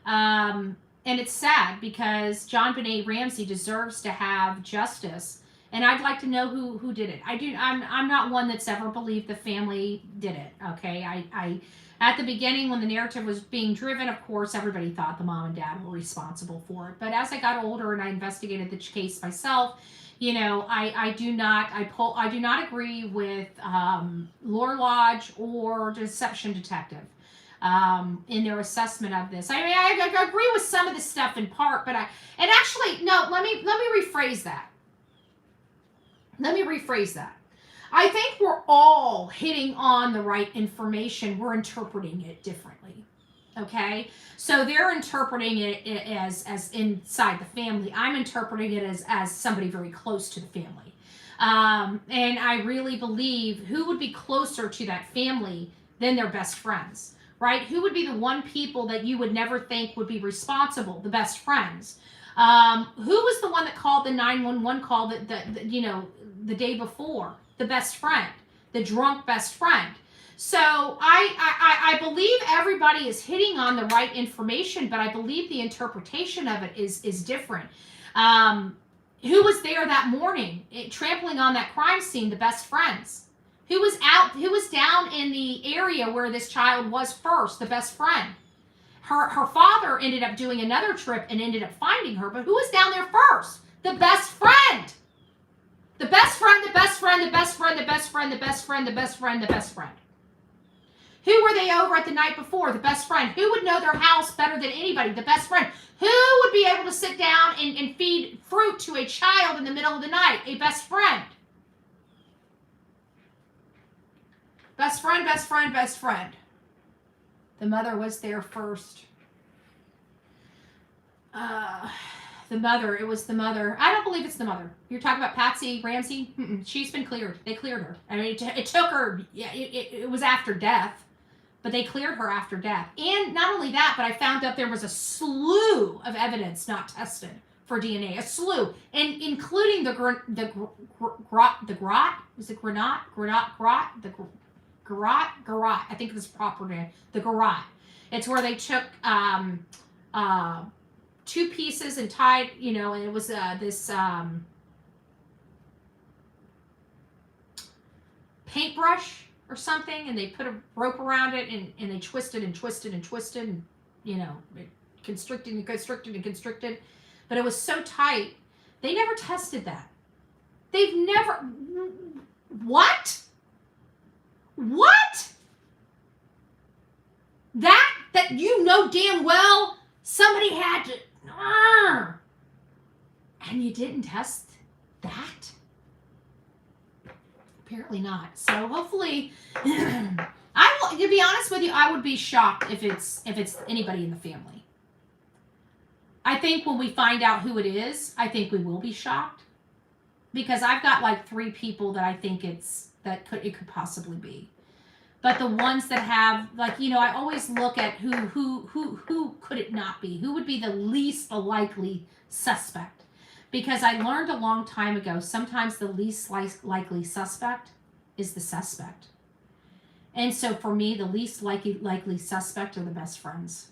And it's sad because John Benet Ramsey deserves to have justice. And I'd like to know who did it. I'm not one that's ever believed the family did it. Okay. I at the beginning when the narrative was being driven, of course, everybody thought the mom and dad were responsible for it. But as I got older and I investigated the case myself, I do not agree with Lore Lodge or Deception Detective in their assessment of this. I mean, I agree with some of this stuff in part, but let me rephrase that. I think we're all hitting on the right information. We're interpreting it differently. Okay? So they're interpreting it as inside the family. I'm interpreting it as somebody very close to the family. And I really believe who would be closer to that family than their best friends, right? Who would be the one people that you would never think would be responsible? The best friends. Who was the one that called the 911 call the day before? The best friend, the drunk best friend. So I believe everybody is hitting on the right information, but I believe the interpretation of it is different. Who was there that morning, trampling on that crime scene? The best friends. Who was down in the area where this child was first? The best friend. Her father ended up doing another trip and ended up finding her, but who was down there first? The best friend. The best friend, the best friend, the best friend, the best friend, the best friend, the best friend, the best friend. Who were they over at the night before? The best friend. Who would know their house better than anybody? The best friend. Who would be able to sit down and feed fruit to a child in the middle of the night? A best friend. Best friend, best friend, best friend. The mother was there first. The mother, it was the mother. I don't believe it's the mother. You're talking about Patsy Ramsey? She's been cleared. They cleared her. I mean, it took her, it was after death, but they cleared her after death. And not only that, but I found out there was a slew of evidence not tested for DNA, a slew, and including the grot, is it granat? Garrote, I think it's the proper name, the garrote. It's where they took, 2 pieces and tied, and it was this paintbrush or something, and they put a rope around it and they twisted and twisted and twisted and, it constricted and constricted and constricted. But it was so tight, they never tested that. They've never... What? What? That damn well somebody had to... And you didn't test that? Apparently not. So hopefully, to be honest with you, I would be shocked if it's anybody in the family. I think when we find out who it is, I think we will be shocked, because I've got like 3 people that I think it could possibly be. But the ones that have, I always look at who could it not be? Who would be the least likely suspect? Because I learned a long time ago, sometimes the least likely suspect is the suspect. And so for me, the least likely suspect are the best friends.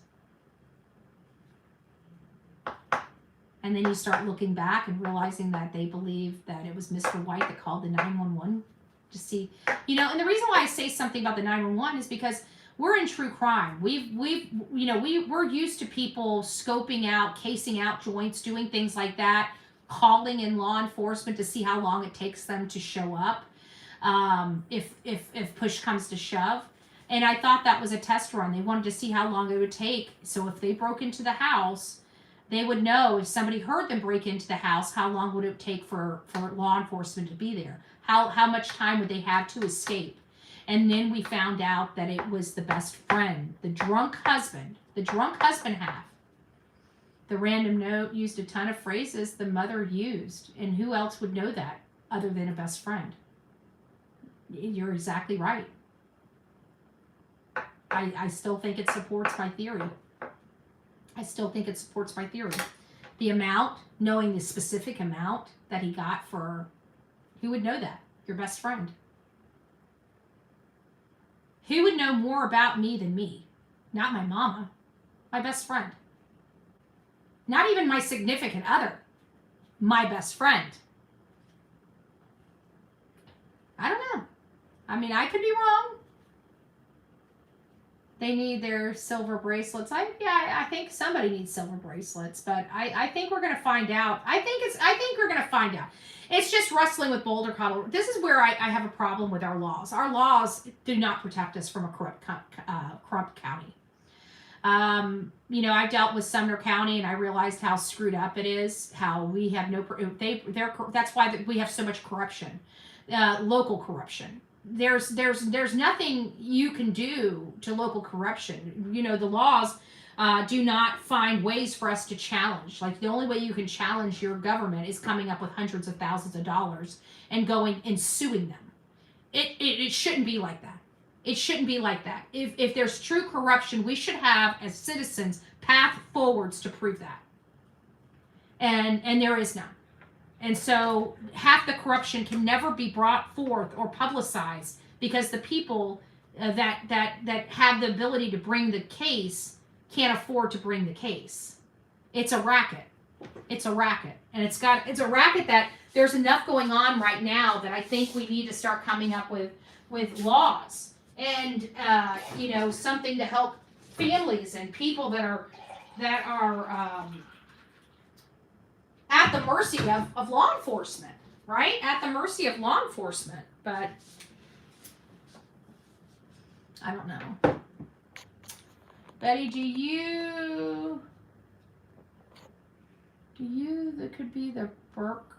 And then you start looking back and realizing that they believe that it was Mr. White that called the 911 to see, and the reason why I say something about the 911 is because we're in true crime. We're used to people scoping out, casing out joints, doing things like that, calling in law enforcement to see how long it takes them to show up, if push comes to shove. And I thought that was a test run. They wanted to see how long it would take. So if they broke into the house, they would know if somebody heard them break into the house, how long would it take for law enforcement to be there? How much time would they have to escape? And then we found out that it was the best friend, the drunk husband half. The random note used a ton of phrases the mother used. And who else would know that other than a best friend? You're exactly right. I still think it supports my theory. The amount, knowing the specific amount that he got for, who would know that? Your best friend. Who would know more about me than me? Not my mama, my best friend. Not even my significant other, my best friend. I don't know. I mean, I could be wrong. They need their silver bracelets. I think somebody needs silver bracelets, but I think we're gonna find out. I think we're gonna find out. It's just wrestling with Boulder, Colorado. This is where I have a problem with our laws. Our laws do not protect us from a corrupt county. I dealt with Sumner County, and I realized how screwed up it is. How we have that's why we have so much corruption, local corruption. There's nothing you can do to local corruption. The laws do not find ways for us to challenge. Like, the only way you can challenge your government is coming up with hundreds of thousands of dollars and going and suing them. It shouldn't be like that. It shouldn't be like that. If there's true corruption, we should have, as citizens, path forwards to prove that. And there is none. And so half the corruption can never be brought forth or publicized because the people that have the ability to bring the case can't afford to bring the case. It's a racket. And it's a racket that there's enough going on right now that I think we need to start coming up with laws and something to help families and people that are at the mercy of law enforcement, right? At the mercy of law enforcement. But I don't know. Betty, that could be the Burke,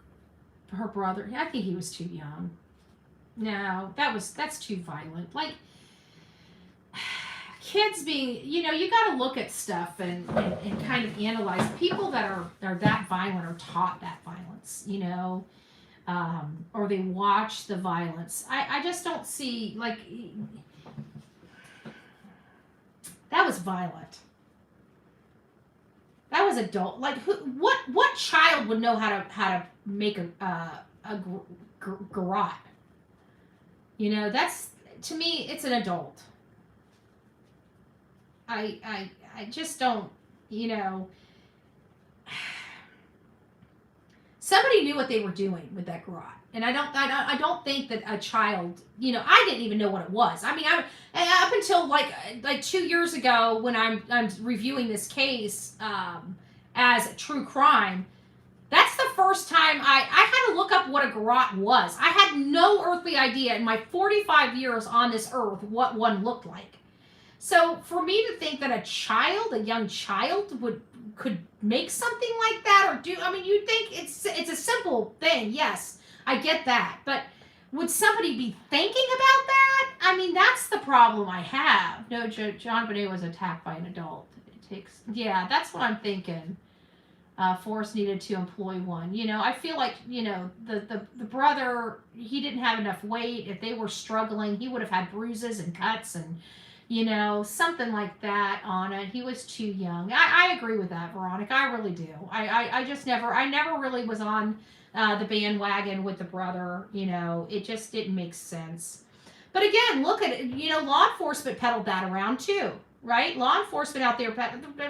her brother. I think he was too young. No, that's too violent. Like, kids being, you got to look at stuff and kind of analyze. People that are that violent are taught that violence, or they watch the violence. I just don't see, like, that was violent. That was adult. Like, what child would know how to make a garrote? That's, to me, it's an adult. I just don't, somebody knew what they were doing with that garrote. And I don't think that a child, I didn't even know what it was. I mean, up until like 2 years ago when I'm reviewing this case as a true crime, that's the first time I had to look up what a garrote was. I had no earthly idea in my 45 years on this earth what one looked like. So for me to think that a young child could make something like that or do, I mean, you'd think it's a simple thing. Yes, I get that. But would somebody be thinking about that? I mean, that's the problem I have. No, John Bonet was attacked by an adult. Yeah, that's what I'm thinking. Forrest needed to employ one. I feel like, the brother, he didn't have enough weight. If they were struggling, he would have had bruises and cuts and, you know, something like that on it. He was too young. I agree with that, Veronica. I really do. I just I never really was on the bandwagon with the brother. You know, it just didn't make sense. But again, look at it. You know, law enforcement peddled that around too, right? Law enforcement out there,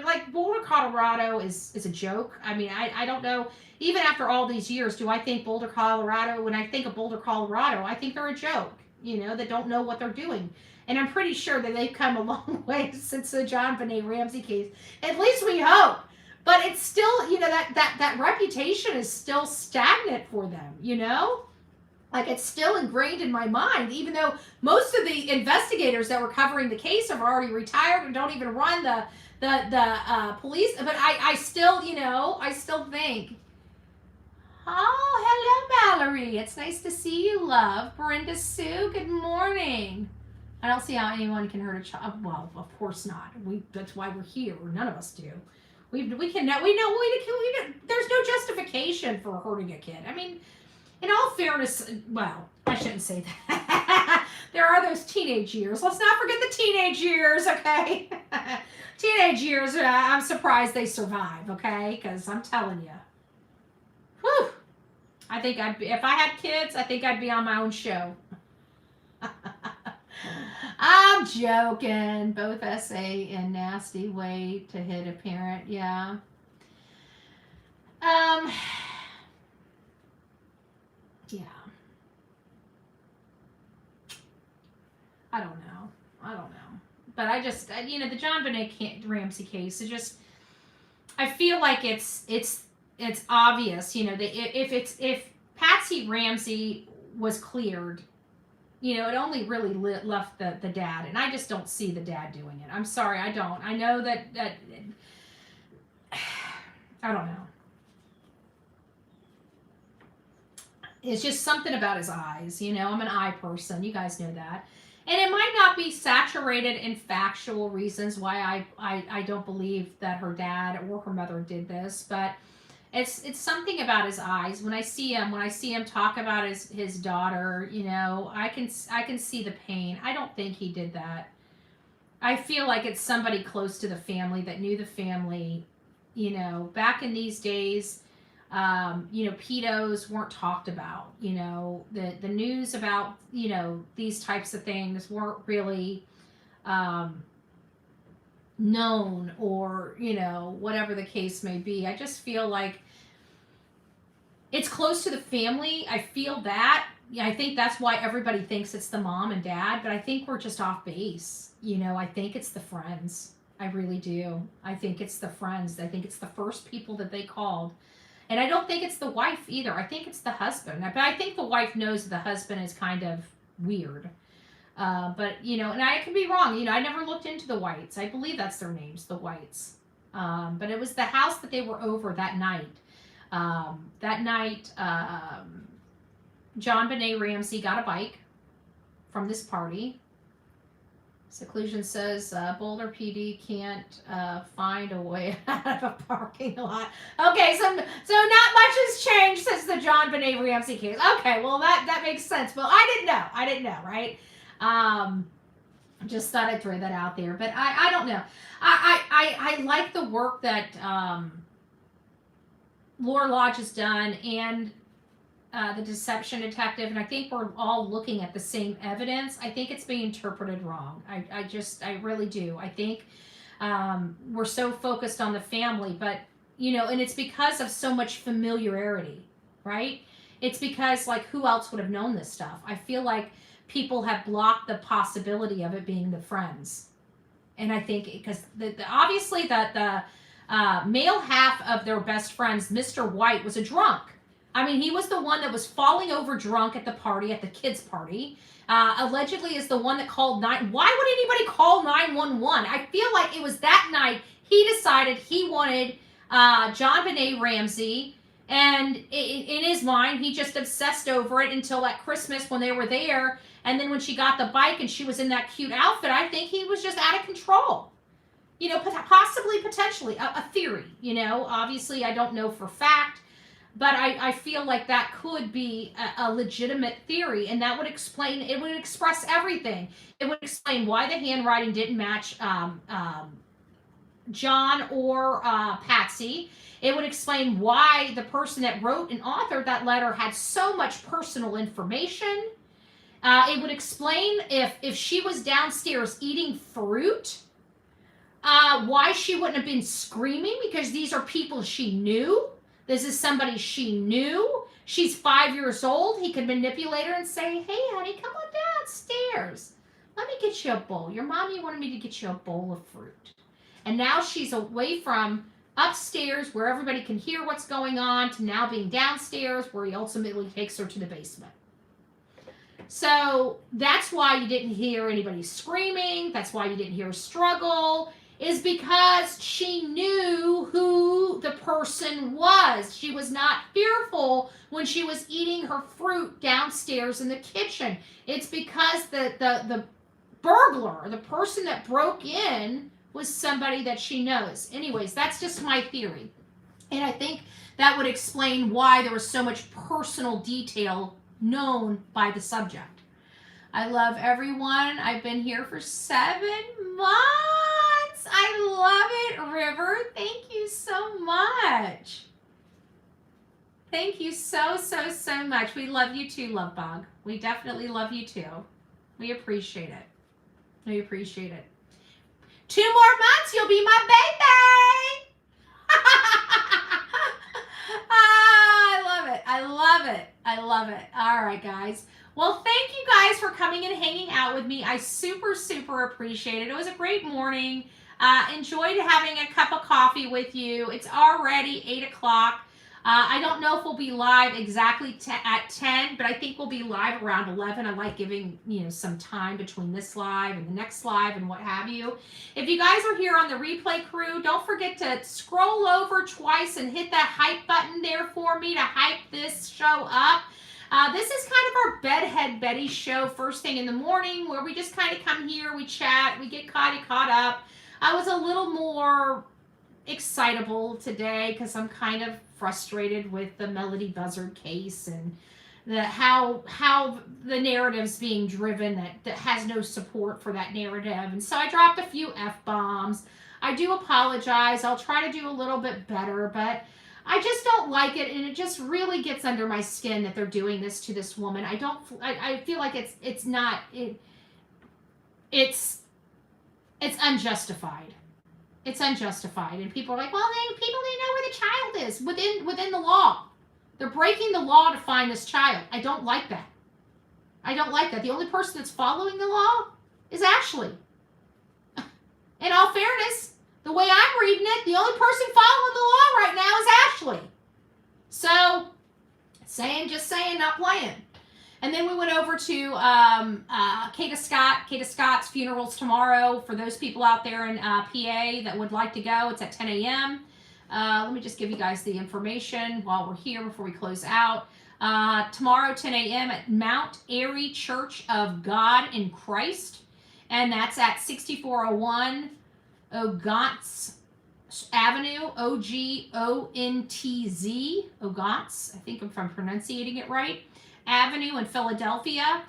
like Boulder, Colorado is a joke. I mean, I don't know. Even after all these years, do I think Boulder, Colorado, when I think of Boulder, Colorado, I think they're a joke, you know, that don't know what they're doing. And I'm pretty sure that they've come a long way since the John Benet Ramsey case. At least we hope. But it's still, you know, that reputation is still stagnant for them, you know? Like, it's still ingrained in my mind, even though most of the investigators that were covering the case have already retired and don't even run the police. But I still, you know, I still think, oh, hello, Mallory. It's nice to see you, love. Brenda Sue, good morning. I don't see how anyone can hurt a child. Well, of course not. That's why we're here. None of us do. We know. There's no justification for hurting a kid. I mean, in all fairness, well, I shouldn't say that. There are those teenage years. Let's not forget the teenage years, okay? Teenage years, I'm surprised they survive, okay? Because I'm telling you. Whew. I think if I had kids, I think I'd be on my own show. I'm joking. Both essay and nasty way to hit a parent. Yeah. Yeah. I don't know. But I just, you know, the John Benet Ramsey case, it just, I feel like it's obvious, you know, that if Patsy Ramsey was cleared, you know, it only really left the dad, and I just don't see the dad doing it. I'm sorry, I don't. I know that I don't know. It's just something about his eyes, you know. I'm an eye person. You guys know that. And it might not be saturated in factual reasons why I don't believe that her dad or her mother did this, but it's something about his eyes. When I see him talk about his daughter, you know, I can see the pain. I don't think he did that. I feel like it's somebody close to the family that knew the family. You know, back in these days, you know, pedos weren't talked about. You know, the news about, you know, these types of things weren't really known, or, you know, whatever the case may be. I just feel like it's close to the family. I feel that. I think that's why everybody thinks it's the mom and dad, but I think we're just off base. You know, I think it's the friends. I really do. I think it's the friends. I think it's the first people that they called. And I don't think it's the wife either. I think it's the husband. But I think the wife knows the husband is kind of weird. But, you know, and I could be wrong. You know, I never looked into the Whites. I believe that's their names, the Whites. But it was the house that they were over that night. John Benet Ramsey got a bike from this party. Seclusion says Boulder PD can't find a way out of a parking lot. Okay, so not much has changed since the John Benet Ramsey case. Okay, well that makes sense. Well, I didn't know, right? Just thought I'd throw that out there, but I don't know. I like the work that Laura Lodge has done, and the deception detective, and I think we're all looking at the same evidence. I think it's being interpreted wrong. I really do. I think we're so focused on the family, but, you know, and it's because of so much familiarity, right? It's because, like, who else would have known this stuff? I feel like people have blocked the possibility of it being the friends. And I think because obviously the male half of their best friends, Mr. White, was a drunk. I mean, he was the one that was falling over drunk at the party, at the kids' party. Allegedly is the one that called Why would anybody call 911? I feel like it was that night he decided he wanted John Benet Ramsey, and in his mind, he just obsessed over it until that Christmas when they were there. And then when she got the bike and she was in that cute outfit, I think he was just out of control. You know, potentially, a theory, you know. Obviously, I don't know for fact. But I feel like that could be a legitimate theory, and that would explain, it would express everything. It would explain why the handwriting didn't match John or Patsy. It would explain why the person that wrote and authored that letter had so much personal information. It would explain if she was downstairs eating fruit, why she wouldn't have been screaming, because these are people she knew. This is somebody she knew. She's 5 years old. He could manipulate her and say, hey, honey, come on downstairs. Let me get you a bowl. Your mommy wanted me to get you a bowl of fruit. And now she's away from upstairs where everybody can hear what's going on to now being downstairs where he ultimately takes her to the basement. So that's why you didn't hear anybody screaming. That's why you didn't hear a struggle, is because she knew who the person was. She was not fearful when she was eating her fruit downstairs in the kitchen. It's because the burglar, the person that broke in, was somebody that she knows. Anyways, that's just my theory. And I think that would explain why there was so much personal detail known by the subject. I love everyone. I've been here for 7 months. I love it, River. Thank you so much. Thank you so much. We love you too, Love Bug. We definitely love you too. We appreciate it. We appreciate it. 2 more months, you'll be my baby. I love it. I love it. I love it. All right, guys. Well, thank you guys for coming and hanging out with me. I super appreciate it. It was a great morning. Enjoyed having a cup of coffee with you. It's already 8 o'clock. I don't know if we'll be live exactly at 10, but I think we'll be live around 11. I like giving, some time between this live and the next live and what have you. If you guys are here on the replay crew, don't forget to scroll over twice and hit that hype button there for me to hype this show up. This is kind of our Bedhead Betty show first thing in the morning, where we just kind of come here, we chat, we get caught up. I was a little more excitable today because I'm kind of frustrated with the Melodee Buzzard case and how the narrative's being driven that has no support for that narrative. And so I dropped a few F-bombs. I do apologize. I'll try to do a little bit better, but I just don't like it, and it just really gets under my skin that they're doing this to this woman. I feel like it's unjustified. It's unjustified, and people are like, well, people didn't know where the child is within the law. They're breaking the law to find this child. I don't like that. I don't like that. The only person that's following the law is Ashlee. In all fairness, the way I'm reading it, the only person following the law right now is Ashlee. So, just saying, not playing. And then we went over to Kada Scott. Kada Scott's funeral's tomorrow. For those people out there in PA that would like to go, it's at 10 a.m. Let me just give you guys the information while we're here before we close out. Tomorrow, 10 a.m. at Mount Airy Church of God in Christ. And that's at 6401 Ogontz Avenue, Ogontz, Ogontz, I think if I'm pronunciating it right, Avenue in Philadelphia.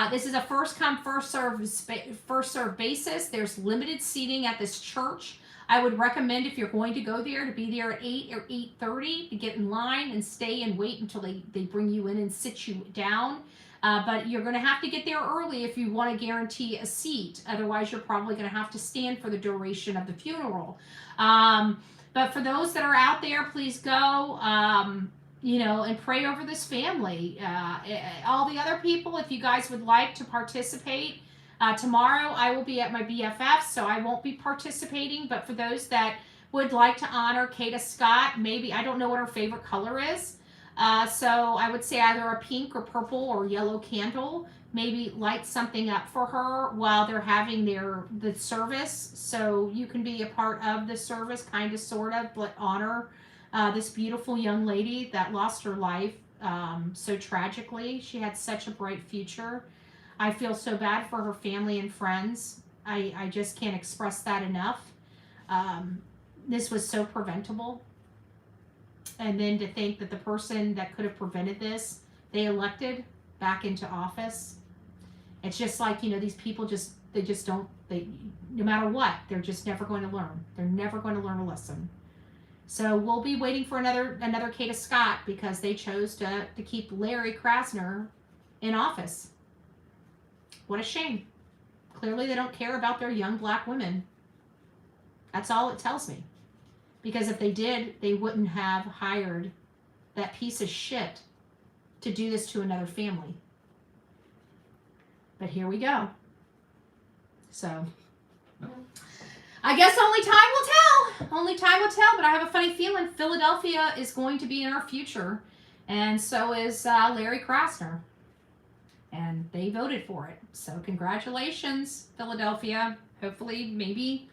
This is a first come, first serve basis. There's limited seating at this church. I would recommend, if you're going to go there, to be there at 8 or 8:30 to get in line and stay and wait until they bring you in and sit you down. But you're going to have to get there early if you want to guarantee a seat. Otherwise, you're probably going to have to stand for the duration of the funeral. But for those that are out there, please go, and pray over this family. All the other people, if you guys would like to participate, tomorrow I will be at my BFF, so I won't be participating. But for those that would like to honor Kada Scott, maybe, I don't know what her favorite color is. So I would say either a pink or purple or yellow candle, maybe light something up for her while they're having the service. So you can be a part of the service, kind of, sort of, but honor this beautiful young lady that lost her life so tragically. She had such a bright future. I feel so bad for her family and friends. I just can't express that enough. This was so preventable. And then to think that the person that could have prevented this, they elected back into office. It's just like, these people no matter what, they're just never going to learn. They're never going to learn a lesson. So we'll be waiting for another Kada Scott because they chose to keep Larry Krasner in office. What a shame. Clearly they don't care about their young black women. That's all it tells me. Because if they did, they wouldn't have hired that piece of shit to do this to another family. But here we go. So, I guess only time will tell. Only time will tell, but I have a funny feeling Philadelphia is going to be in our future. And so is Larry Krasner. And they voted for it. So congratulations, Philadelphia. Hopefully, maybe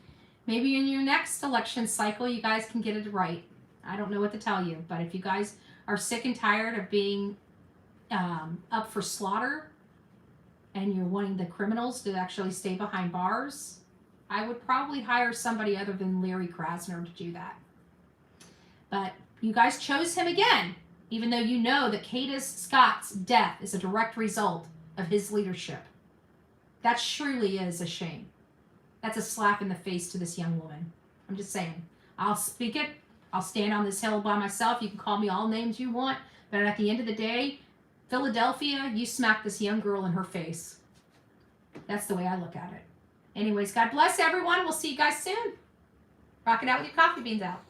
in your next election cycle, you guys can get it right. I don't know what to tell you. But if you guys are sick and tired of being up for slaughter and you're wanting the criminals to actually stay behind bars, I would probably hire somebody other than Larry Krasner to do that. But you guys chose him again, even though you know that Kada Scott's death is a direct result of his leadership. That surely is a shame. That's a slap in the face to this young woman. I'm just saying. I'll speak it. I'll stand on this hill by myself. You can call me all names you want. But at the end of the day, Philadelphia, you smacked this young girl in her face. That's the way I look at it. Anyways, God bless everyone. We'll see you guys soon. Rock it out with your coffee beans out.